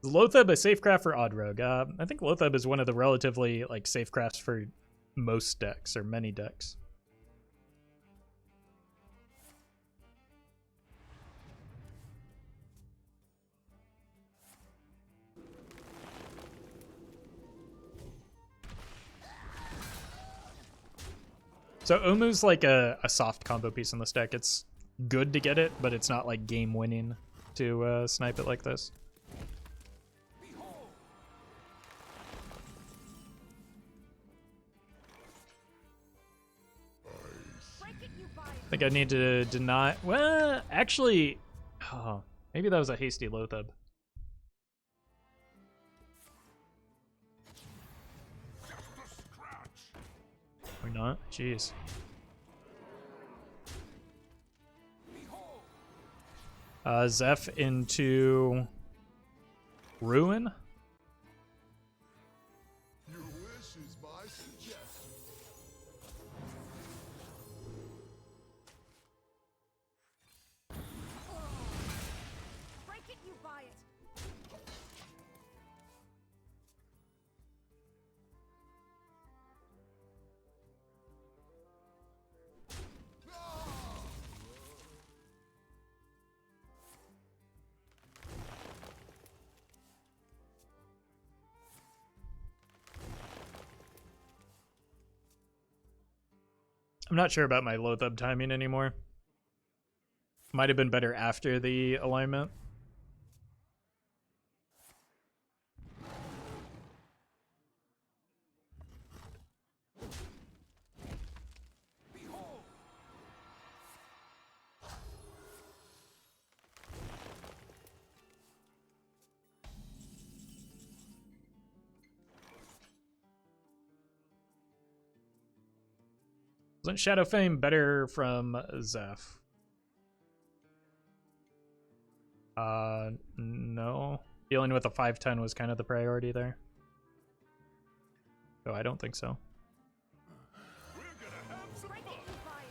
[SPEAKER 1] Lotheb a safe craft for Odd Rogue? I think Lotheb is one of the relatively like safe crafts for most decks or many decks. So Omu's like a soft combo piece in this deck. It's good to get it, but it's not like game winning to snipe it like this. I think I need to deny. Well, actually, oh, maybe that was a hasty Lotheb. Or not? Jeez. Zeph into Ruin.
[SPEAKER 3] Your wish is my suggestion.
[SPEAKER 4] Break it, you buy it.
[SPEAKER 1] I'm not sure about my Lotheb timing anymore. Might have been better after the alignment. Wasn't Shadow Fame better from Zeph? No. Dealing with a 5/10 was kind of the priority there. So I don't think so.
[SPEAKER 4] Break it, you buy it.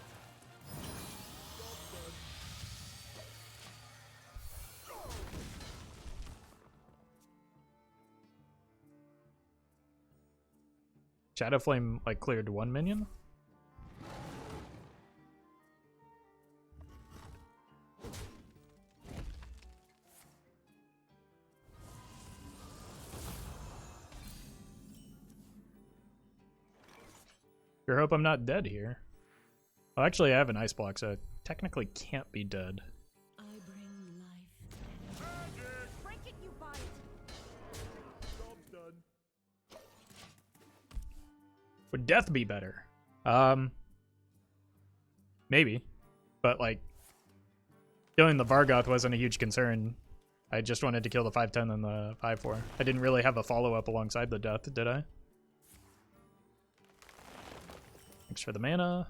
[SPEAKER 1] Shadow Flame like cleared one minion? Sure hope I'm not dead here. Oh, actually, I have an ice block, so I technically can't be dead.
[SPEAKER 4] I bring life. Break it, you buy it.
[SPEAKER 6] Job's done.
[SPEAKER 1] Would death be better? Maybe. But, like, killing the Vargoth wasn't a huge concern. I just wanted to kill the 5/10 and the 5/4. I didn't really have a follow-up alongside the death, did I? Thanks for the mana.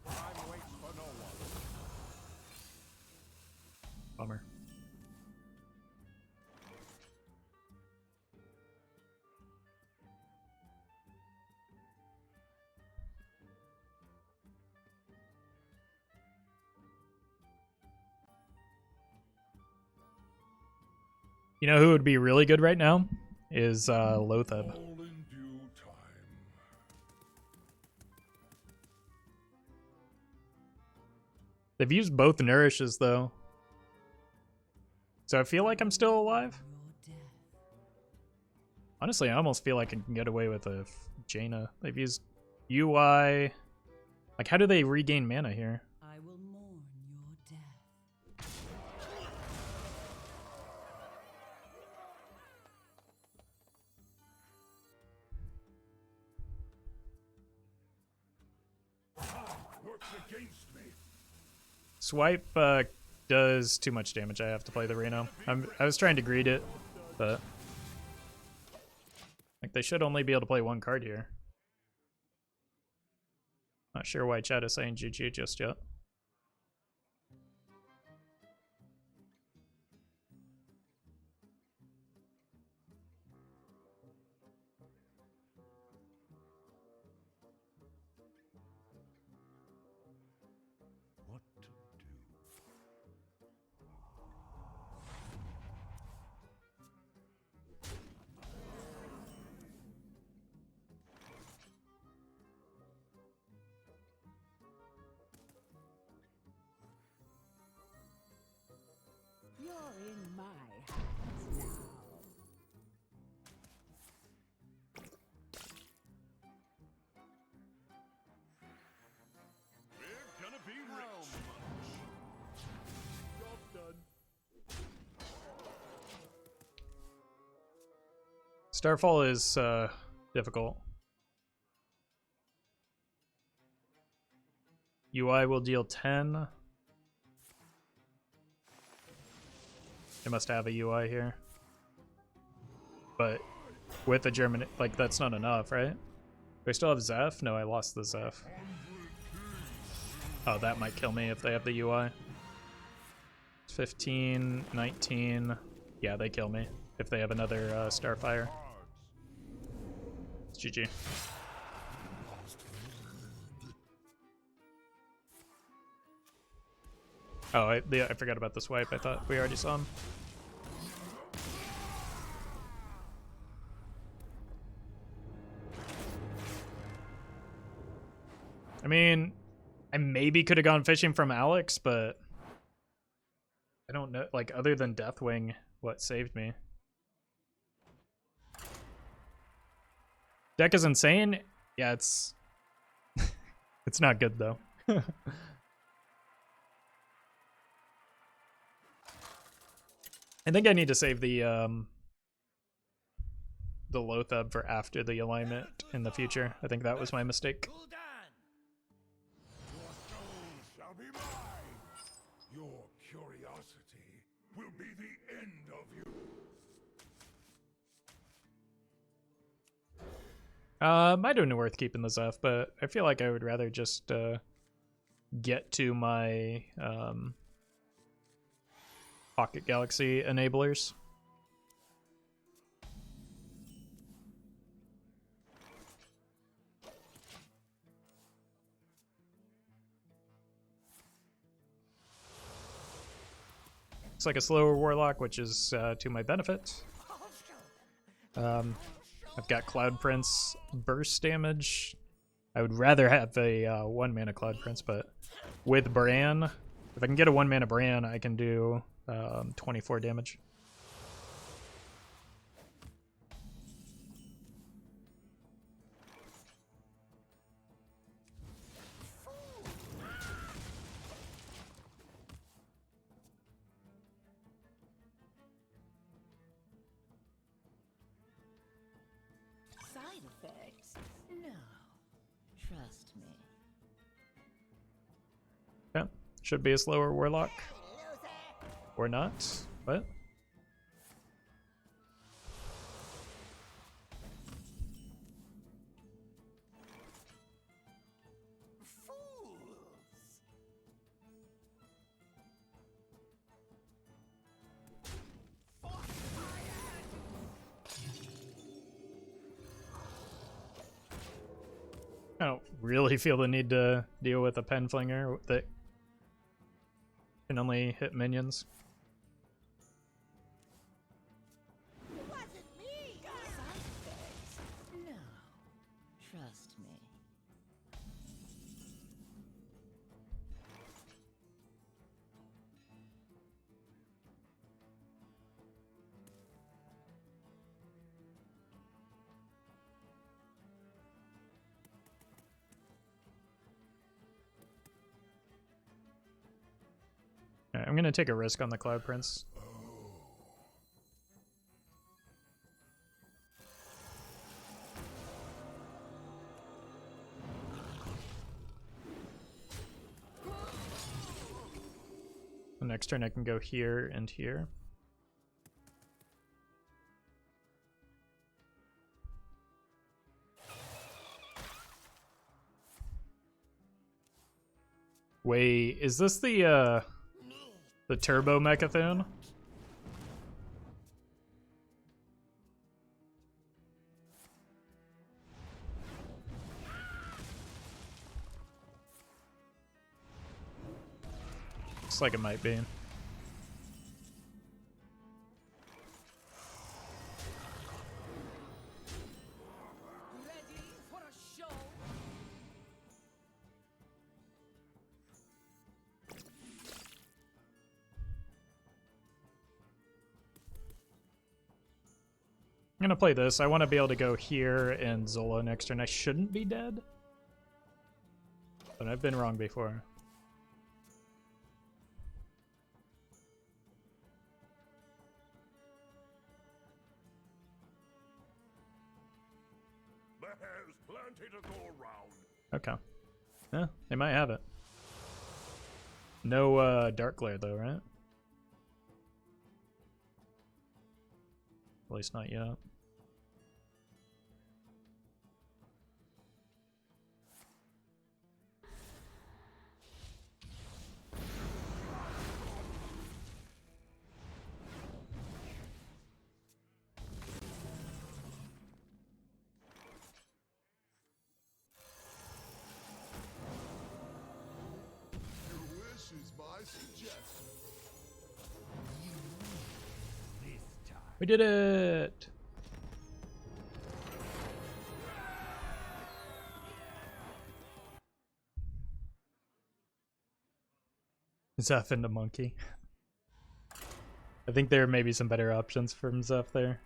[SPEAKER 6] Time waits for no one.
[SPEAKER 1] Bummer. You know who would be really good right now? Is Lotheb.
[SPEAKER 3] All in due time.
[SPEAKER 1] They've used both nourishes though. So I feel like I'm still alive. Honestly, I almost feel like I can get away with a Jaina. They've used UI. Like, how do they regain mana here?
[SPEAKER 4] I will mourn your death.
[SPEAKER 3] against me.
[SPEAKER 1] Swipe does too much damage. I have to play the Reno. I was trying to greed it, but like they should only be able to play one card here. Not sure why chat is saying GG just yet.
[SPEAKER 3] What to do?
[SPEAKER 4] You're in my hands now.
[SPEAKER 3] We're gonna be rich.
[SPEAKER 6] Job done.
[SPEAKER 1] Starfall is difficult. UI will deal 10. They must have a UI here. But with a German, like, that's not enough, right? Do I still have Zeph? No, I lost the Zeph. Oh, that might kill me if they have the UI. 15, 19. Yeah, they kill me if they have another Starfire. It's GG. Oh, I forgot about the swipe. I thought we already saw him. I mean, I maybe could have gone fishing from Alex, but I don't know. Like, other than Deathwing, what saved me? Deck is insane. Yeah, it's it's not good though. I think I need to save the Lothub for after the alignment in the future. I think that was my mistake.
[SPEAKER 6] Cool down.
[SPEAKER 3] Your soul shall be mine. Your curiosity will be the end of you.
[SPEAKER 1] Might have been worth keeping the Zeph, but I feel like I would rather just get to my Pocket Galaxy enablers. It's like a slower Warlock, which is to my benefit. I've got Cloud Prince burst damage. I would rather have a 1 mana Cloud Prince, but with Bran, if I can get a 1 mana Bran, I can do 24 damage.
[SPEAKER 4] Side effects? No. Trust me.
[SPEAKER 1] Yeah, should be a slower Warlock. Or not. What? I don't really feel the need to deal with a pen flinger that can only hit minions.
[SPEAKER 4] Wasn't me! Side effects? No. Trust me.
[SPEAKER 1] Alright, I'm gonna take a risk on the Cloud Prince. next turn I can go here and here. Wait, is this the Turbo Mechathon? Looks like it might be.
[SPEAKER 4] Ready for a show?
[SPEAKER 1] I'm gonna play this. I want to be able to go here and Zola next turn. I shouldn't be dead, but I've been wrong before.
[SPEAKER 3] There's plenty to go around.
[SPEAKER 1] Okay. Yeah, they might have it. No Dark Glare though, right? At least not yet.
[SPEAKER 3] Your wish is my suggestion.
[SPEAKER 6] This time.
[SPEAKER 1] We did it! Zeph into Monkey. I think there may be some better options from Zeph there.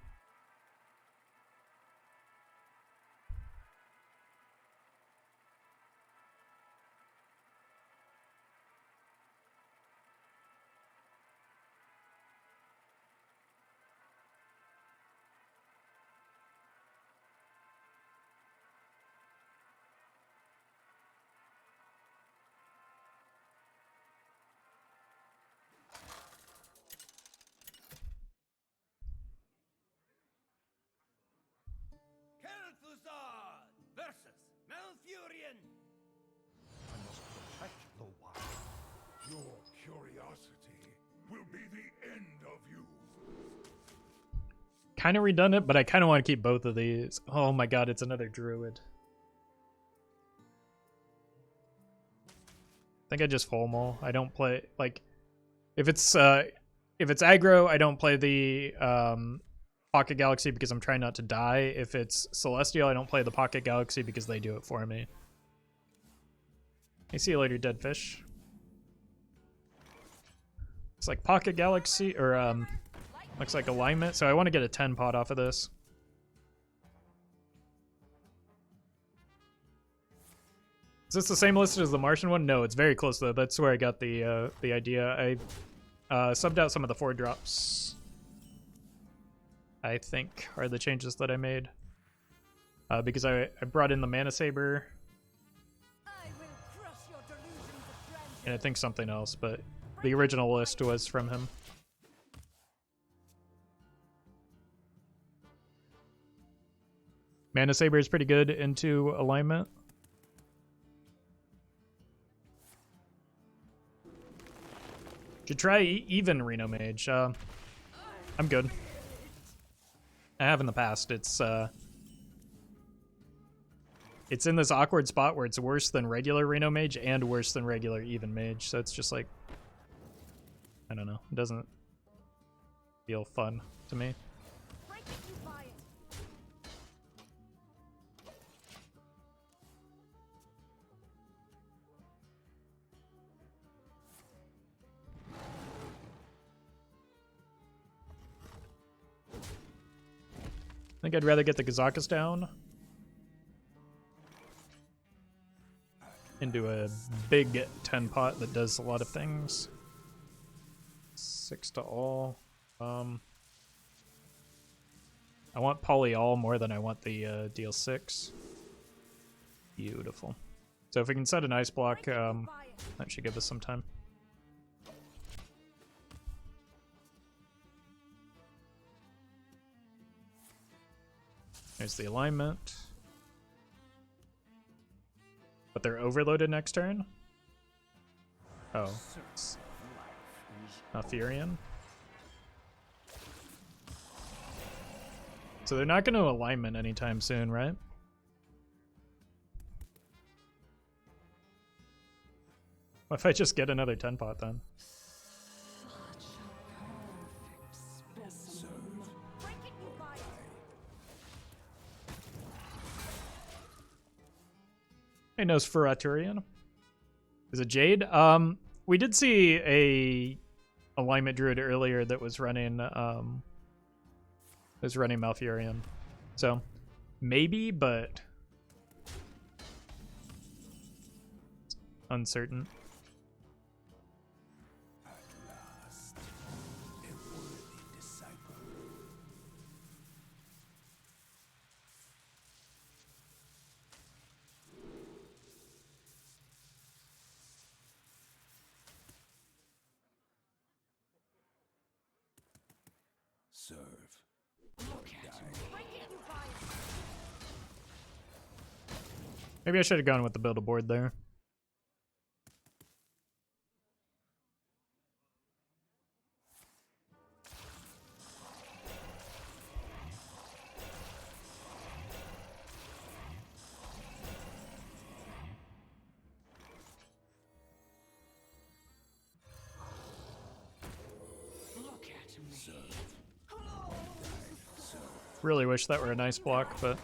[SPEAKER 6] Kel'Thuzad versus Malfurion.
[SPEAKER 3] I must protect the wild. Your curiosity will be the end of you.
[SPEAKER 1] Kind of redundant, but I kind of want to keep both of these. Oh my god, it's another druid. I think I just full maul. I don't play like if it's aggro, I don't play the Pocket Galaxy because I'm trying not to die. If it's Celestial, I don't play the Pocket Galaxy because they do it for me. Hey, see you later, dead fish. It's like Pocket Galaxy or looks like alignment, so I want to get a 10 pot off of this. Is this the same list as the Martian one? No, it's very close though. That's where I got the idea. I subbed out some of the 4 drops. I think are the changes that I made because I brought in the Mana Saber
[SPEAKER 4] I will crush your delusions of grandeur.
[SPEAKER 1] and I think something else, but the original list was from him. Mana Saber is pretty good into alignment. Should try even Reno Mage. I'm good. I have in the past. It's in this awkward spot where it's worse than regular Reno Mage and worse than regular even Mage. So it's just like, I don't know. It doesn't feel fun to me.
[SPEAKER 4] Break it, you buy it.
[SPEAKER 1] I think I'd rather get the Kazakas down into a big 10 pot that does a lot of things. 6 to all. I want poly all more than I want the deal 6. Beautiful. So if we can set an ice block, that should give us some time. There's the alignment. But they're overloaded next turn? Oh. It's Malfurion. So they're not going to alignment anytime soon, right? What if I just get another 10 pot then?
[SPEAKER 4] Break it, you bite.
[SPEAKER 1] Hey, Nosferaturian. Is it Jade? We did see a alignment druid earlier that was running Malfurion. So maybe, but uncertain.
[SPEAKER 3] Serve.
[SPEAKER 4] Break it, you bite.
[SPEAKER 1] Maybe I should have gone with the build a board there. Really wish that were a nice block, but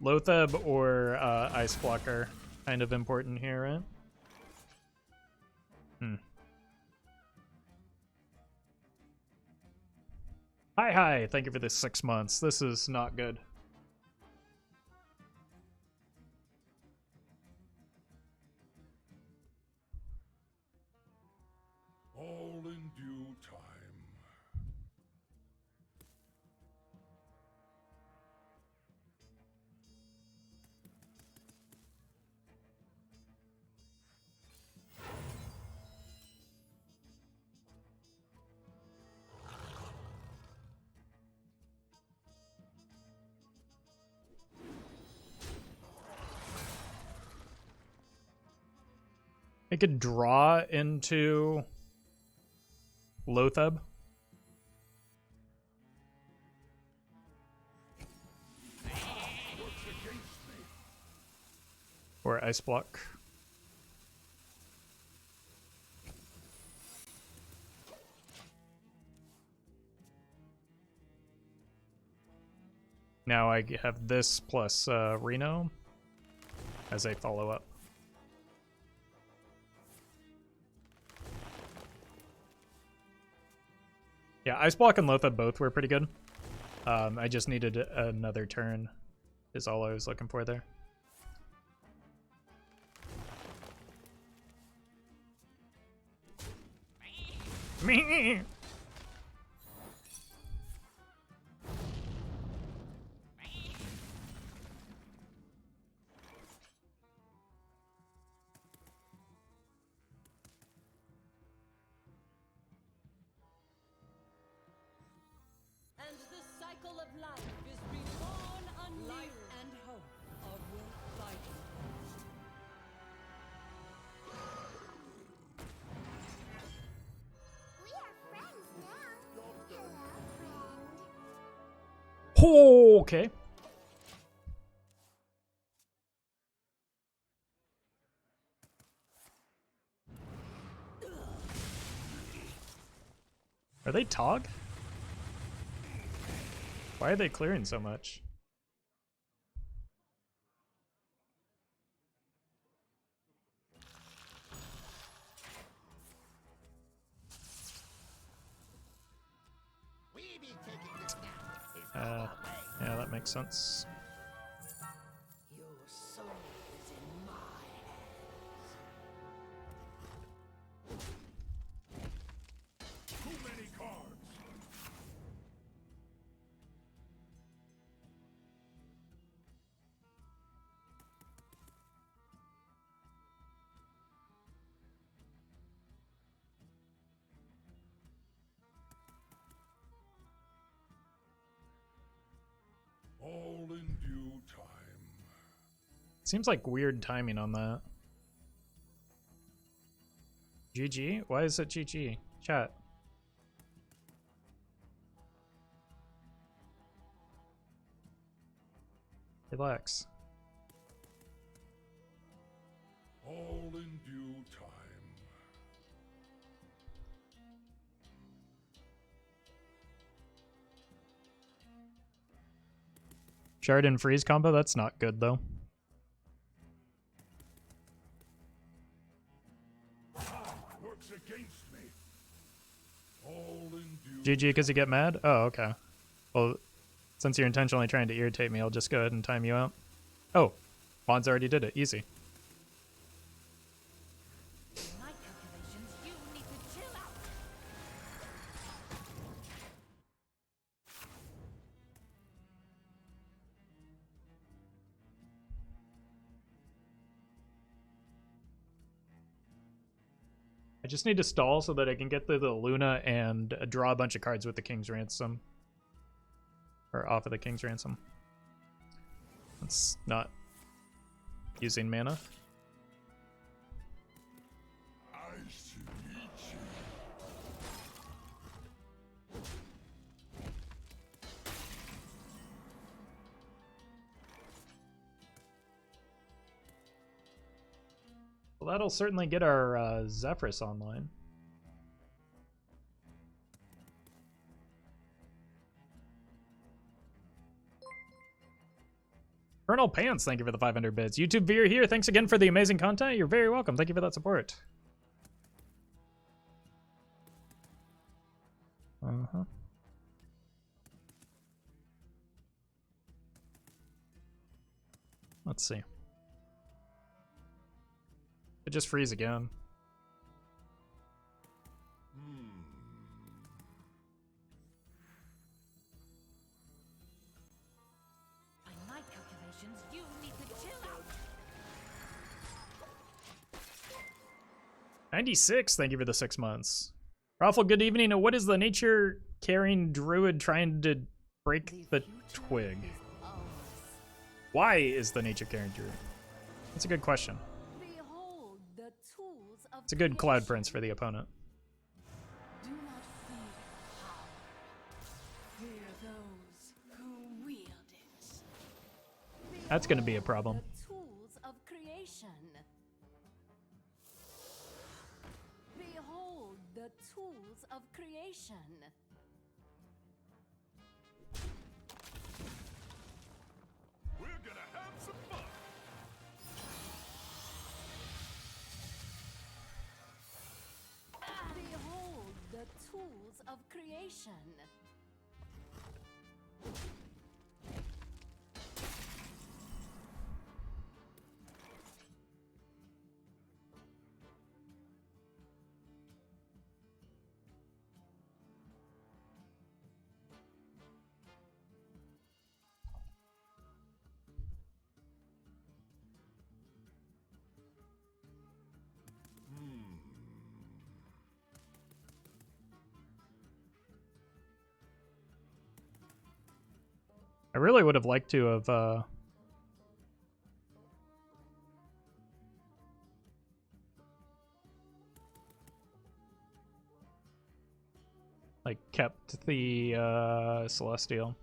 [SPEAKER 1] Lotheb or Ice Blocker kind of important here, right? Hi, thank you for the 6 months. This is not good.
[SPEAKER 3] All in due time.
[SPEAKER 1] I could draw into Lotheb. Or Ice Block. Now I have this plus Reno as a follow-up. Yeah, Ice Block and Lotheb both were pretty good. I just needed another turn is all I was looking for there. Me.
[SPEAKER 4] And the cycle of life is reborn anew. Life and hope are worth fighting for.
[SPEAKER 5] We are friends now. Hello, friend.
[SPEAKER 1] Oh, okay. Are they Tog? Why are they clearing so much? Yeah, that makes sense.
[SPEAKER 2] Your soul is in my hands.
[SPEAKER 1] Seems like weird timing on that. GG? Why is it GG? Chat. Relax.
[SPEAKER 3] All in due time.
[SPEAKER 1] Shard and freeze combo? That's not good though.
[SPEAKER 3] Works against me. All in due
[SPEAKER 1] GG because you get mad? Oh, okay. Well, since you're intentionally trying to irritate me, I'll just go ahead and time you out. Oh, Bonds already did it. Easy.
[SPEAKER 4] My calculations, you need to chill out.
[SPEAKER 1] I just need to stall so that I can get through the Luna and draw a bunch of cards with the King's Ransom. Or off of the King's Ransom. That's not using mana.
[SPEAKER 3] I see you.
[SPEAKER 1] Well, that'll certainly get our Zephyrus online. Colonel Pants, thank you for the 500 bits. YouTube viewer here, thanks again for the amazing content. You're very welcome. Thank you for that support. Uh-huh. Let's see. It just freeze again.
[SPEAKER 4] By my calculations, you need to chill out.
[SPEAKER 1] 96, thank you for the 6 months. Roffle, good evening. What is the nature-caring druid trying to break the twig? Why is the nature-caring druid? That's a good question.
[SPEAKER 4] Behold the tools of
[SPEAKER 1] It's a good cloud
[SPEAKER 4] creation.
[SPEAKER 1] prince for the opponent.
[SPEAKER 4] Do not fear power. Fear those who wield it.
[SPEAKER 1] That's gonna be a
[SPEAKER 4] Behold
[SPEAKER 1] problem.
[SPEAKER 4] The tools of creation. Behold the tools of creation.
[SPEAKER 3] We're gonna have some fun.
[SPEAKER 4] Behold the tools of creation.
[SPEAKER 1] I really would have liked to have like kept the Celestial.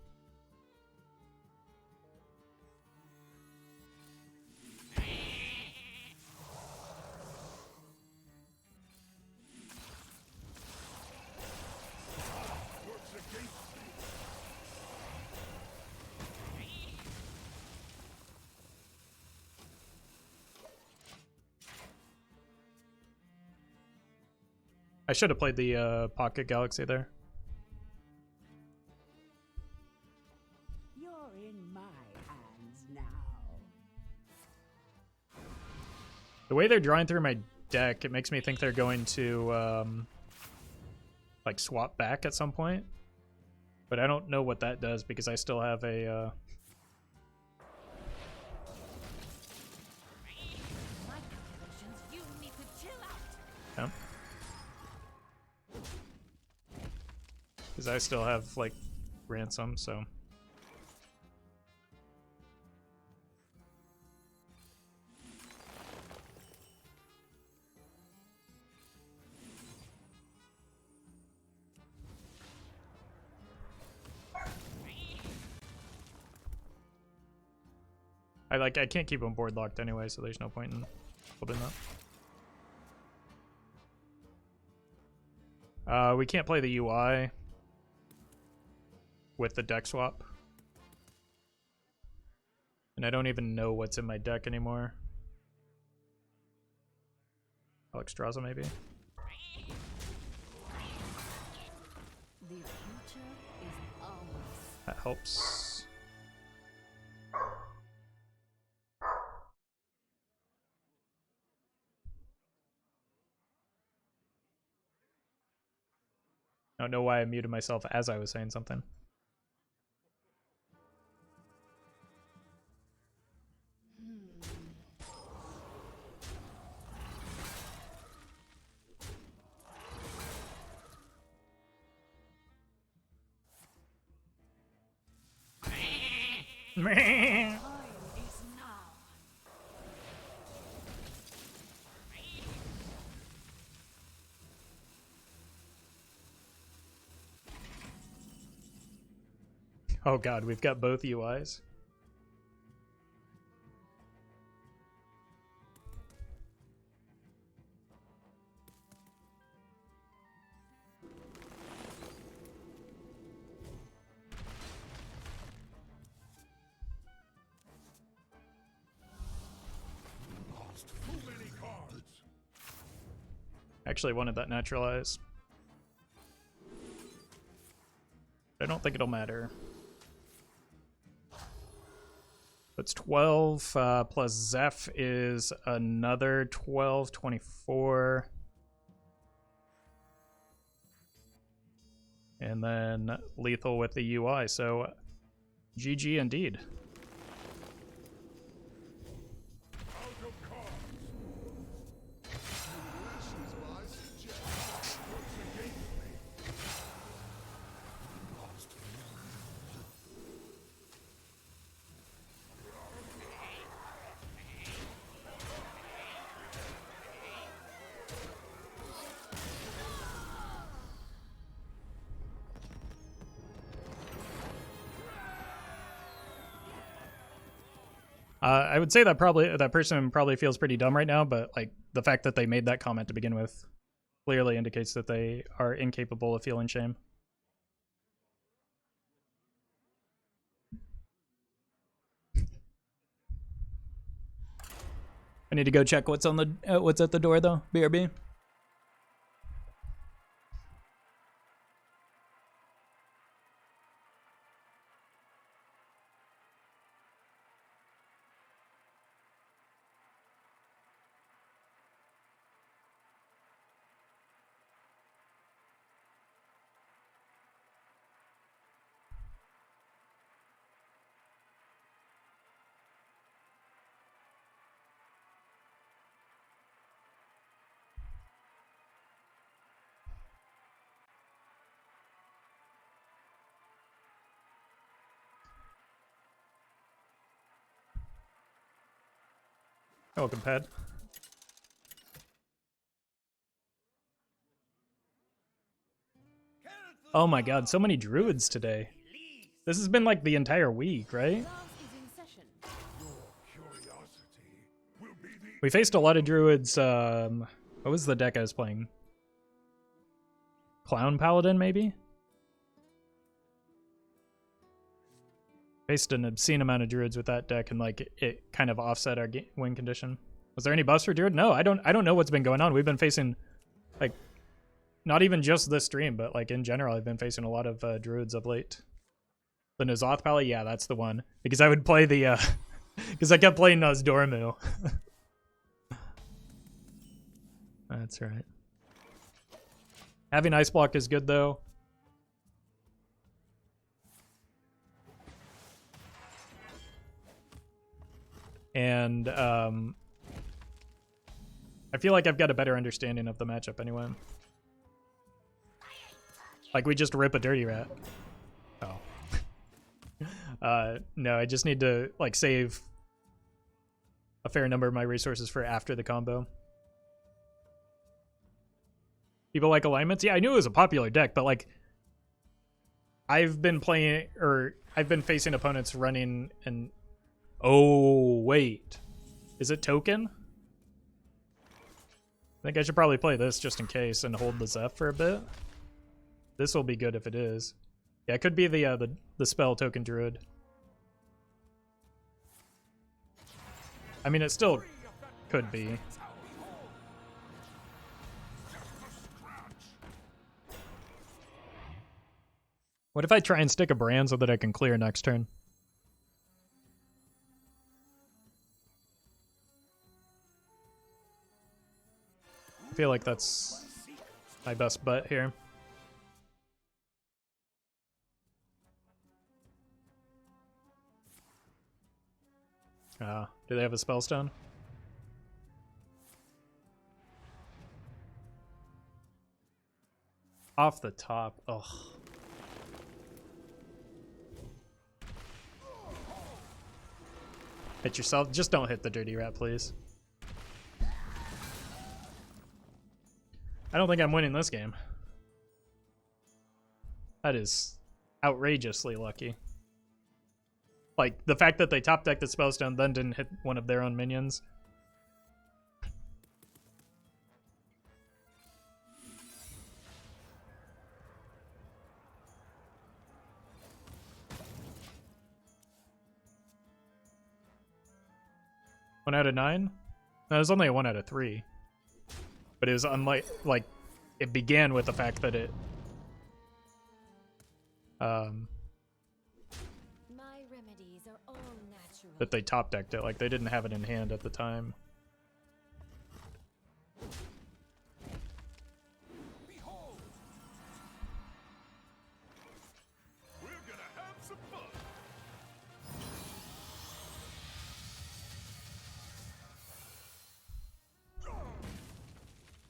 [SPEAKER 3] Works against me.
[SPEAKER 1] I should have played the Pocket Galaxy there.
[SPEAKER 7] You're in my hands now.
[SPEAKER 1] The way they're drawing through my deck, it makes me think they're going to like swap back at some point. But I don't know what that does because I still have a
[SPEAKER 4] My calculations, you need to chill out.
[SPEAKER 1] yeah. Because I still have like ransom, so I can't keep them board locked anyway, so there's no point in holding that. We can't play the UI with the deck swap. And I don't even know what's in my deck anymore. Alexstrasza, maybe?
[SPEAKER 4] The future is ours.
[SPEAKER 1] That helps. I don't know why I muted myself as I was saying something.
[SPEAKER 4] Time is now.
[SPEAKER 1] Oh god, we've got both UIs.
[SPEAKER 3] Lost too many cards.
[SPEAKER 1] Actually wanted that naturalize. I don't think it'll matter. That's 12 plus Zeph is another 12, 24. And then lethal with the UI, so GG indeed.
[SPEAKER 3] Out of cards. Conditions I suggest. Works against me. Lost.
[SPEAKER 1] I would say that that person probably feels pretty dumb right now, but like the fact that they made that comment to begin with clearly indicates that they are incapable of feeling shame. I need to go check what's on the what's at the door though. BRB. Welcome, Pad. Oh my god, so many druids today. This has been like the entire week, right?
[SPEAKER 4] Class is in session.
[SPEAKER 3] Your curiosity will be the
[SPEAKER 1] We faced a lot of druids. What was the deck I was playing? Clown Paladin, maybe? Faced an obscene amount of druids with that deck, and like it kind of offset our win condition. Was there any buffs for druid? No, I don't know what's been going on. We've been facing like not even just this stream, but like in general, I've been facing a lot of druids of late. The N'Zoth Pally, yeah, that's the one. Because I would play the because I kept playing Nozdormu. That's right. Having Ice Block is good though. And I feel like I've got a better understanding of the matchup anyway. Like we just rip a dirty rat. Oh. No, I just need to like save a fair number of my resources for after the combo. People like alignments? Yeah, I knew it was a popular deck, but like I've been playing, or I've been facing opponents running and Oh, wait. Is it token? I think I should probably play this just in case and hold the Zeph for a bit. This will be good if it is. Yeah, it could be the spell token druid. I mean, it still could be. What if I try and stick a brand so that I can clear next turn? I feel like that's my best bet here. Do they have a spellstone? Off the top. Ugh. Hit yourself. Just don't hit the dirty rat, please. I don't think I'm winning this game. That is outrageously lucky. Like, the fact that they top decked the spellstone then didn't hit one of their own minions. One out of 9? No, it was only a 1 out of 3. But it was unlike, like, it began with the fact that it,
[SPEAKER 4] My remedies are all natural.
[SPEAKER 1] that they top decked it. Like, they didn't have it in hand at the time.
[SPEAKER 3] Behold! We're gonna have some fun!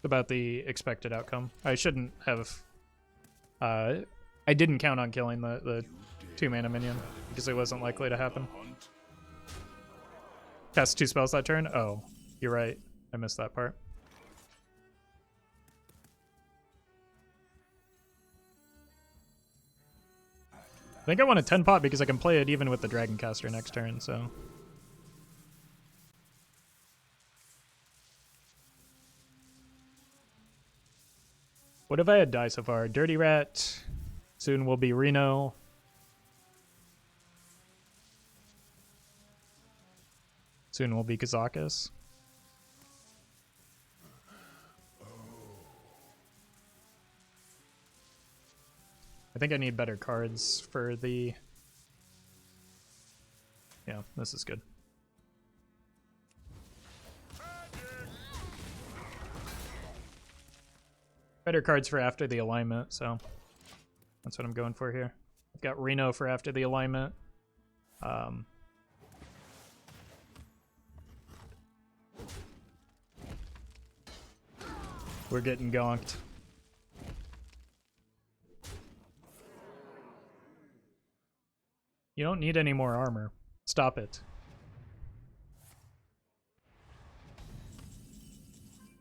[SPEAKER 1] About the expected outcome. I shouldn't have... I didn't count on killing the 2-mana minion, because it wasn't likely to happen. Cast 2 spells that turn? Oh, you're right. I missed that part. I think I want a 10 pot because I can play it even with the Dragon Caster next turn, so... What have I had die so far? Dirty Rat. Soon will be Reno. Soon will be Kazakus. I think I need better cards for the... Yeah, this is good. Better cards for after the alignment, so that's what I'm going for here. I've got Reno for after the alignment. We're getting gonked. You don't need any more armor. Stop it.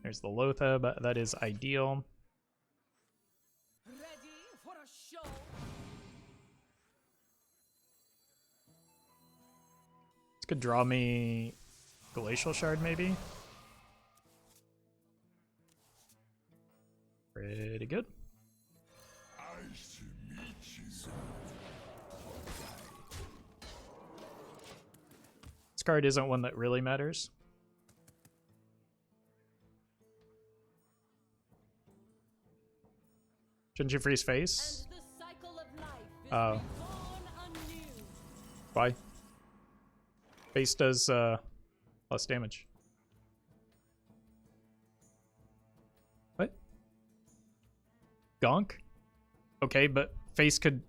[SPEAKER 1] There's the Lothab. That is ideal.
[SPEAKER 2] Ready for a show?
[SPEAKER 1] This could draw me Glacial Shard, maybe. Pretty good.
[SPEAKER 3] Nice to meet you.
[SPEAKER 1] This card isn't one that really matters. Shouldn't you freeze face?
[SPEAKER 4] And the cycle of life is
[SPEAKER 1] Oh.
[SPEAKER 4] reborn anew.
[SPEAKER 1] Why? Face does less damage. What? Gonk? Okay, but face could...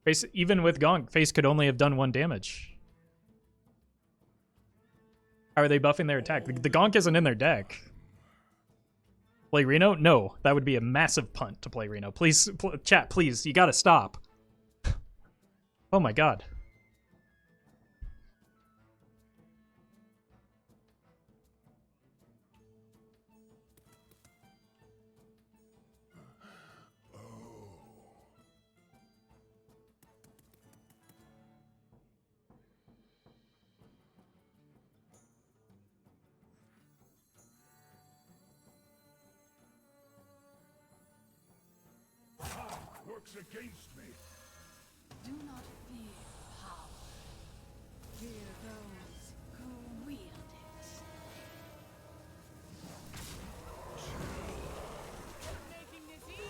[SPEAKER 1] Face, even with Gonk, face could only have done 1 damage. How are they buffing their attack? The Gonk isn't in their deck. Play Reno? No, that would be a massive punt to play Reno. Please, chat, please, you gotta stop. Oh my god.
[SPEAKER 3] against me.
[SPEAKER 4] Do not fear power. Fear those who wield it. Making this easy.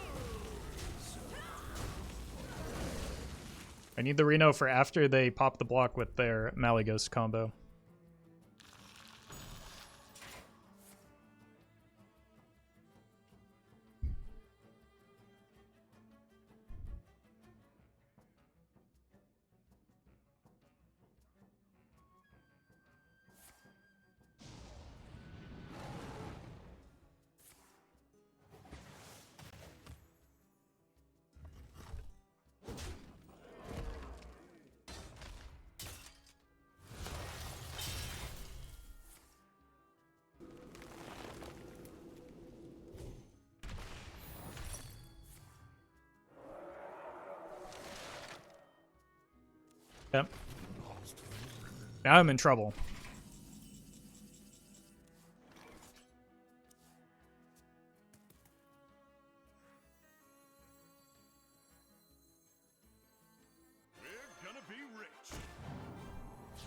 [SPEAKER 1] I need the Reno for after they pop the block with their Malygos combo. Yep. Now I'm in trouble.
[SPEAKER 3] We're gonna be rich.
[SPEAKER 4] Such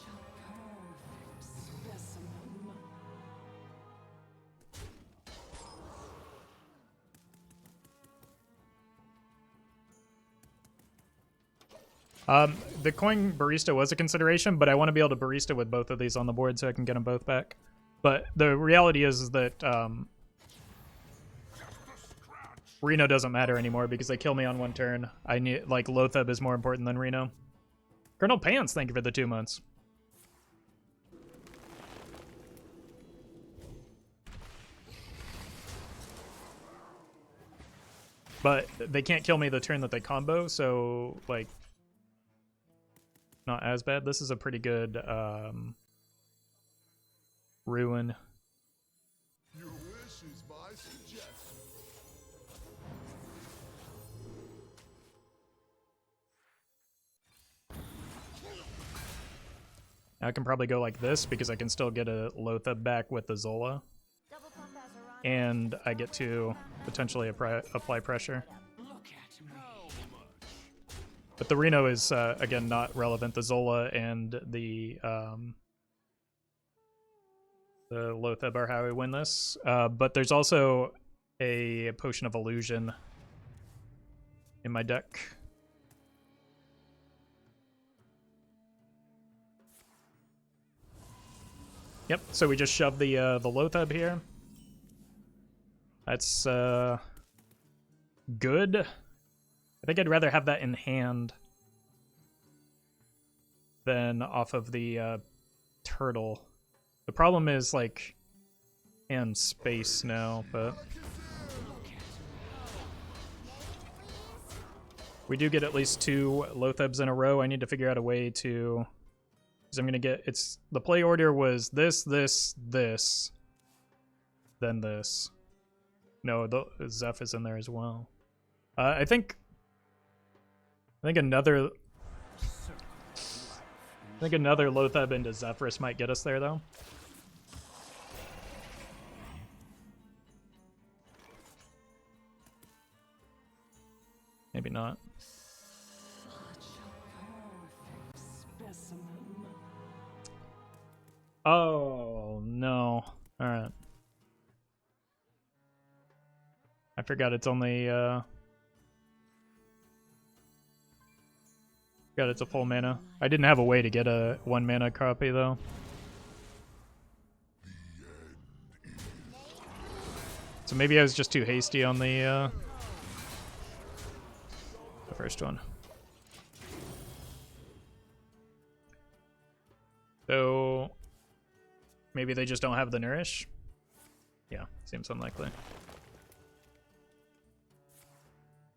[SPEAKER 4] a perfect specimen.
[SPEAKER 1] The coin barista was a consideration, but I want to be able to barista with both of these on the board so I can get them both back. But the reality is that Reno doesn't matter anymore because they kill me on one turn. I need, like, Lotheb is more important than Reno. Colonel Pants, thank you for the 2 months. But they can't kill me the turn that they combo, so, like, not as bad. This is a pretty good ruin.
[SPEAKER 3] Your wish is my suggestion.
[SPEAKER 1] I can probably go like this because I can still get a Lotheb back with the Zola.
[SPEAKER 5] Double pump as a
[SPEAKER 1] And I get to potentially apply pressure. But the Reno is, again, not relevant. The Zola and the Lotheb are how we win this. But there's also a Potion of Illusion in my deck. Yep, so we just shove the Lotheb here. That's good. I think I'd rather have that in hand than off of the turtle. The problem is, like, and space now, but we do get at least 2 Lothebs in a row. I need to figure out a way to, because I'm gonna get, it's, the play order was this, this, this, then this. No, the Zeph is in there as well. I think another Lotheb into Zephyrus might get us there, though. Maybe not.
[SPEAKER 4] Such a perfect specimen.
[SPEAKER 1] Oh, no. Alright. I forgot it's only, forgot it's a full mana. I didn't have a way to get a 1 mana copy, though. So maybe I was just too hasty on the first one. So maybe they just don't have the Nourish? Yeah, seems unlikely.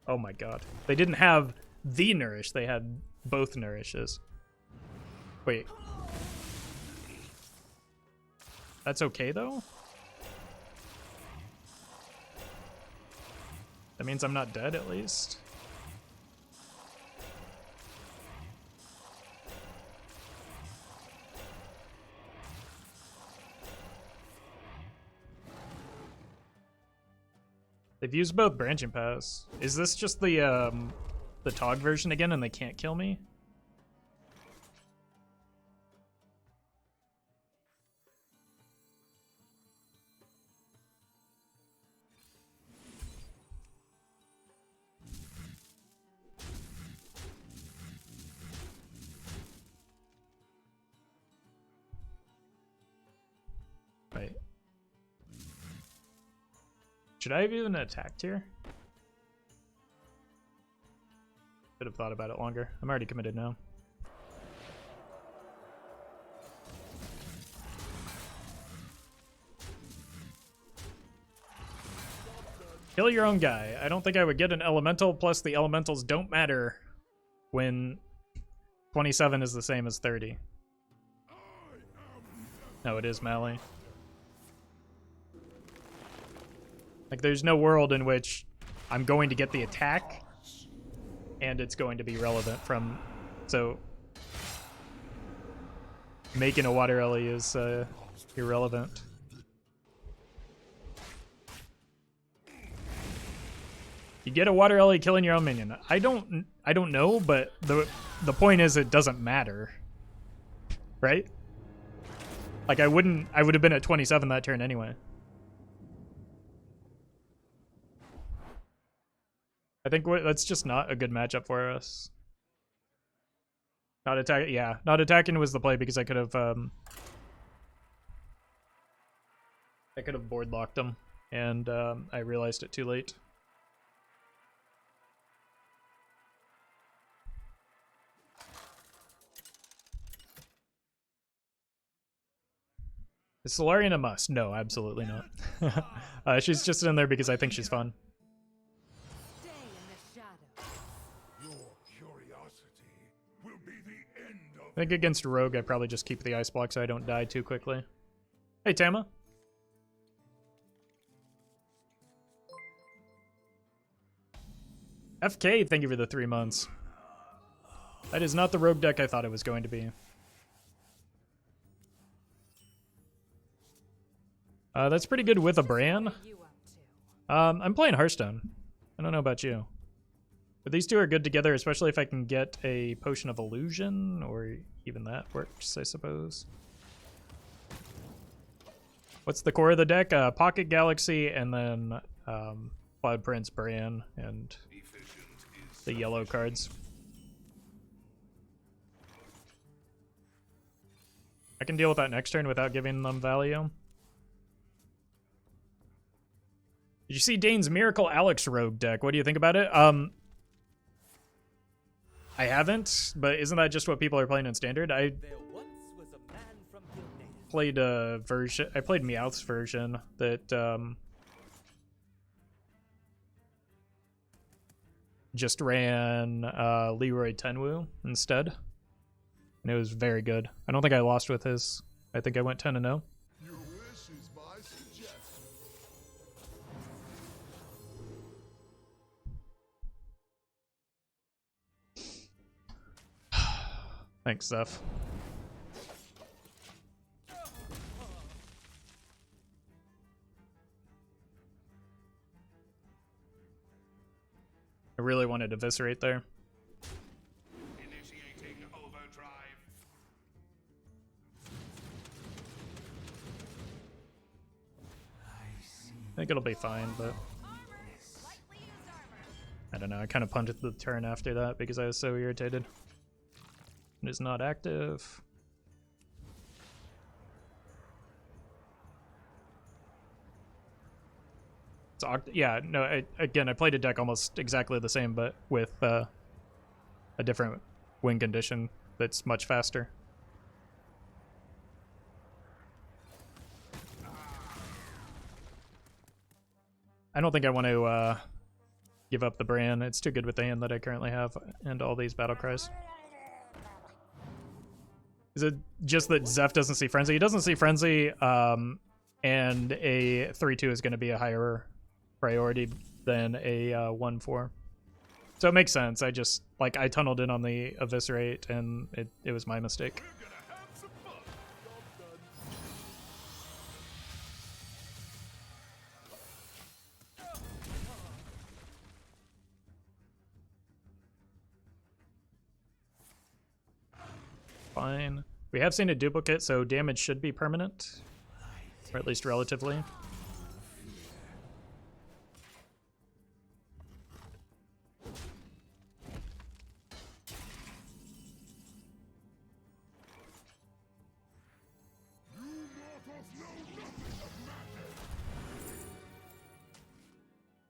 [SPEAKER 1] Oh my god. They didn't have the Nourish, they had both Nourishes. Wait. That's okay, though? That means I'm not dead, at least? They've used both branching paths. Is this just the Tog version again and they can't kill me? Right. Should I have even attacked here? Should have thought about it longer. I'm already committed now. Kill your own guy. I don't think I would get an elemental, plus the elementals don't matter when 27 is the same as 30. No, it is melee. Like, there's no world in which I'm going to get the attack and it's going to be relevant from... So, making a water ellie is irrelevant. You get a water ellie killing your own minion. I don't know, but the point is it doesn't matter. Right? Like, I would have been at 27 that turn anyway. I think that's just not a good matchup for us. Not attack, yeah, not attacking was the play because I could have board locked them, and I realized it too late. Is Solarian a must? No, absolutely not. She's just in there because I think she's fun.
[SPEAKER 4] Stay in the shadow.
[SPEAKER 3] Your curiosity will be the end of
[SPEAKER 1] I think against Rogue, I probably just keep the ice block so I don't die too quickly. Hey, Tama. FK, thank you for the 3 months. That is not the Rogue deck I thought it was going to be. That's pretty good with a Bran.
[SPEAKER 4] What are you up to?
[SPEAKER 1] I'm playing Hearthstone. I don't know about you. But these two are good together, especially if I can get a Potion of Illusion, or even that works, I suppose. What's the core of the deck? Pocket Galaxy, and then Cloud Prince, Bran, and the yellow cards. I can deal with that next turn without giving them value. Did you see Dane's Miracle Alex Rogue deck? What do you think about it? I haven't, but isn't that just what people are playing in Standard? I
[SPEAKER 6] There once was a man from Gilneas.
[SPEAKER 1] played a version. I played Meowth's version that just ran Leroy Tenwu instead, and it was very good. I don't think I lost with his. I think I went 10-0.
[SPEAKER 3] your wish is my suggestion.
[SPEAKER 1] Thanks, Zeph. I really wanted to eviscerate there.
[SPEAKER 3] Initiating overdrive.
[SPEAKER 1] I think it'll be fine, but I don't know. I kind of punted the turn after that because I was so irritated. It is not active. It's yeah, no, again, I played a deck almost exactly the same, but with a different win condition that's much faster. I don't think I want to give up the Bran. It's too good with the hand that I currently have and all these battle cries. Is it just that Zeph doesn't see Frenzy? He doesn't see Frenzy, and a 3-2 is going to be a higher priority than a 1-4. So it makes sense. I just, like, I tunneled in on the Eviscerate, and it was my mistake. fine. We have seen a duplicate, so damage should be permanent, or at least relatively.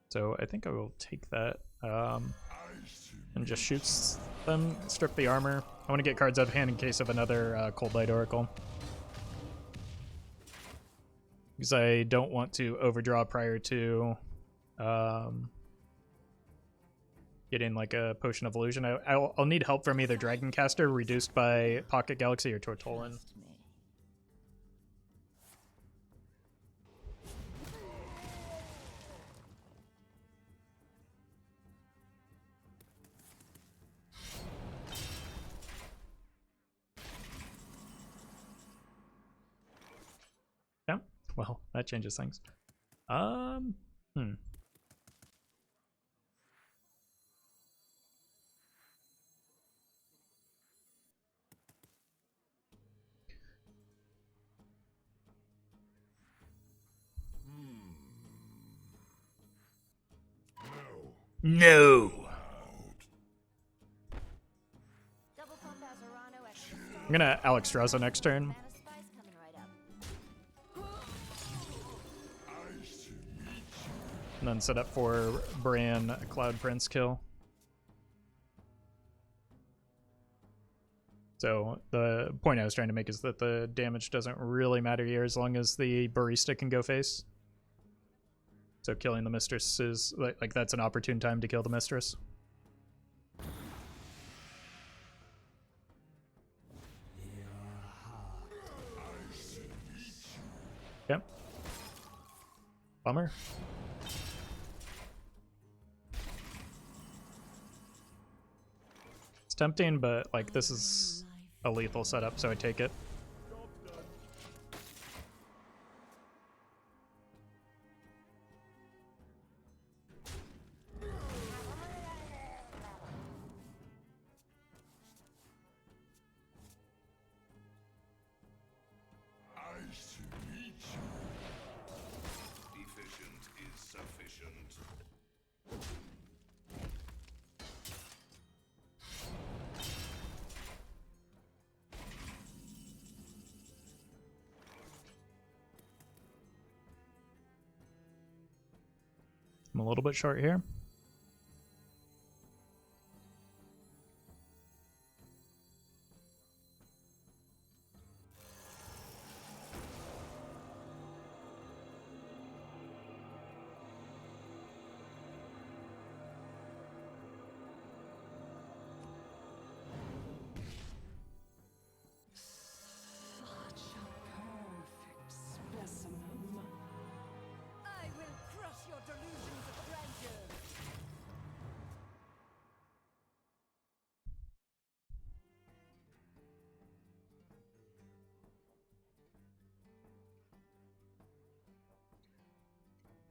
[SPEAKER 1] So I think I will take that and just shoots them, strip the armor. I want to get cards out of hand in case of another Cold Light Oracle. Because I don't want to overdraw prior to getting like a Potion of Illusion. I'll need help from either Dragoncaster, reduced by Pocket Galaxy, or Tortollan. Yeah, well, that changes things. No.
[SPEAKER 5] Double pump Azarano extra strong.
[SPEAKER 1] I'm gonna Alexstrasza next turn,
[SPEAKER 5] Mana spice coming right up.
[SPEAKER 1] and then set up for Bran Cloud Prince kill. So the point I was trying to make is that the damage doesn't really matter here as long as the Barista can go face. So killing the Mistress is like that's an opportune time to kill the Mistress. Yep. Bummer. It's tempting, but like this is a lethal setup, so I take it.
[SPEAKER 3] Efficient is sufficient.
[SPEAKER 1] I'm a little bit short here.
[SPEAKER 4] Such a perfect specimen. I will crush your delusions of grandeur.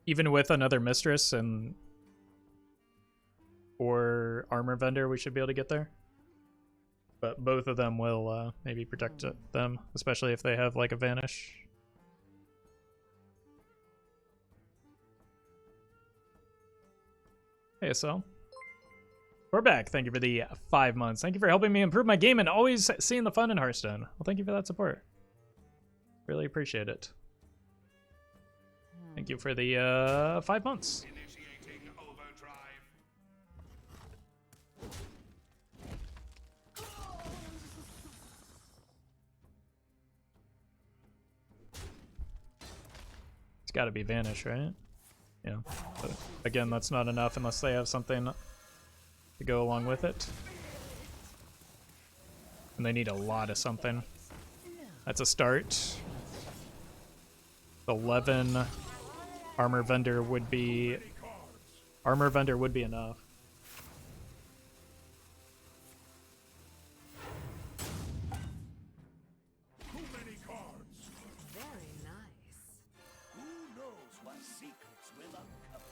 [SPEAKER 1] Even with another Mistress and or Armor Vendor, we should be able to get there. But both of them will maybe protect them, especially if they have like a Vanish. Hey, so we're back. Thank you for the 5 months. Thank you for helping me improve my game and always seeing the fun in Hearthstone. Well, thank you for that support. Really appreciate it. Thank you for the 5 months.
[SPEAKER 3] Initiating overdrive.
[SPEAKER 1] It's got to be Vanish, right? Yeah. But again, that's not enough unless they have something to go along with it. And they need a lot of something. That's a start. 11 Armor Vendor would be... Armor Vendor would be enough.
[SPEAKER 3] Too many cards.
[SPEAKER 4] Very nice.
[SPEAKER 2] Who knows what secrets will uncover?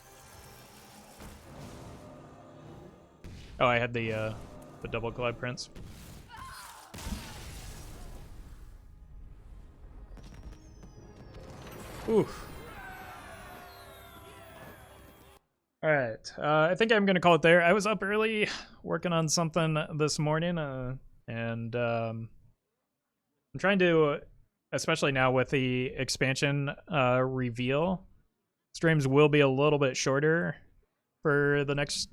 [SPEAKER 1] Oh, I had the double Cloud Prince. Oof. All right. I think I'm going to call it there. I was up early working on something this morning, and I'm trying to, especially now with the expansion reveal, streams will be a little bit shorter for the next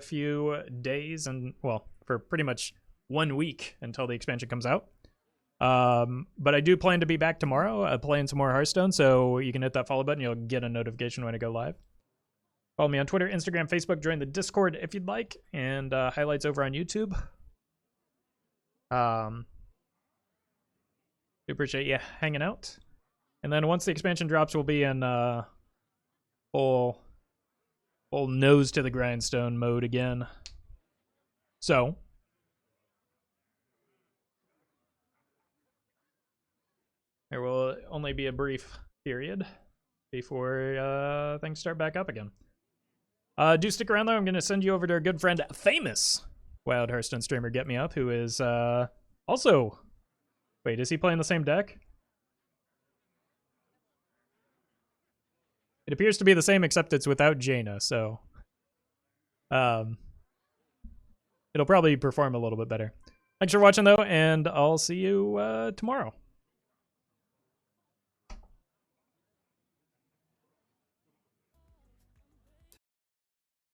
[SPEAKER 1] few days, and, well, for pretty much 1 week until the expansion comes out. But I do plan to be back tomorrow playing some more Hearthstone, so you can hit that follow button. You'll get a notification when I go live. Follow me on Twitter, Instagram, Facebook. Join the Discord if you'd like, and highlights over on YouTube. Do appreciate you hanging out. And then once the expansion drops, we'll be in full nose to the grindstone mode again. So there will only be a brief period before things start back up again. Do stick around, though. I'm going to send you over to our good friend, famous Wild Hearthstone streamer Get Me Up, who is also... Wait, is he playing the same deck? It appears to be the same, except it's without Jaina, so... it'll probably perform a little bit better. Thanks for watching, though, and I'll see you tomorrow.